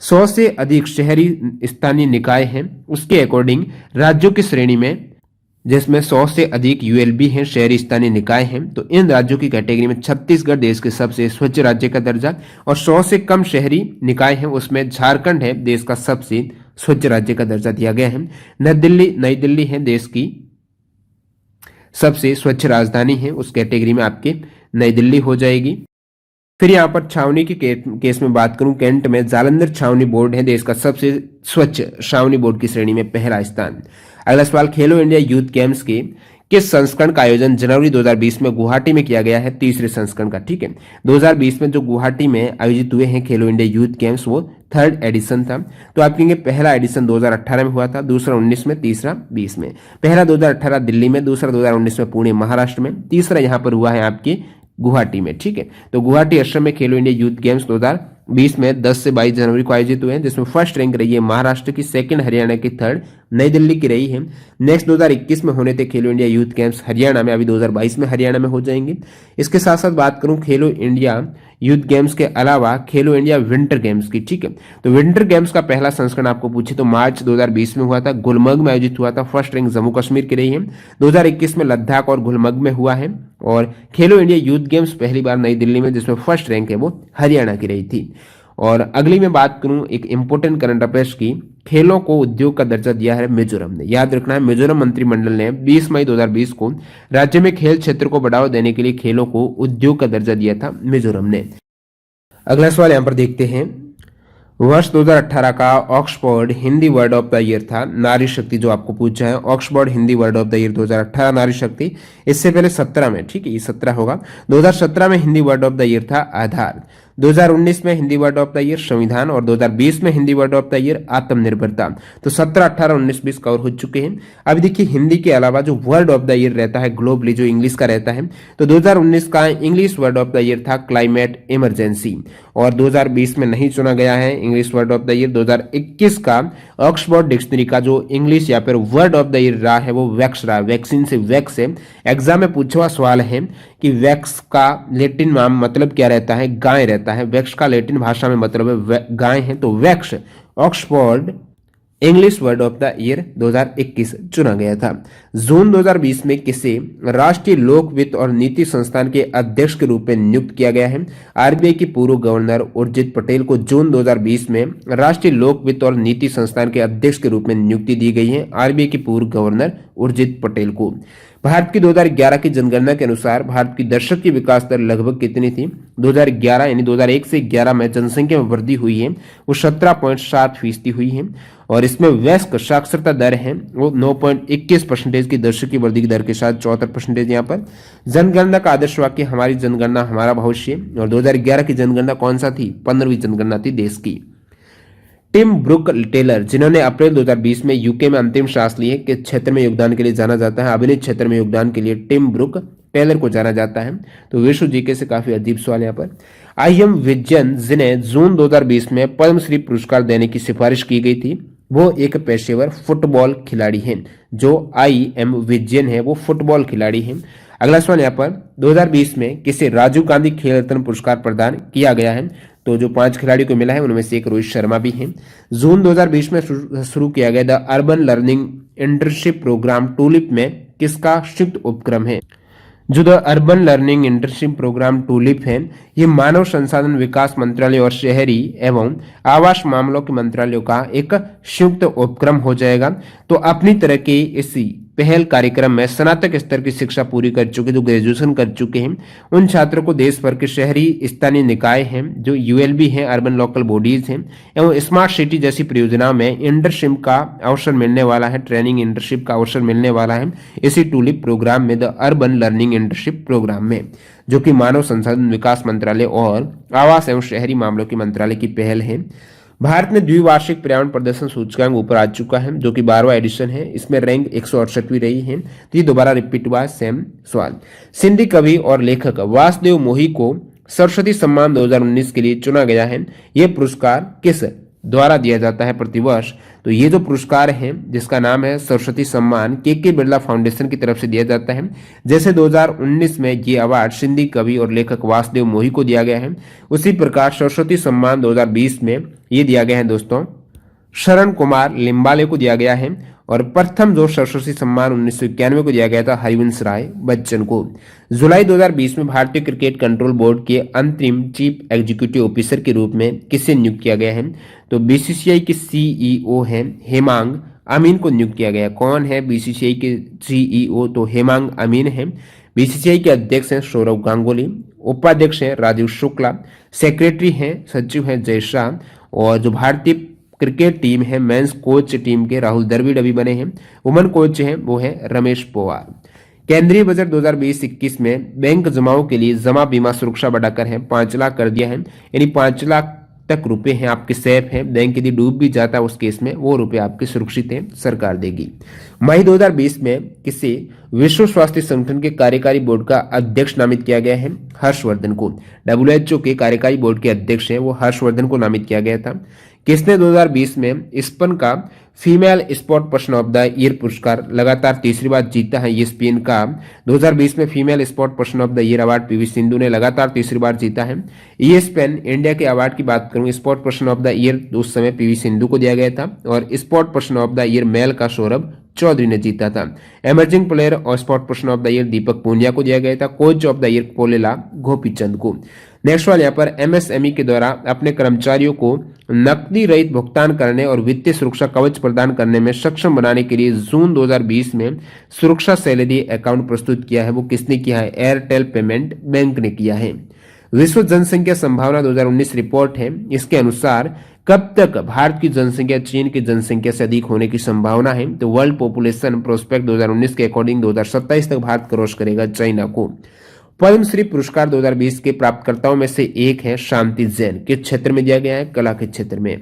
S1: 100 से अधिक शहरी स्थानीय निकाय हैं उसके अकॉर्डिंग राज्यों की श्रेणी में, जिसमें 100 से अधिक यूएलबी हैं, शहरी स्थानीय निकाय हैं। तो इन राज्यों की कैटेगरी में छत्तीसगढ़ देश के सबसे स्वच्छ राज्य का दर्जा, और 100 से कम शहरी निकाय हैं उसमें झारखंड है देश का सबसे स्वच्छ राज्य का दर्जा दिया गया है। नई दिल्ली है देश की सबसे स्वच्छ राजधानी है, उस कैटेगरी में आपके नई दिल्ली हो जाएगी। फिर यहाँ पर छावनी के केस में बात करूं, कैंट में जालंधर छावनी बोर्ड है देश का सबसे स्वच्छ छावनी बोर्ड की श्रेणी में पहला स्थान। अगला सवाल, खेलो इंडिया यूथ गेम्स के किस संस्करण का आयोजन जनवरी 2020 में गुवाहाटी में किया गया है? तीसरे संस्करण का, ठीक है। 2020 में जो गुवाहाटी में आयोजित हुए हैं खेलो इंडिया यूथ गेम्स वो 3rd एडिशन था। तो आप कहेंगे पहला एडिशन 2018 में हुआ था, दूसरा 19 में, तीसरा 20 में। पहला 2018 दिल्ली में, दूसरा 2019 में पुणे महाराष्ट्र में, तीसरा यहाँ पर हुआ है आपके गुवाहाटी में, ठीक है। तो गुवाहाटी असम में खेलो इंडिया यूथ गेम्स 2020 में 10 से 22 जनवरी को आयोजित हुए हैं, जिसमें फर्स्ट रैंक रही है महाराष्ट्र की, सेकंड हरियाणा की, थर्ड नई दिल्ली की रही है। नेक्स्ट 2021 में होने थे खेलो इंडिया यूथ गेम्स हरियाणा में, अभी 2022 में हरियाणा में हो जाएंगे। इसके साथ साथ बात करूं खेलो इंडिया यूथ गेम्स के अलावा खेलो इंडिया विंटर गेम्स की, ठीक है। तो विंटर गेम्स का पहला संस्करण आपको पूछे तो मार्च 2020 में हुआ था, गुलमर्ग में आयोजित हुआ था, फर्स्ट रैंक जम्मू कश्मीर की रही है। 2021 में लद्दाख और गुलमर्ग में हुआ है, और खेलो इंडिया यूथ गेम्स पहली बार नई दिल्ली में, जिसमें फर्स्ट रैंक है वो हरियाणा की रही थी। और अगली में बात करूं एक इंपोर्टेंट करंट अफेयर्स की, खेलों को उद्योग का दर्जा दिया है मिजोरम ने। याद रखना है मिजोरम मंत्रिमंडल ने 20 मई 2020 को राज्य में खेल क्षेत्र को बढ़ावा देने के लिए खेलों को उद्योग का दर्जा दिया था मिजोरम ने। अगला सवाल यहां पर देखते हैं, वर्ष 2018 का Oxford Hindi word of the year था नारी शक्ति, जो आपको पूछा है Oxford Hindi word of the year 2018 नारी शक्ति। इससे पहले 17 में, ठीक है, ये 17 होगा। 2017 में Hindi word of the year था आधार, 2019 में Hindi word of the year संविधान, और 2020 में Hindi word of the year आत्मनिर्भरता। तो 17, 18, 19, 20 कवर हो चुके हैं। अब देखिए हिंदी के अलावा जो वर्ड ऑफ द ईयर रहता है ग्लोबली, जो इंग्लिश का रहता है, तो 2019 का English word of the year था क्लाइमेट इमरजेंसी, और 2020 में नहीं चुना गया है English word of the year. 2021 का ऑक्सफोर्ड डिक्शनरी का जो इंग्लिश या फिर वर्ड ऑफ द ईयर रहा है वो वैक्स रहा, वैक्सीन से वैक्स है। एग्जाम में पूछा हुआ सवाल है कि वैक्स का लेटिन नाम मतलब क्या रहता है? गाय रहता है। वैक्स का लेटिन भाषा में मतलब है गाय है, तो wax Oxford English word of the year 2021 चुना गया था। जून 2020 में किसे राष्ट्रीय लोक वित्त और नीति संस्थान के अध्यक्ष के रूप में नियुक्त किया गया है? आरबीआई की पूर्व गवर्नर उर्जित पटेल को जून 2020 में राष्ट्रीय लोक वित्त और नीति संस्थान के अध्यक्ष के रूप में नियुक्ति दी गई है, आरबीआई की पूर्व गवर्नर उर्जित पटेल को। भारत की 2011 की जनगणना के अनुसार भारत की दशक की विकास दर लगभग कितनी थी? 2011 यानी 2001 से 11 में जनसंख्या में वृद्धि हुई है वो 17.7% हुई है, और इसमें वयस्क साक्षरता दर है वो 9.21% की दशक की वृद्धि की दर के साथ 74% यहाँ पर। जनगणना का आदर्श वाक्य हमारी जनगणना हमारा भविष्य, और 2011 की जनगणना कौन सा थी? 15वीं जनगणना थी देश की। टिम ब्रुक टेलर, जिन्होंने अप्रैल 2020 में यूके में अंतिम सांस ली है, किस क्षेत्र में योगदान के लिए जाना जाता है? अभिनय क्षेत्र में योगदान के लिए टिम ब्रुक टेलर को जाना जाता है। तो विश्व जीके से काफी अजीब सवाल यहाँ पर। आई.एम. विजयन, जिन्हें जून 2020 में पद्मश्री पुरस्कार देने की सिफारिश की गई थी, वो एक पेशेवर फुटबॉल खिलाड़ी हैं। जो आई.एम. विजयन है वो फुटबॉल खिलाड़ी हैं। अगला सवाल यहाँ पर 2020 में किसे राजीव गांधी खेल रत्न पुरस्कार प्रदान किया गया है? तो जो 5 खिलाड़ियों को मिला है उनमें से एक रोहित शर्मा भी हैं। जून 2020 में शुरू किया गया the urban learning internship program TULIP में किसका संयुक्त उपक्रम है? जो the urban learning internship program TULIP है, ये मानव संसाधन विकास मंत्रालय और शहरी एवं आवास मामलों के मंत्रालयों का एक संयुक्त उपक्रम हो जाएगा। तो अपनी तरह के इसी पहल कार्यक्रम में स्नातक स्तर की शिक्षा पूरी कर चुके, जो ग्रेजुएशन कर चुके हैं, उन छात्रों को देश भर के शहरी स्थानीय निकाय हैं, जो यूएलबी हैं, अर्बन लोकल बॉडीज हैं, एवं स्मार्ट सिटी जैसी परियोजनाओं में इंटर्नशिप का अवसर मिलने वाला है, ट्रेनिंग इंटर्नशिप का अवसर मिलने वाला है इसी टूलिप प्रोग्राम में, the urban learning internship program में, जो कि मानव संसाधन विकास मंत्रालय और आवास एवं शहरी मामलों की मंत्रालय की पहल है। भारत में द्विवार्षिक पर्यावरण प्रदर्शन सूचकांक ऊपर आ चुका है, जो कि 12वां एडिशन है। इसमें रैंक 168वीं रही है। तो ये दोबारा रिपीट हुआ, सेम सवाल। सिंधी कवि और लेखक वासुदेव मोही को सरस्वती सम्मान 2019 के लिए चुना गया है। यह पुरस्कार किस द्वारा दिया जाता है प्रतिवर्ष? तो ये जो पुरस्कार है जिसका नाम है सरस्वती सम्मान, के बिरला फाउंडेशन की तरफ से दिया जाता है। जैसे 2019 में ये अवार्ड सिंधी कवि और लेखक वासुदेव मोही को दिया गया है, उसी प्रकार सरस्वती सम्मान 2020 में ये दिया गया है दोस्तों शरण कुमार लिम्बाले को दिया गया है। और प्रथम जो सरस्वती सम्मान 1991 को दिया गया था हरिवंश राय बच्चन को। जुलाई 2020 में भारतीय क्रिकेट कंट्रोल बोर्ड के अंतरिम चीफ एग्जीक्यूटिव ऑफिसर के रूप में किसे नियुक्त किया गया है? तो बीसीसीआई के सीईओ हैं हेमांग अमीन को नियुक्त किया गया। कौन है बीसीसीआई के सीईओ? तो हेमांग अमीन है। बीसीसीआई के अध्यक्ष हैं सौरव गांगुली, उपाध्यक्ष हैं राजीव शुक्ला, सेक्रेटरी हैं सचिव हैं जय शाह, और जो भारतीय क्रिकेट टीम है मेंस कोच टीम के राहुल द्रविड़ अभी बने हैं। वुमेन कोच हैं वो है रमेश पवार। केंद्रीय बजट 2020-21 में बैंक जमाओं के लिए जमा बीमा सुरक्षा बढ़ाकर है 5 लाख कर दिया है, यानी 5 लाख तक रुपए हैं आपके सेफ हैं। बैंक यदि डूब भी जाता है उस केस में वो रुपए आपके सुरक्षित हैं, सरकार देगी। मई 2020 में किसी विश्व स्वास्थ्य संगठन के कार्यकारी बोर्ड का अध्यक्ष नामित किया गया है हर्षवर्धन को। WHO के कार्यकारी बोर्ड के अध्यक्ष हैं वो हर्षवर्धन को नामित किया गया था। किसने 2020 में स्पेन का female sport person of the year पुरस्कार लगातार तीसरी बार जीता है? ये स्पेन का 2020 में female sport person of the year award PV Sindhu ने लगातार तीसरी बार जीता है। ये स्पेन इंडिया के अवार्ड की बात करूं, sport person of the year उस समय पीवी सिंधु को दिया गया था, और sport person of the year male का सौरभ चौधरी ने जीता था। एमर्जिंग प्लेयर और sport person of the year Deepak Punia को दिया गया था। Coach of the year Pullela Gopichand को। नेक्स्ट वाले यहाँ पर एमएसएमई के द्वारा अपने कर्मचारियों को नकदी रहित भुगतान करने और वित्तीय सुरक्षा कवच प्रदान करने में सक्षम बनाने के लिए जून 2020 में सुरक्षा सैलरी अकाउंट प्रस्तुत किया है। वो किसने किया है? एयरटेल पेमेंट बैंक ने किया है। विश्व जनसंख्या संभावना 2019 रिपोर्ट है। इसके अनुसार कब तक भारत की जनसंख्या चीन की जनसंख्या से अधिक होने की संभावना है? तो वर्ल्ड पॉपुलेशन प्रोस्पेक्ट 2019 के अकॉर्डिंग 2027 तक भारत क्रॉस करेगा चाइना को। पद्मश्री पुरस्कार 2020 के प्राप्तकर्ताओं में से एक है शांति जैन। किस क्षेत्र में दिया गया है? कला के क्षेत्र में।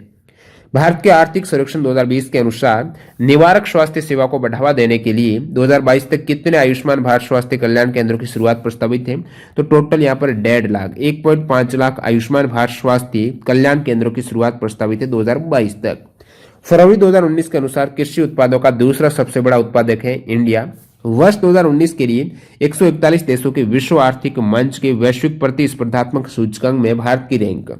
S1: भारत के आर्थिक सर्वेक्षण 2020 के अनुसार निवारक स्वास्थ्य सेवा को बढ़ावा देने के लिए 2022 तक कितने आयुष्मान भारत स्वास्थ्य कल्याण केंद्रों की शुरुआत प्रस्तावित है? तो टोटल यहाँ पर 1.5 लाख 1.5 लाख आयुष्मान भारत स्वास्थ्य कल्याण केंद्रों की शुरुआत प्रस्तावित है 2022 तक। फरवरी 2019 के अनुसार कृषि उत्पादों का दूसरा सबसे बड़ा उत्पादक है इंडिया। वर्ष 2019 के लिए 141 देशों के विश्व आर्थिक मंच के वैश्विक प्रतिस्पर्धात्मक सूचकांक में भारत की रैंक,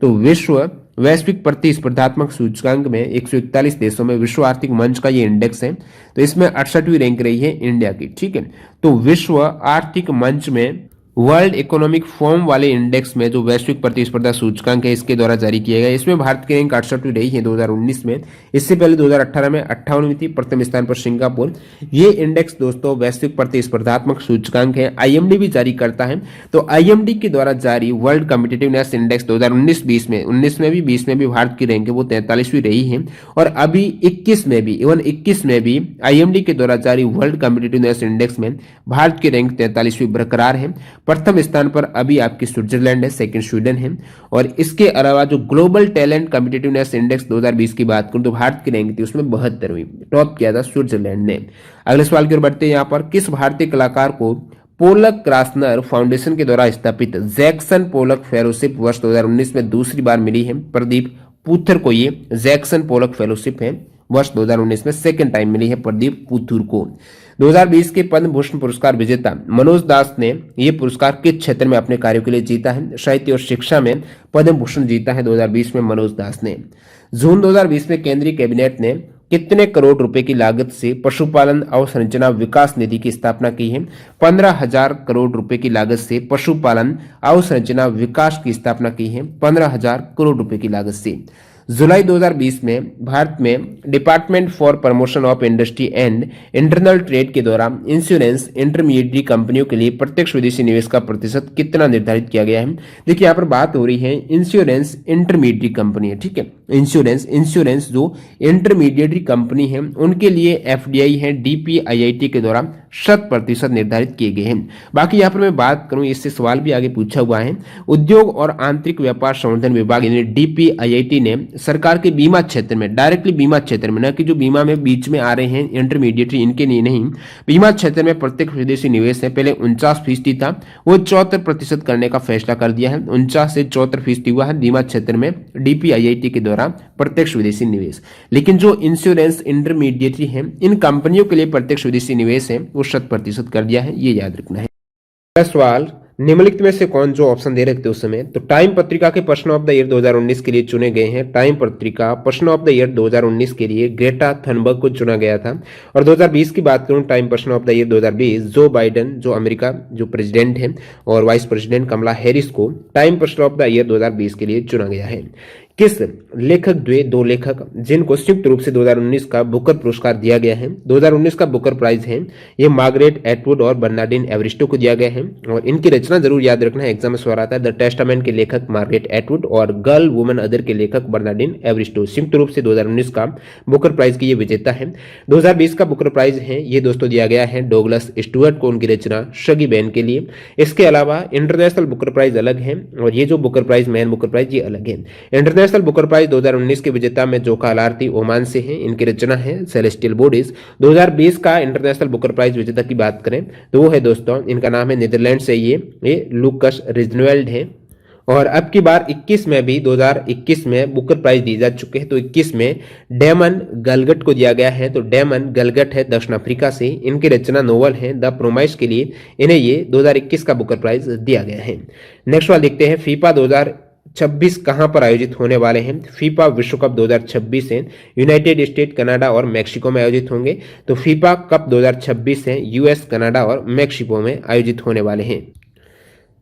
S1: तो विश्व वैश्विक प्रतिस्पर्धात्मक सूचकांक में 141 देशों में विश्व आर्थिक मंच का ये इंडेक्स है, तो इसमें 68वीं रैंक रही है इंडिया की। ठीक है, तो विश्व आर्थिक मंच में वर्ल्ड इकोनॉमिक फोरम वाले इंडेक्स में जो वैश्विक प्रतिस्पर्धा सूचकांक है इसके द्वारा जारी किया गया, इसमें भारत की रैंक 68वीं रही है 2019 में। इससे पहले 2018 में 58वीं थी, प्रथम स्थान पर सिंगापुर। ये इंडेक्स दोस्तों वैश्विक प्रतिस्पर्धात्मक सूचकांक है, आईएमडी भी जारी करता है। तो आईएमडी के द्वारा जारी वर्ल्ड कॉम्पिटिटिवनेस इंडेक्स 2019-20 में 19 में भी 20 में भी भारत की रैंक है वो 43वीं रही है, और अभी 21 में भी इवन 21 में भी आईएमडी के द्वारा जारी वर्ल्ड कॉम्पिटिटिवनेस इंडेक्स में भारत की रैंक 43वीं बरकरार है। प्रथम स्थान पर अभी आपकी स्विट्जरलैंड है, सेकंड स्वीडन है। और इसके अलावा जो ग्लोबल टैलेंट कॉम्पिटिटिवनेस इंडेक्स 2020 की बात करूं तो भारत की रैंक थी उसमें 72वीं, टॉप किया था स्विट्जरलैंड ने। अगले सवाल की ओर बढ़ते हैं। यहाँ पर किस भारतीय कलाकार को पोलक क्रासनर फाउंडेशन के द्वारा स्थापित जैक्सन पोलक फेलोशिप वर्ष 2019 में दूसरी बार मिली है? प्रदीप पुथर को ये जैक्सन पोलक फेलोशिप है वर्ष 2019 में सेकंड टाइम मिली है प्रदीप पुथुर को। 2020 के पद्म भूषण पुरस्कार विजेता मनोज दास ने यह पुरस्कार किस क्षेत्र में अपने कार्यों के लिए जीता है? साहित्य और शिक्षा में पद्म भूषण जीता है 2020 में मनोज दास ने। जून 2020 में केंद्रीय कैबिनेट ने कितने करोड़ रुपए की लागत से पशुपालन अवसंरचना विकास निधि की स्थापना की है? 15,000 करोड़ रुपए की लागत से पशुपालन अवसंरचना विकास की स्थापना की है, 15,000 करोड़ रुपए की लागत से। जुलाई 2020 में भारत में department for promotion of industry and internal trade के द्वारा इंश्योरेंस इंटरमीडिएटरी कंपनियों के लिए प्रत्यक्ष विदेशी निवेश का प्रतिशत कितना निर्धारित किया गया है। देखिए यहाँ पर बात हो रही है इंश्योरेंस इंटरमीडिएटरी कंपनी है, ठीक है। इंश्योरेंस जो इंटरमीडिएटरी कंपनी है उनके लिए एफडीआई है डीपीआईआईटी के द्वारा 100% निर्धारित किए गए हैं। बाकी यहाँ पर मैं बात करूं, इससे सवाल भी आगे पूछा हुआ है, उद्योग और आंतरिक व्यापार संवर्धन विभाग यानी डीपीआईआईटी ने सरकार के बीमा क्षेत्र में, डायरेक्टली बीमा क्षेत्र में, न कि जो बीमा में बीच में आ रहे हैं इंटरमीडिएटरी, इनके लिए नहीं, बीमा क्षेत्र में प्रत्यक्ष विदेशी निवेश है पहले 49% था, वो 74% करने का फैसला कर दिया है। 49 से 74% हुआ है बीमा क्षेत्र में डीपीआईआईटी के द्वारा प्रत्यक्ष विदेशी निवेश। लेकिन जो इंश्योरेंस इंटरमीडिएटरी है इन कंपनियों के लिए प्रत्यक्ष विदेशी निवेश है वो 100% कर दिया है, ये याद रखना है। अगला सवाल, निम्नलिखित में से कौन जो ऑप्शन दे रखे थे उस समय, तो टाइम पत्रिका के पर्सन ऑफ द ईयर 2019 के लिए चुने गए हैं। टाइम पत्रिका पर्सन ऑफ द ईयर 2019 के लिए ग्रेटा थनबर्ग को चुना गया था। और 2020 की बात करूं, time person of the year 2020 Joe Biden, जो अमेरिका जो प्रेसिडेंट है, और वाइस प्रेसिडेंट कमला हैरिस को time person of the year 2020 के लिए चुना गया है। किस लेखक दो लेखक जिनको संयुक्त रूप से 2019 का बुकर पुरस्कार दिया गया है, 2019 का बुकर प्राइज है, ये मार्गरेट एटवुड और बर्नार्डिन एवरिस्टो को दिया गया है। और इनकी रचना जरूर याद रखना है, एग्जाम में सवाल आता है। द टेस्टामेंट के लेखक मार्गरेट एटवुड और गर्ल वुमन अदर के लेखक बर्नार्डिन एवरिस्टो संयुक्त रूप से 2019 का बुकर प्राइज की ये विजेता है। 2020 का बुकर प्राइज है ये दोस्तों दिया गया है डोगलस स्टुअर्ट को, उनकी रचना शगी बैन के लिए। इसके अलावा इंटरनेशनल बुकर प्राइज अलग है और ये जो Booker prize, Man Booker prize, ये अलग है। इंटरनेशनल बुकर प्राइज 2019 के विजेता में जोखा अलारती ओमान से हैं, इनकी रचना है सेलेस्टियल बॉडीज। 2020 का इंटरनेशनल बुकर प्राइज विजेता की बात करें तो वो है दोस्तों, इनका नाम है नीदरलैंड से ये लुकस रिजनवेल्ड है। और अब की बार 21 में भी 2021 में बुकर प्राइज दिए जा चुके हैं। तो 21 में डेमन गलगट को दिया गया है। तो डेमन गलगट है दक्षिण अफ्रीका से, इनकी रचना नोवेल है द प्रोमाइस के लिए इन्हें ये 2021 का बुकर प्राइज दिया गया है। नेक्स्ट वाला देखते हैं, फीफा 2026 कहां पर आयोजित होने वाले हैं। फीफा विश्व कप 2026 है यूनाइटेड स्टेट, कनाडा और मैक्सिको में आयोजित होंगे। तो फीफा कप 2026 है यूएस, कनाडा और मैक्सिको में आयोजित होने वाले हैं।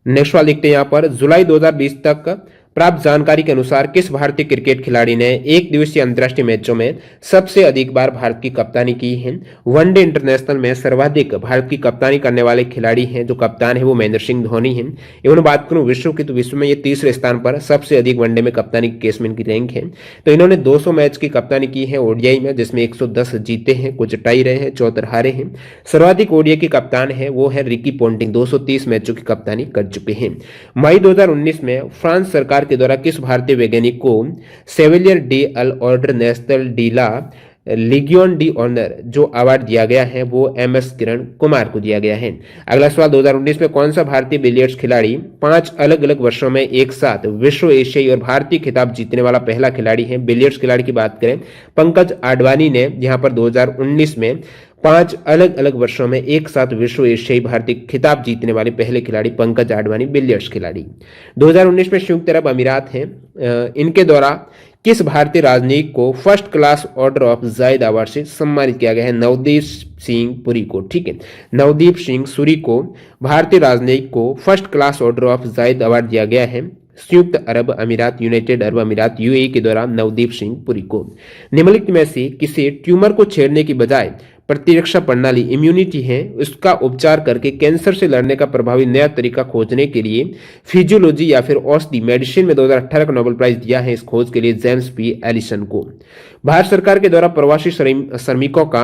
S1: नेक्स्ट वाला देखते हैं यहाँ पर, जुलाई 2020 तक प्राप्त जानकारी के अनुसार किस भारतीय क्रिकेट खिलाड़ी ने एक दिवसीय अंतर्राष्ट्रीय मैचों में सबसे अधिक बार भारत की कप्तानी की है। वनडे इंटरनेशनल में सर्वाधिक भारत की कप्तानी करने वाले खिलाड़ी हैं, जो कप्तान है वो महेंद्र सिंह धोनी है। एवं बात करूं विश्व की, तो विश्व में ये तीसरे स्थान पर सबसे अधिक वनडे में कप्तानी के केस में इनकी रैंक है। तो इन्होंने 200 मैच की कप्तानी की है ओडीआई में, जिसमें 110 जीते हैं, कुछ टाई रहे हैं, 74 हारे हैं। सर्वाधिक ओडीआई के कप्तान है वो है रिकी पोंटिंग, 230 मैचों की कप्तानी कर चुके हैं। मई 2019 में फ्रांस सरकार के द्वारा किस भारतीय वैज्ञानिक को सेविलियर D all order national D ला लीगियन डी ऑनर जो अवार्ड दिया गया है वो एमएस किरण कुमार को दिया गया है। अगला सवाल, 2019 में कौन सा भारतीय बिलियर्ड्स खिलाड़ी 5 अलग अलग वर्षों में एक साथ विश्व, एशियाई और भारतीय खिताब जीतने वाला पहला खिलाड़ी है। बिलियर्ड्स खिलाड़ी की बात करें, पंकज आडवाणी ने यहाँ पर 2019 में 5 अलग अलग वर्षों में एक साथ विश्व, एशियाई, भारतीय खिताब जीतने वाले पहले खिलाड़ी पंकज आडवाणी बिलियर्ड्स खिलाड़ी। 2019 में संयुक्त अरब अमीरात हैं, इनके द्वारा किस भारतीय राजनयिक को first class order of Zayed award से सम्मानित किया गया है। नवदीप सिंह पुरी को, ठीक है, नवदीप सिंह सूरी को भारतीय राजनयिक को first class order of Zayed award दिया गया है संयुक्त अरब अमीरात, यूनाइटेड अरब अमीरात यूएई के द्वारा नवदीप सिंह पुरी को। निम्नलिखित में से किसी ट्यूमर को छेड़ने की बजाय प्रतिरक्षा प्रणाली इम्यूनिटी है उसका उपचार करके कैंसर से लड़ने का प्रभावी नया तरीका खोजने के लिए फिजियोलॉजी या फिर औषधि मेडिसिन में 2018 का नोबेल प्राइज दिया है इस खोज के लिए जेम्स पी एलिसन को। भारत सरकार के द्वारा प्रवासी श्रमिकों का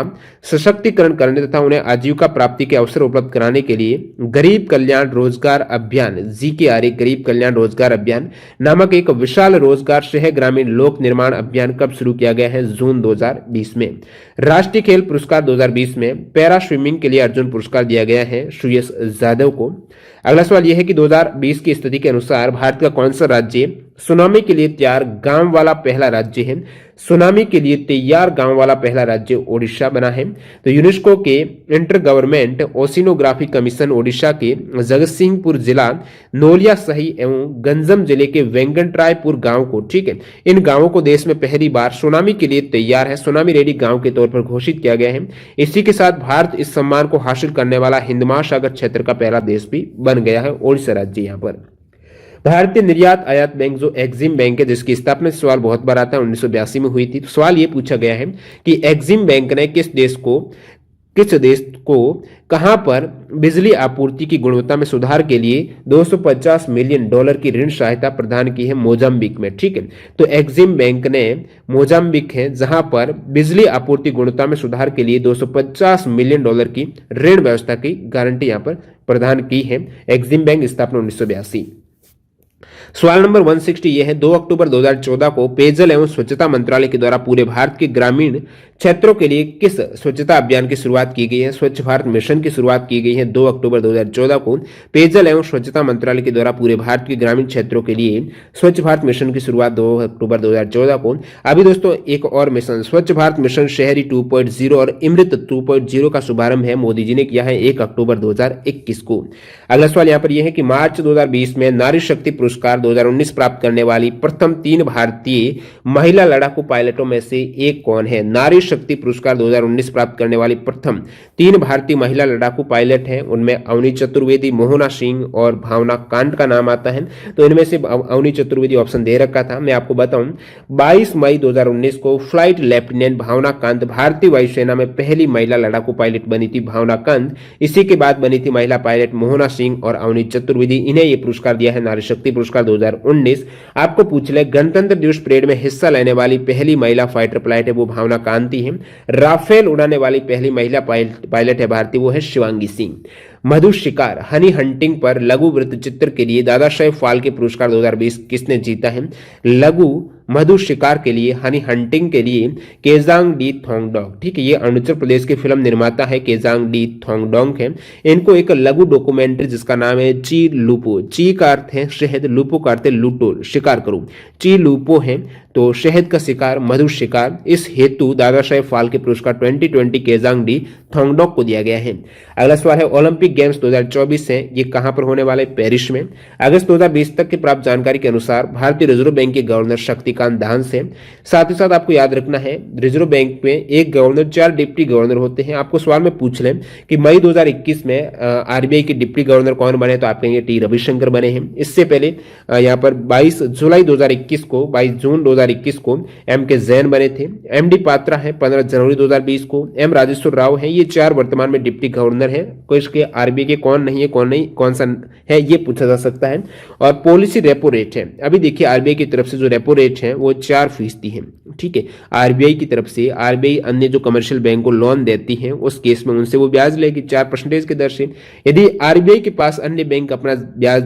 S1: सशक्तिकरण करने तथा उन्हें आजीविका प्राप्ति के अवसर उपलब्ध कराने के लिए गरीब कल्याण रोजगार अभियान GKRA गरीब कल्याण रोजगार अभियान नामक एक विशाल रोजगार सह ग्रामीण लोक निर्माण अभियान कब शुरू किया गया है, जून 2020 में। राष्ट्रीय खेल पुरस्कार 2020 में पैरा स्विमिंग के लिए अर्जुन पुरस्कार दिया गया है श्रेयस जाधव को। अगला सवाल यह है कि 2020 की स्थिति के अनुसार भारत का कौन सा राज्य सुनामी के लिए तैयार गांव वाला पहला राज्य है। सुनामी के लिए तैयार गांव वाला पहला राज्य ओडिशा बना है। तो यूनेस्को के inter government oceanography commission Odisha के जगतसिंहपुर जिला नोलिया सही एवं गंजम जिले के वेंकटरायपुर गांव को, ठीक है, इन गांवों को देश में पहली बार सुनामी के लिए तैयार है, सुनामी रेडी गांव के तौर पर घोषित किया गया है। इसी के साथ भारत इस सम्मान को हासिल करने वाला हिंद महासागर क्षेत्र का पहला देश भी बन गया है, ओडिशा राज्य। यहाँ पर भारतीय निर्यात आयात बैंक जो एक्जिम बैंक है, जिसकी स्थापना सवाल बहुत बार आता है, 1982 में हुई थी। तो सवाल ये पूछा गया है कि एक्जिम बैंक ने किस देश को कहां पर बिजली आपूर्ति की गुणवत्ता में सुधार के लिए 250 मिलियन डॉलर की ऋण सहायता प्रदान की है? मोजाम्बिक में। ठीक है, तो एक्जिम बैंक ने मोजाम्बिक है जहां पर बिजली आपूर्ति गुणवत्ता में सुधार के लिए 250 मिलियन डॉलर की ऋण व्यवस्था की गारंटी यहां पर प्रदान की है। एक्जिम बैंक स्थापना 1982। सवाल नंबर 160 यह है, 2 अक्टूबर 2014 को पेयजल एवं स्वच्छता मंत्रालय के द्वारा पूरे भारत के ग्रामीण क्षेत्रों के लिए किस स्वच्छता अभियान की शुरुआत की गई है? स्वच्छ भारत मिशन की शुरुआत की गई है 2 अक्टूबर 2014 को पेयजल एवं स्वच्छता मंत्रालय के द्वारा पूरे भारत के ग्रामीण क्षेत्रों के लिए स्वच्छ भारत मिशन की शुरुआत 2 अक्टूबर 2014 को। अभी दोस्तों एक और मिशन स्वच्छ भारत मिशन शहरी 2.0 और अमृत 2.0 का शुभारंभ है मोदी जी ने किया है 1 अक्टूबर 2021 को। अगला सवाल यहाँ पर यह है कि मार्च 2020 में नारी शक्ति पुरस्कार 2019 प्राप्त करने वाली प्रथम 3 भारतीय महिला लड़ाकू पायलटों में से एक कौन है? नारी शक्ति पुरस्कार 2019 प्राप्त करने वाली प्रथम 3 भारतीय महिला लड़ाकू पायलट हैं, उनमें अवनी चतुर्वेदी, मोहना सिंह और भावना कांत का नाम आता है। तो इनमें से अवनी चतुर्वेदी ऑप्शन दे रखा था, मैं आपको बताऊं 22 मई 2019 को फ्लाइट लेफ्टिनेंट भावना कांत भारतीय वायुसेना में पहली महिला लड़ाकू पायलट बनी थी भावना कांत। इसी के बाद बनी थी महिला पायलट मोहना सिंह और अवनी चतुर्वेदी। इन्हें यह पुरस्कार दिया है नारी शक्ति पुरस्कार 2019। आपको पूछ ले गणतंत्र दिवस परेड में हिस्सा लेने वाली पहली महिला फाइटर पायलट है वो भावना कांत है। राफेल उड़ाने वाली पहली महिला पायलट है भारतीय, वो है शिवांगी सिंह। मधु शिकार हनी हंटिंग पर लघु वृत्त चित्र के लिए दादा साहेब फाल्के पुरस्कार 2020 किसने जीता है? लघु मधु शिकार के लिए हनी हंटिंग के लिए केजांग डी थोंगडोंग। ठीक है, ये अरुणाचल प्रदेश के फिल्म निर्माता है केजांग डी थोंगडोंग है। इनको एक लघु डॉक्यूमेंट्री जिसका नाम है ची लूपो, ची का अर्थ है शहद, लूपो का अर्थ है लूटो शिकार करो, ची लूपो है तो शहद का शिकार मधु शिकार। इस हेतु दादा साहेब फाल्के पुरस्कार 2020 केजांग डी थोंगडोंग को दिया गया है। अगला सवाल है ओलंपिक गेम्स 2024 है ये कहां पर होने वाले? पेरिस में। अगस्त 2020 तक की प्राप्त जानकारी के अनुसार भारतीय रिजर्व बैंक के गवर्नर शक्तिकांत दास है। साथ ही साथ आपको याद रखना है रिजर्व बैंक में एक गवर्नर 4 डिप्टी गवर्नर होते हैं। आपको सवाल में पूछ लें कि मई 2021 में आरबीआई के डिप्टी गवर्नर कौन बने, तो आप कहेंगे टी रविशंकर बने हैं। इससे पहले यहाँ पर 22 जुलाई 2021 को 22 जून 2021 को एम के जैन बने थे। एम डी पात्रा है 15 जनवरी 2020 को। एम राजेश्वर राव है, ये 4 वर्तमान में डिप्टी गवर्नर है। कोई इसके आरबीआई के कौन नहीं है, कौन सा है ये पूछा जा सकता है। और पॉलिसी रेपो रेट है, अभी देखिए आरबीआई की तरफ से जो रेपो रेट है वो 4% है। ठीक है, आरबीआई की तरफ से आरबीआई अन्य जो कमर्शियल बैंक को लोन देती है उस केस में उनसे वो ब्याज लेगी 4% की दर से। यदि आरबीआई के पास अन्य बैंक अपना ब्याज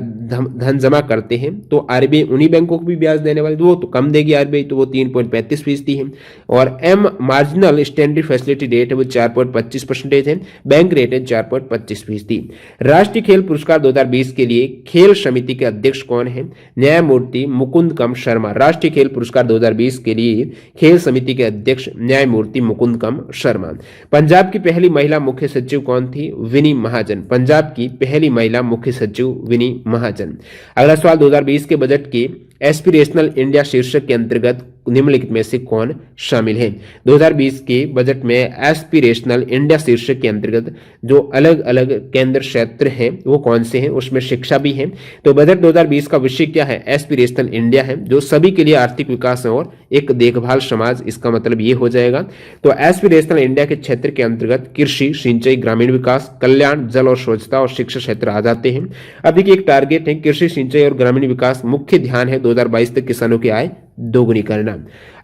S1: धन जमा करते हैं तो आरबीआई उन्हीं बैंकों को भी ब्याज देने वाली, वो तो कम देगी आरबीआई, तो वो 3.35% है। और M marginal standing facility rate है वो 4.25% है। बैंक रेट है 4.25%। राष्ट्रीय खेल पुरस्कार 2020 के लिए खेल समिति के अध्यक्ष कौन है? न्यायमूर्ति मुकुंदकम शर्मा। राष्ट्रीय खेल पुरस्कार 2020 के लिए खेल समिति के अध्यक्ष न्यायमूर्ति मुकुंदकम शर्मा। पंजाब की पहली महिला मुख्य सचिव कौन थी? विनी महाजन। पंजाब की पहली महिला मुख्य सचिव विनी महाजन। अगला सवाल 2020 के बजट के एस्पिरेशनल इंडिया शीर्षक के अंतर्गत निम्नलिखित में से कौन शामिल है? 2020 के बजट में एस्पिरेशनल इंडिया शीर्षक के अंतर्गत जो अलग अलग केंद्र क्षेत्र हैं वो कौन से हैं? उसमें शिक्षा भी है। तो बजट 2020 का विषय क्या है? एस्पिरेशनल इंडिया है, जो सभी के लिए आर्थिक विकास और एक देखभाल समाज, इसका मतलब ये हो जाएगा। तो एस्पिरेशनल इंडिया के क्षेत्र के अंतर्गत कृषि, सिंचाई, ग्रामीण विकास, कल्याण, जल और स्वच्छता और शिक्षा क्षेत्र आ जाते हैं। अब देखिए एक टारगेट है कृषि, सिंचाई और ग्रामीण विकास, मुख्य ध्यान है 2022 तक किसानों की आय दोगुनी करना।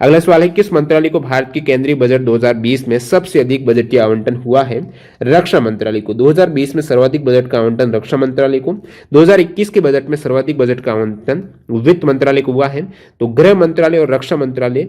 S1: अगला सवाल है किस मंत्रालय को भारत के केंद्रीय बजट 2020 में सबसे अधिक बजटीय आवंटन हुआ है? रक्षा मंत्रालय को। 2020 में सर्वाधिक बजट का आवंटन रक्षा मंत्रालय को। 2021 के बजट में सर्वाधिक बजट का आवंटन वित्त मंत्रालय को हुआ है। तो गृह मंत्रालय और रक्षा मंत्रालय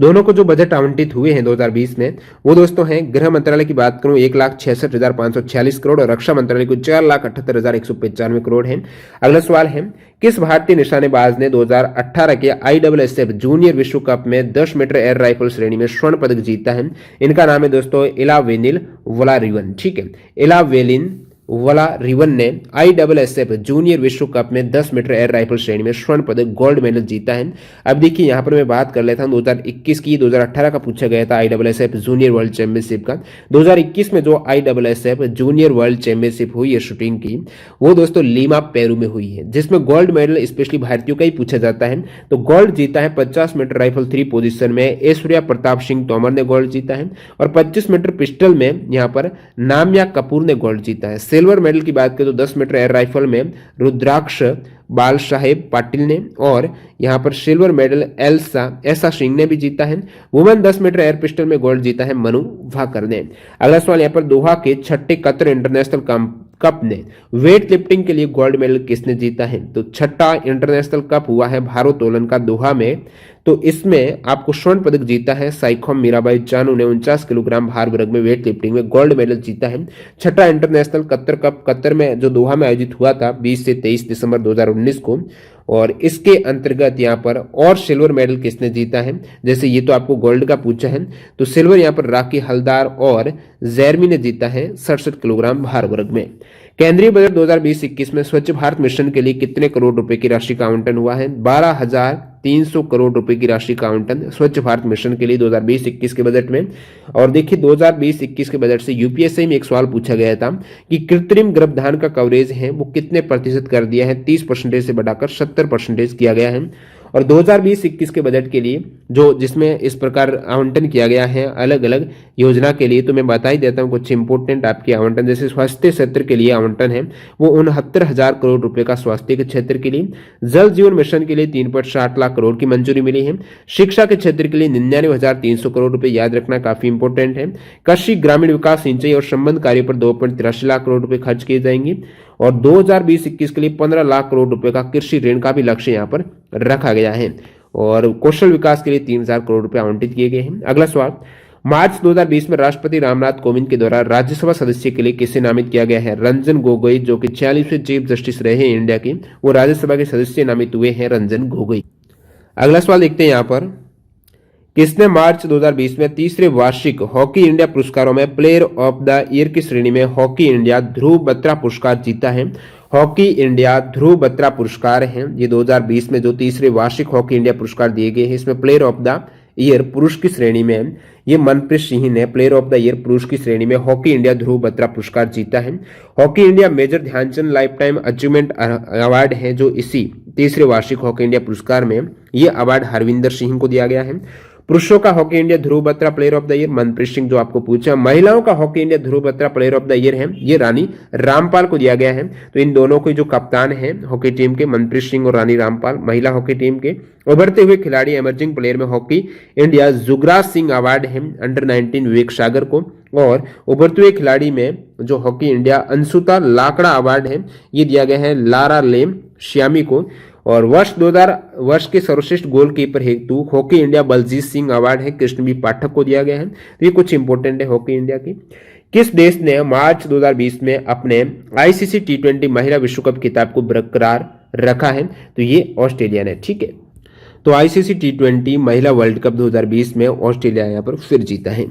S1: दोनों को जो बजट आवंटित हुए हैं 2020 में वो दोस्तों हैं, गृह मंत्रालय की बात करूं 1,66,546 करोड़ और रक्षा मंत्रालय को 4,78,195 करोड़ है। अगला सवाल है किस भारतीय निशानेबाज ने 2018 के ISSF जूनियर विश्व कप में 10 मीटर एयर राइफल श्रेणी में स्वर्ण पदक जीता है? इनका नाम है दोस्तों इलावेनिल वलारिवन। ठीक है, इलावेनिल वाला रिवन ने ISSF जूनियर विश्व कप में 10 मीटर एयर राइफल श्रेणी में स्वर्ण पदक गोल्ड मेडल जीता है। अब देखिए यहाँ पर मैं बात कर लेता हूँ 2021 की, 2018 का पूछा गया था ISSF जूनियर वर्ल्ड चैंपियनशिप का। 2021 में जो ISSF जूनियर वर्ल्ड चैंपियनशिप हुई है शूटिंग की, वो दोस्तों लीमा पेरू में हुई है, जिसमें गोल्ड मेडल स्पेशली भारतीयों का ही पूछा जाता है। तो गोल्ड जीता है 50 मीटर राइफल 3 पोजीशन में ऐश्वर्या प्रताप सिंह तोमर ने गोल्ड जीता है, और 25 मीटर पिस्टल में यहाँ पर नाम्या कपूर ने गोल्ड जीता है। सिल्वर मेडल की बात करें तो 10 मीटर एयर राइफल में रुद्राक्ष बाल साहेब पाटिल ने, और यहां पर सिल्वर मेडल ऐसा सिंह ने भी जीता है। वुमेन 10 मीटर एयर पिस्टल में गोल्ड जीता है मनु भाकर ने। अगला सवाल यहां पर दोहा के छठे कतर इंटरनेशनल कप ने वेट लिफ्टिंग के लिए गोल्ड मेडल किसने जीता है? तो छठा इंटरनेशनल कप हुआ है भारोत्तोलन का दोहा में, तो इसमें आपको स्वर्ण पदक जीता है साइखोम मीराबाई चानू ने 49 किलोग्राम भार वर्ग में वेट लिफ्टिंग में गोल्ड मेडल जीता है। छठा इंटरनेशनल कतर कप कतर में जो दोहा में आयोजित हुआ था 20 से 23 दिसंबर 2019 को, और इसके अंतर्गत यहाँ पर और सिल्वर मेडल किसने जीता है? जैसे ये तो आपको गोल्ड का पूछा है, तो सिल्वर यहाँ पर राखी हलदार और जैरमी ने जीता है 67 किलोग्राम भार वर्ग में। केंद्रीय बजट 2020-21 में स्वच्छ भारत मिशन के लिए कितने करोड़ रुपए की राशि का आवंटन हुआ है? 12,300 करोड़ रुपए की राशि का आवंटन स्वच्छ भारत मिशन के लिए 2020-21 के बजट में। और देखिए 2020-21 के बजट से यूपीएससी में एक सवाल पूछा गया था कि कृत्रिम गर्भधान का कवरेज है वो कितने प्रतिशत कर दिया है? 30% से बढ़ाकर 70% किया गया है। और 2020-21 के बजट के लिए जो जिसमें इस प्रकार आवंटन किया गया है अलग अलग योजना के लिए, तो मैं बता ही देता हूं कुछ इंपोर्टेंट आपके आवंटन। जैसे स्वास्थ्य क्षेत्र के लिए आवंटन है वो 69,000 करोड़ रुपए का स्वास्थ्य के क्षेत्र के लिए। जल जीवन मिशन के लिए 3.60 लाख करोड़ की मंजूरी मिली है। शिक्षा के क्षेत्र के लिए 99,300 करोड़ रुपए, याद रखना काफी इंपोर्टेंट है। कृषि ग्रामीण विकास सिंचाई और संबंध कार्यों पर 2.83 लाख करोड़ रुपए खर्च किए जाएंगे। और 2020-21 के लिए 15 लाख करोड़ रुपए का कृषि ऋण का भी लक्ष्य यहाँ पर रखा गया है। और कौशल विकास के लिए 3,000 करोड़ रुपए आवंटित किए गए हैं। अगला सवाल, मार्च 2020 में राष्ट्रपति रामनाथ कोविंद के द्वारा राज्यसभा सदस्य के लिए किसे नामित किया गया है? रंजन गोगोई, जो कि 46वें चीफ जस्टिस रहे हैं इंडिया के, वो राज्यसभा के सदस्य नामित हुए हैं रंजन गोगोई। अगला सवाल देखते हैं यहाँ पर, किसने मार्च 2020 में तीसरे वार्षिक हॉकी इंडिया पुरस्कारों में प्लेयर ऑफ द ईयर की श्रेणी में हॉकी इंडिया ध्रुव बत्रा पुरस्कार जीता है? हॉकी इंडिया ध्रुव बत्रा पुरस्कार हैं ये 2020 में जो तीसरे वार्षिक हॉकी इंडिया पुरस्कार दिए गए हैं, इसमें प्लेयर ऑफ द ईयर पुरुष की श्रेणी में ये मनप्रीत सिंह ने प्लेयर ऑफ द ईयर पुरुष की श्रेणी में हॉकी इंडिया ध्रुव बत्रा पुरस्कार जीता है। Hockey India Major Dhyan Chand lifetime achievement award है जो इसी तीसरे वार्षिक हॉकी इंडिया पुरस्कार में ये अवार्ड हरविंदर सिंह को दिया गया है। पुरुषों का hockey India Dhruv Batra player of the year Manpreet Singh, जो आपको पूछा। महिलाओं का hockey India Dhruv Batra player of the year है ये रानी रामपाल को दिया गया है। तो इन दोनों को जो कप्तान है हॉकी टीम के, मनप्रीत सिंह और रानी रामपाल, महिला हॉकी टीम के। उभरते हुए खिलाड़ी एमर्जिंग प्लेयर में hockey India Jugraj Singh award है अंडर 19 विवेक सागर को। और उभरते हुए खिलाड़ी में जो हॉकी इंडिया अंशुता लाकड़ा अवार्ड है ये दिया गया है लारा लेम श्यामी को। और वर्ष 2000 वर्ष के सर्वश्रेष्ठ गोलकीपर हेतु hockey India Baljit Singh award है कृष्ण बी पाठक को दिया गया है। तो ये कुछ इंपोर्टेंट है हॉकी इंडिया की। किस देश ने मार्च 2020 में अपने आईसीसी T20 महिला विश्व कप खिताब को बरकरार रखा है? तो ये ऑस्ट्रेलिया ने, ठीक है। तो आईसीसी T20 महिला वर्ल्ड कप 2020 में ऑस्ट्रेलिया यहाँ पर फिर जीता है।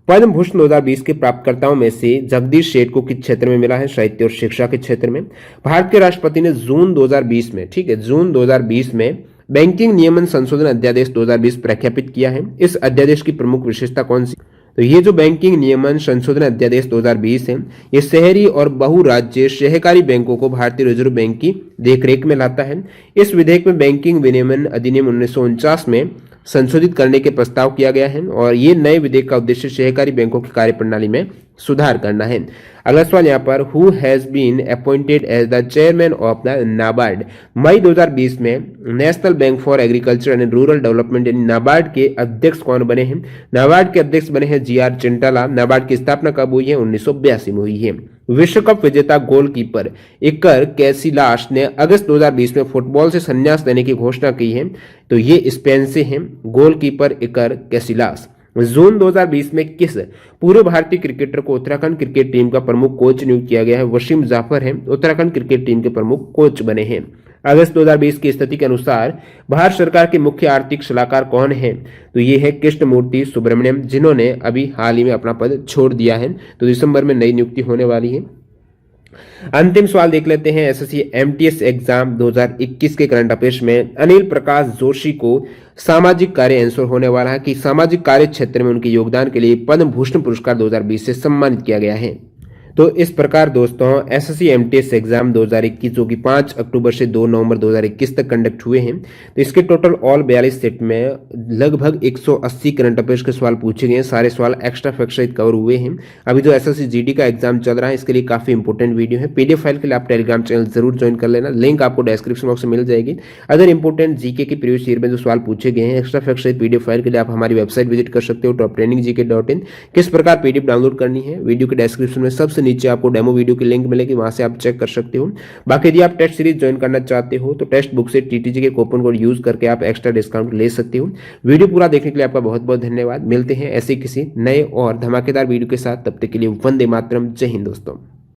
S1: पद्म भूषण 2020 के प्राप्तकर्ताओं में से जगदीश शेठ को किस क्षेत्र में मिला है? साहित्य और शिक्षा के क्षेत्र में। भारत के राष्ट्रपति ने जून 2020 में, ठीक है, जून 2020 में बैंकिंग नियमन संशोधन अध्यादेश 2020 प्रख्यापित किया है। इस अध्यादेश की प्रमुख विशेषता कौन सी? तो ये जो बैंकिंग नियमन संशोधन अध्यादेश 2020 है ये शहरी और बहुराज्य सहकारी बैंकों को भारतीय रिजर्व बैंक की देखरेख में लाता है। इस विधेयक में बैंकिंग विनियमन अधिनियम 1949 में संशोधित करने के प्रस्ताव किया गया है और ये नए विधेयक का उद्देश्य सहकारी बैंकों की कार्यप्रणाली में सुधार करना है। अगला सवाल यहाँ पर, who has been appointed as the chairman of the NABARD? मई 2020 में National Bank for Agriculture and Rural Development यानी नाबार्ड के अध्यक्ष कौन बने हैं? नाबार्ड के अध्यक्ष बने हैं GR चिंटाला। नाबार्ड की स्थापना कब हुई है? 1982 में हुई है। विश्व कप विजेता गोलकीपर इकर कैसिलास ने अगस्त 2020 में फुटबॉल से संन्यास लेने की घोषणा की है। तो ये स्पेन से हैं गोलकीपर इकर कैसिलास। जून 2020 में किस पूर्व भारतीय क्रिकेटर को उत्तराखंड क्रिकेट टीम का प्रमुख कोच नियुक्त किया गया है? वसीम जाफर हैं उत्तराखंड क्रिकेट टीम के प्रमुख कोच बने हैं। अगस्त 2020 की स्थिति के अनुसार भारत सरकार के मुख्य आर्थिक सलाहकार कौन है? तो ये है कृष्णमूर्ति सुब्रमण्यम, जिन्होंने अभी हाल ही में अपना पद छोड़ दिया है। तो दिसंबर में नई नियुक्ति होने वाली है। अंतिम सवाल देख लेते हैं एसएससी एमटीएस एग्जाम 2021 के करंट अफेयर्स में अनिल प्रकाश जोशी को सामाजिक कार्य आंसर होने वाला है कि सामाजिक कार्य क्षेत्र में उनके योगदान के लिए पद्म भूषण पुरस्कार 2020 से सम्मानित किया गया है। तो इस प्रकार दोस्तों एसएससी एमटीएस एग्जाम 2021 जो कि 5 अक्टूबर से 2 नवंबर 2021 तक कंडक्ट हुए हैं, तो इसके टोटल ऑल 42 सेट में लगभग 180 करंट अफेयर्स के सवाल पूछे गए हैं। सारे सवाल एक्स्ट्रा फैक्ट सहित कवर हुए हैं। अभी जो एसएससी जीडी का एग्जाम चल रहा है इसके लिए काफी इंपॉर्टेंट वीडियो है। पीडीएफ फाइल के लिए आप टेलीग्राम चैनल जरूर ज्वाइन कर लेना, लिंक आपको डिस्क्रिप्शन बॉक्स में मिल जाएगी। अदर इंपॉर्टेंट जीके के प्रीवियस ईयर में जो सवाल पूछे गए हैं एक्स्ट्रा फैक्ट सहित पीडीएफ फाइल के लिए आप हमारी वेबसाइट विजिट कर सकते हो toptrainingGK.in। किस प्रकार पीडीएफ डाउनलोड करनी है वीडियो के डिस्क्रिप्शन में सबसे नीचे आपको डेमो वीडियो की लिंक मिलेगी, वहां से आप चेक कर सकते हो। बाकी यदि आप टेस्ट सीरीज ज्वाइन करना चाहते हो तो टेक्स्ट बुक से टीटीजी के कूपन कोड यूज करके आप एक्स्ट्रा डिस्काउंट ले सकते हो। वीडियो पूरा देखने के लिए आपका बहुत बहुत धन्यवाद। मिलते हैं ऐसे किसी नए और धमाकेदार वीडियो के साथ, तब तक के लिए वंदे मातरम, जय हिंद दोस्तों।